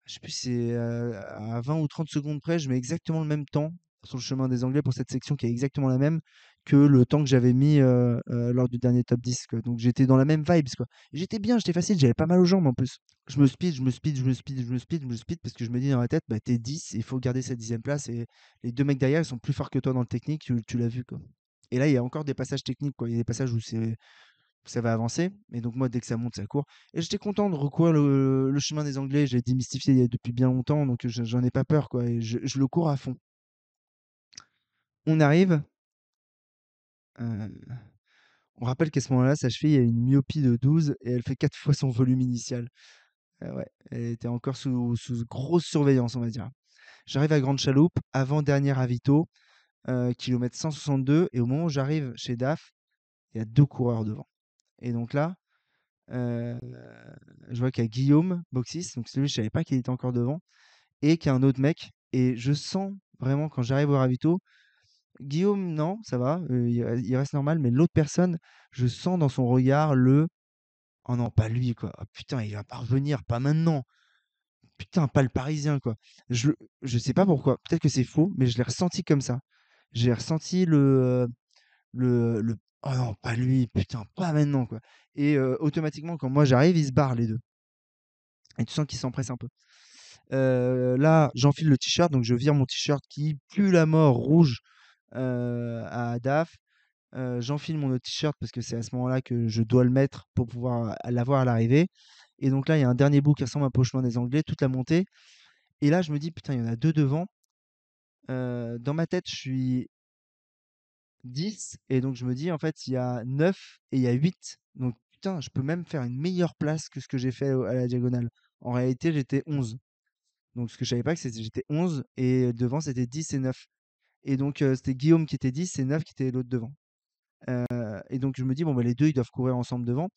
je sais plus, si c'est à 20 ou 30 secondes près, je mets exactement le même temps sur le chemin des Anglais pour cette section qui est exactement la même que le temps que j'avais mis lors du dernier top 10, quoi. Donc j'étais dans la même vibes, quoi. Et j'étais bien, j'étais facile, j'avais pas mal aux jambes en plus. Je me speed, je me speed, je me speed, je me speed, je me speed parce que je me dis dans la tête, bah, t'es 10, il faut garder cette 10e place et les deux mecs derrière, ils sont plus forts que toi dans le technique, tu l'as vu, quoi. Et là, il y a encore des passages techniques, quoi. Il y a des passages où ça va avancer. Et donc, moi, dès que ça monte, ça court. Et j'étais content de recourir le chemin des Anglais. J'ai démystifié depuis bien longtemps, donc j'en ai pas peur, quoi. Et je le cours à fond. On arrive. euh, on rappelle qu'à ce moment-là, sa cheville a une myopie de 12 et elle fait 4 fois son volume initial. Ouais, elle était encore sous grosse surveillance, on va dire. J'arrive à Grande Chaloupe, avant-dernier ravito, kilomètre 162. Et au moment où j'arrive chez DAF, il y a deux coureurs devant. Et donc là, Heu, je vois qu'il y a Guillaume Boxis, donc celui, je savais pas qu'il était encore devant et qu'il y a un autre mec et je sens vraiment quand j'arrive au ravito, Guillaume, non, ça va, il reste normal, mais l'autre personne, je sens dans son regard «Oh non, pas lui, quoi. Oh putain, il va pas revenir, pas maintenant. Putain, pas le Parisien, quoi». Je je sais pas pourquoi, peut-être que c'est faux, mais je l'ai ressenti comme ça. J'ai ressenti le: «Oh non, pas lui, putain, pas maintenant, quoi». Et automatiquement, quand moi j'arrive, ils se barrent les 2. Et tu sens qu'ils s'empressent un peu. Là, j'enfile le t-shirt, donc je vire mon t-shirt qui pue la mort rouge à DAF. J'enfile mon autre t-shirt parce que c'est à ce moment-là que je dois le mettre pour pouvoir l'avoir à l'arrivée. Et donc là, il y a un dernier bout qui ressemble un peu au chemin des Anglais, toute la montée. Et là, je me dis, putain, il y en a deux devant. Dans ma tête, je suis 10. Et donc, je me dis, en fait, il y a 9 et il y a 8. Donc, putain, je peux même faire une meilleure place que ce que j'ai fait à la diagonale. En réalité, j'étais 11. Donc, ce que je savais pas, c'est que j'étais 11 et devant, c'était 10 et 9. Et donc, c'était Guillaume qui était 10 et 9 qui était l'autre devant. Et donc, je me dis, bon, bah, les deux, ils doivent courir ensemble devant.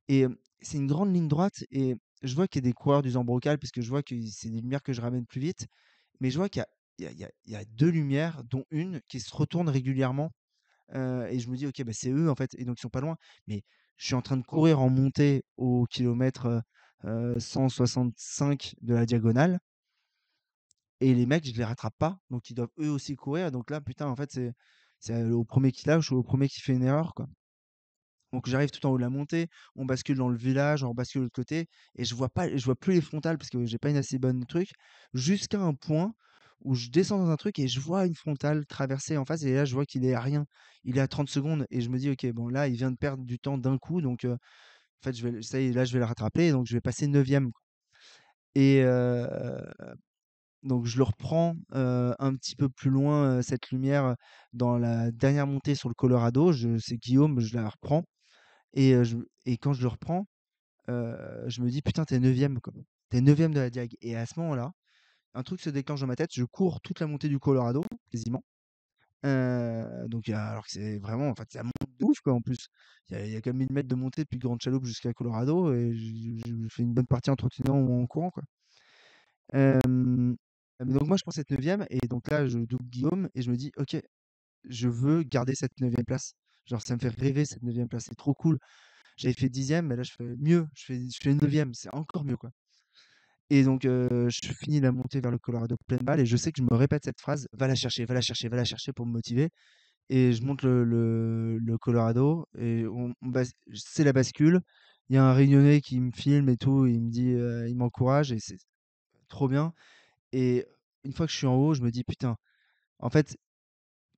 Et c'est une grande ligne droite. Et je vois qu'il y a des coureurs du Zambrocal, parce que je vois que c'est des lumières que je ramène plus vite. Mais je vois qu'il y a, il y a deux lumières, dont une qui se retourne régulièrement. Et je me dis: «OK, bah, c'est eux, en fait», et donc ils sont pas loin. Mais je suis en train de courir en montée au kilomètre, 165 de la diagonale, et les mecs, je les rattrape pas, donc ils doivent eux aussi courir. Donc là, putain, en fait, c'est au premier qui lâche ou au premier qui fait une erreur, quoi. Donc j'arrive tout en haut de la montée, on bascule dans le village, on bascule de l'autre côté, et je vois plus les frontales parce que j'ai pas une assez bonne truc, jusqu'à un point où je descends dans un truc et je vois une frontale traverser en face, et là je vois qu'il est à rien. Il est à 30 secondes et je me dis: «OK, bon là, il vient de perdre du temps d'un coup, donc en fait, ça y est, là je vais le rattraper, donc je vais passer 9e, quoi. Et donc je le reprends, un petit peu plus loin, cette lumière, dans la dernière montée sur le Colorado. C'est Guillaume, je la reprends. Et quand je le reprends, je me dis: «Putain, tu es 9e, quoi. Tu es 9e de la diag», et à ce moment-là, un truc se déclenche dans ma tête. Je cours toute la montée du Colorado, quasiment. Donc alors que c'est vraiment, en fait, ça monte de ouf, quoi, en plus. Il y a comme 1000 mètres de montée depuis Grande Chaloupe jusqu'à Colorado, et je fais une bonne partie en trottinant ou en courant, quoi. Hem, donc moi, je prends cette 9e, et donc là, je double Guillaume et je me dis: «OK, je veux garder cette 9e place». Genre, ça me fait rêver cette 9e place, c'est trop cool. J'avais fait 10e, mais là je fais mieux, je fais 9e, c'est encore mieux, quoi. Et donc je finis la montée vers le Colorado pleine balle, et je sais que je me répète cette phrase: «Va la chercher, va la chercher, va la chercher», pour me motiver. Et je monte le Colorado, et c'est la bascule. Il y a un Réunionnais qui me filme et tout, il me dit, il m'encourage, et c'est trop bien. Et une fois que je suis en haut, je me dis: «Putain, en fait,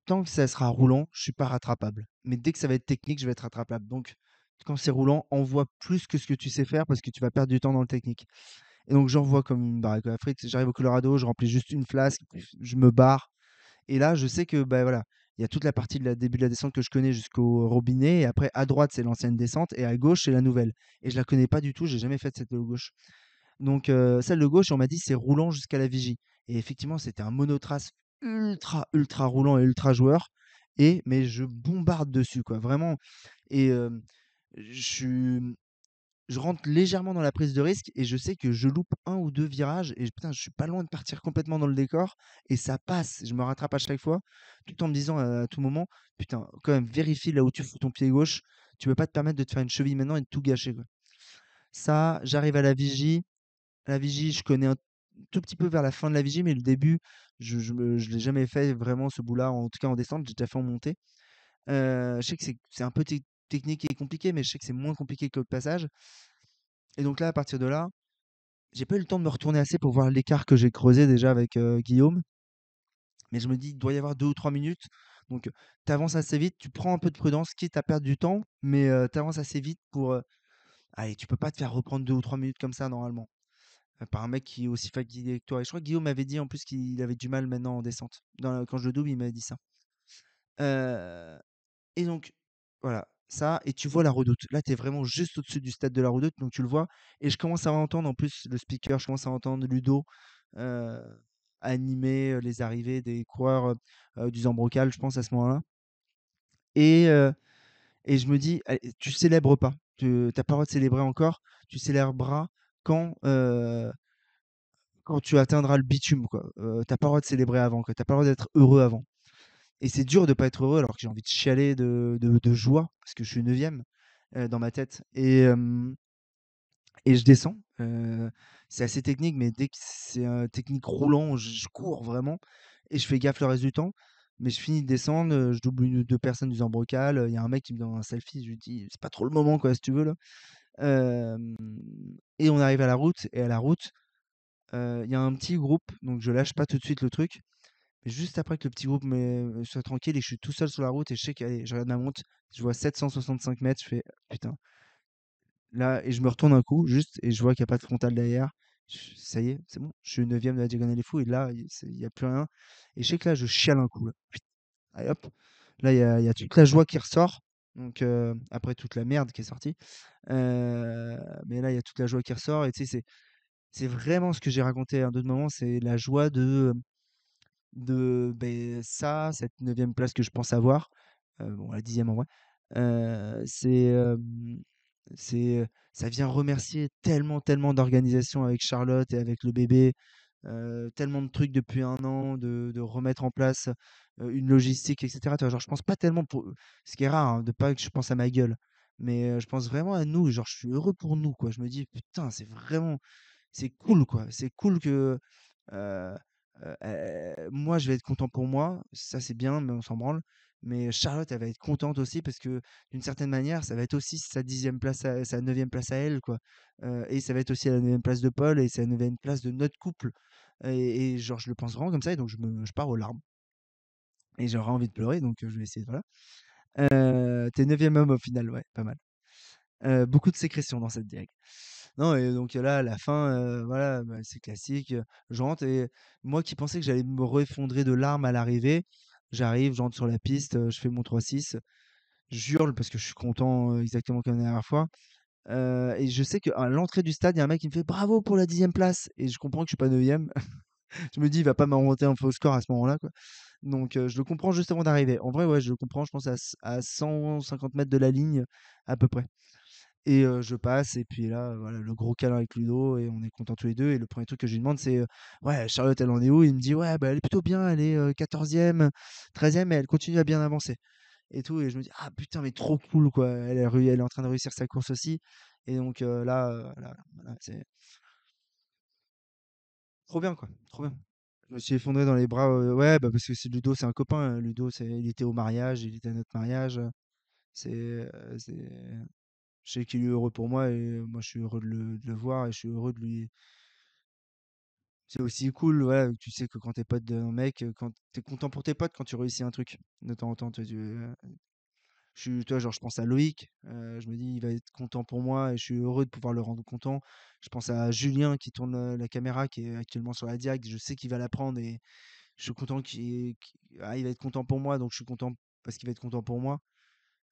tant que ça sera roulant, je suis pas rattrapable. Mais dès que ça va être technique, je vais être rattrapable. Donc, quand c'est roulant, envoie plus que ce que tu sais faire, parce que tu vas perdre du temps dans le technique». Et donc, j'envoie comme une baraque à frites. J'arrive au Colorado, je remplis juste une flasque, je me barre. Et là, je sais que, bah voilà, il y a toute la partie de la début de la descente que je connais jusqu'au robinet. Et après, à droite, c'est l'ancienne descente, et à gauche, c'est la nouvelle. Et je la connais pas du tout, j'ai jamais fait cette de gauche. Donc, celle de gauche, on m'a dit, c'est roulant jusqu'à la vigie. Et effectivement, c'était un monotrace ultra, ultra roulant et ultra joueur. Mais je bombarde dessus, quoi, vraiment. Et je suis- je rentre légèrement dans la prise de risque, et je sais que je loupe un ou deux virages, et putain, je suis pas loin de partir complètement dans le décor, et ça passe. Je me rattrape à chaque fois, tout en me disant à tout moment: putain, quand même, vérifie là où tu fous ton pied gauche. Tu peux pas te permettre de te faire une cheville maintenant et de tout gâcher, quoi. Ça, j'arrive à la vigie. La vigie, je connais un tout petit peu vers la fin de la vigie, mais le début, je l'ai jamais fait vraiment, ce bout-là, en tout cas en descente. J'ai déjà fait en montée. Je sais que c'est un peu technique et compliqué, mais je sais que c'est moins compliqué que le passage. Et donc là, à partir de là, j'ai pas eu le temps de me retourner assez pour voir l'écart que j'ai creusé déjà avec Guillaume. Mais je me dis, il doit y avoir 2 ou 3 minutes. Donc, tu avances assez vite, tu prends un peu de prudence, quitte à perdre du temps, mais tu avances assez vite pour. Allez, tu peux pas te faire reprendre 2 ou 3 minutes comme ça, normalement, par un mec qui est aussi fatigué que toi. Et je crois que Guillaume m'avait dit en plus qu'il avait du mal maintenant en descente. Quand je le double, il m'avait dit ça. Euh, et donc, voilà, ça, et tu vois la redoute. Là, tu es vraiment juste au-dessus du stade de la redoute, donc tu le vois. Et je commence à entendre en plus le speaker, je commence à entendre Ludo euh, animer les arrivées des coureurs du Zambrocal, je pense, à ce moment-là. Et, euh, et je me dis: allez, tu célèbres pas. T'as pas le droit de célébrer encore. Tu célébreras quand, quand tu atteindras le bitume, quoi. T'as pas le droit de célébrer avant, quoi. T'as pas le droit d'être heureux avant. Et c'est dur de pas être heureux alors que j'ai envie de chialer de joie parce que je suis 9e dans ma tête. Et je descends. C'est assez technique, mais dès que c'est technique roulant, je cours vraiment et je fais gaffe le reste du temps. Mais je finis de descendre, je double une ou deux personnes du Zambrocal. Il y a un mec qui me donne un selfie, je lui dis: «C'est pas trop le moment, quoi, si tu veux, là». Hem Et on arrive à la route, et à la route, Il y a un petit groupe, donc je lâche pas tout de suite le truc. Mais juste après que le petit groupe soit tranquille et que je suis tout seul sur la route et je sais qu'allez, je regarde ma montre, je vois 765 mètres, je fais putain, là, et je me retourne un coup, juste, et je vois qu'il n'y a pas de frontal derrière. Ça y est, c'est bon, je suis 9e de la diagonale des fous, et là, il n'y a plus rien. Et je sais que là, je chiale un coup. Là. Putain, allez, hop. Là, il y a toute la joie qui ressort. Donc, après toute la merde qui est sortie. Mais là, il y a toute la joie qui ressort. Et tu sais, c'est vraiment ce que j'ai raconté à d'autres moments, c'est la joie de ben, ça, cette 9e place que je pense avoir. Bon, la 10e en vrai. Ça vient remercier tellement, tellement d'organisations avec Charlotte et avec le bébé. Tellement de trucs depuis un an, de remettre en place une logistique, etc. Tu vois, genre, je pense pas tellement pour. Ce qui est rare, hein, de pas que je pense à ma gueule. Mais je pense vraiment à nous. Genre, je suis heureux pour nous, quoi. Je me dis, putain, c'est vraiment. C'est cool, quoi. C'est cool que. euh, Moi, je vais être content pour moi. Ça, c'est bien, mais on s'en branle. Mais Charlotte, elle va être contente aussi parce que d'une certaine manière, ça va être aussi sa 10e place, sa 9e place à elle, quoi. Et ça va être aussi la 9e place de Paul et c'est la 9e place de notre couple. Et genre, je le pense vraiment comme ça et donc je pars aux larmes. Et j'aurais envie de pleurer, donc je vais essayer, voilà. T'es 9e homme au final, ouais, pas mal. Beaucoup de sécrétions dans cette direct. Non, et donc là, à la fin, voilà, bah, c'est classique. Je rentre et moi qui pensais que j'allais me refondrer de larmes à l'arrivée, j'arrive, je rentre sur la piste, je fais mon 3-6, j'hurle parce que je suis content, exactement comme la dernière fois. Et je sais qu'à l'entrée du stade, il y a un mec qui me fait bravo pour la 10e place. Et je comprends que je suis pas 9e. Je me dis, il va pas m'inventer un faux score à ce moment-là, quoi. Donc, je le comprends juste avant d'arriver. En vrai, ouais, je le comprends, je pense à 150 mètres de la ligne, à peu près. Et je passe, et puis là, voilà, le gros câlin avec Ludo, et on est contents tous les deux. Et le premier truc que je lui demande, c'est ouais, Charlotte, elle en est où? Il me dit, ouais, bah, elle est plutôt bien, elle est 14e, 13e, et elle continue à bien avancer. Et tout, et je me dis, ah putain, mais trop cool, quoi. Elle est en train de réussir sa course aussi. Et donc là, voilà, c'est trop bien, quoi. Trop bien. Je me suis effondré dans les bras. Ouais, bah, parce que Ludo, c'est un copain. Ludo, il était au mariage, il était à notre mariage. C'est, je sais qu'il est heureux pour moi et moi je suis heureux de le voir et je suis heureux de lui. C'est aussi cool, ouais, tu sais que quand t'es pote d'un mec, quand t'es content pour tes potes quand tu réussis un truc, de temps en temps. Toi, genre, je pense à Loïc, je me dis, il va être content pour moi et je suis heureux de pouvoir le rendre content. Je pense à Julien qui tourne la caméra, qui est actuellement sur la Diag, je sais qu'il va la prendre et je suis content il va être content pour moi, donc je suis content parce qu'il va être content pour moi,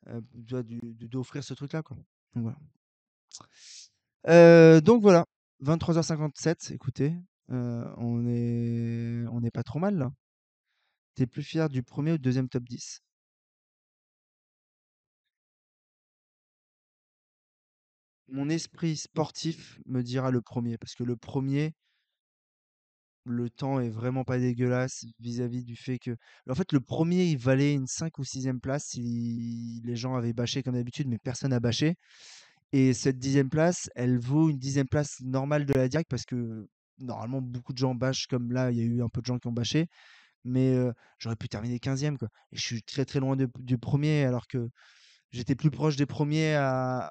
tu vois, d'offrir ce truc-là, quoi. Donc voilà. Donc voilà, 23h57, écoutez, on est pas trop mal là. T'es plus fier du premier ou du deuxième top 10? Mon esprit sportif me dira le premier, parce que le premier, le temps est vraiment pas dégueulasse vis-à-vis du fait que. En fait, le premier, il valait une 5 ou 6e place si les gens avaient bâché comme d'habitude, mais personne n'a bâché. Et cette 10e place, elle vaut une 10e place normale de la Diac parce que normalement, beaucoup de gens bâchent comme là, il y a eu un peu de gens qui ont bâché. Mais j'aurais pu terminer 15e, quoi. Et je suis très très loin du premier, alors que j'étais plus proche des premiers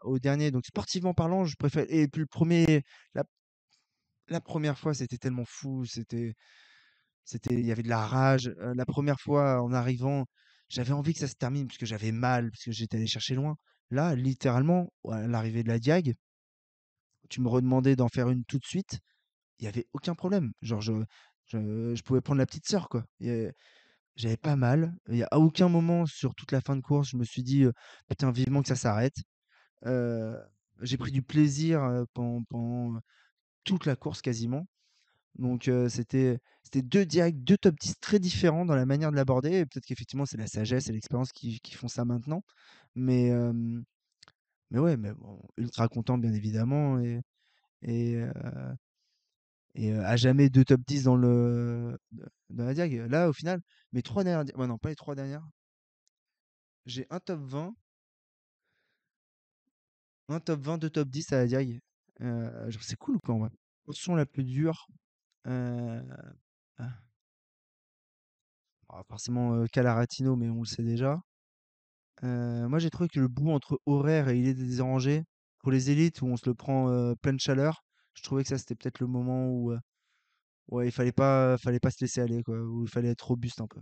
au dernier. Donc sportivement parlant, je préfère. Et puis le premier, la, la première fois, c'était tellement fou. Il y avait de la rage. La première fois, en arrivant, j'avais envie que ça se termine parce que j'avais mal, parce que j'étais allé chercher loin. Là, littéralement, à l'arrivée de la Diag, tu me redemandais d'en faire une tout de suite. Il y avait aucun problème. Genre, je pouvais prendre la petite sœur, quoi. J'avais pas mal. Il y a à aucun moment sur toute la fin de course, je me suis dit, «Putain, vivement que ça s'arrête». Heu, j'ai pris du plaisir, pendant toute la course quasiment. Donc c'était 2 directs, 2 top 10 très différents dans la manière de l'aborder et peut-être qu'effectivement, c'est la sagesse et l'expérience qui font ça maintenant. Mais mais ouais, mais bon, ultra content bien évidemment et heu à jamais 2 top 10 dans la diag. Là, au final, mes 3 dernières di ouais, non, pas les 3 dernières. J'ai un top 20, 2 top 10 à la Diag. Genre, c'est cool quoi en vrai. Position la plus dure, heu, ah, bah, forcément, Calaratino, mais on le sait déjà. Moi, j'ai trouvé que le bout entre horaire et Îlet des Orangers, pour les élites où on se le prend pleine chaleur, je trouvais que ça c'était peut-être le moment où. Ouais, fallait pas se laisser aller, quoi, ou il fallait être robuste un peu.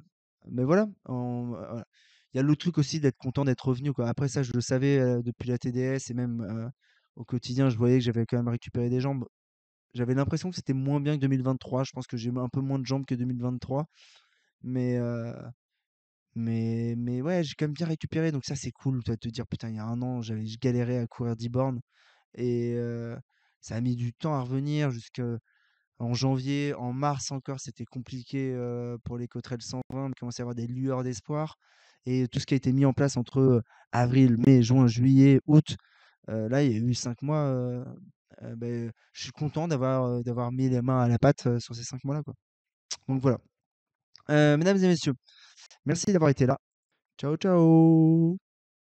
Mais voilà, voilà. Il y a le truc aussi d'être content d'être revenu, quoi. Après ça, je le savais depuis la TDS et même au quotidien, je voyais que j'avais quand même récupéré des jambes. J'avais l'impression que c'était moins bien que 2023. Je pense que j'ai un peu moins de jambes que 2023. Mais, mais ouais, j'ai quand même bien récupéré. Donc ça, c'est cool, toi, de te dire, putain, il y a un an, je galérais à courir 10 bornes. Et ça a mis du temps à revenir en janvier. En mars encore, c'était compliqué pour les Cotterelles 120. On commençait à avoir des lueurs d'espoir. Et tout ce qui a été mis en place entre avril, mai, juin, juillet, août, là, il y a eu 5 mois. Ben, je suis content d'avoir mis les mains à la pâte sur ces 5 mois-là, quoi. Donc voilà. Mesdames et messieurs, merci d'avoir été là. Ciao, ciao.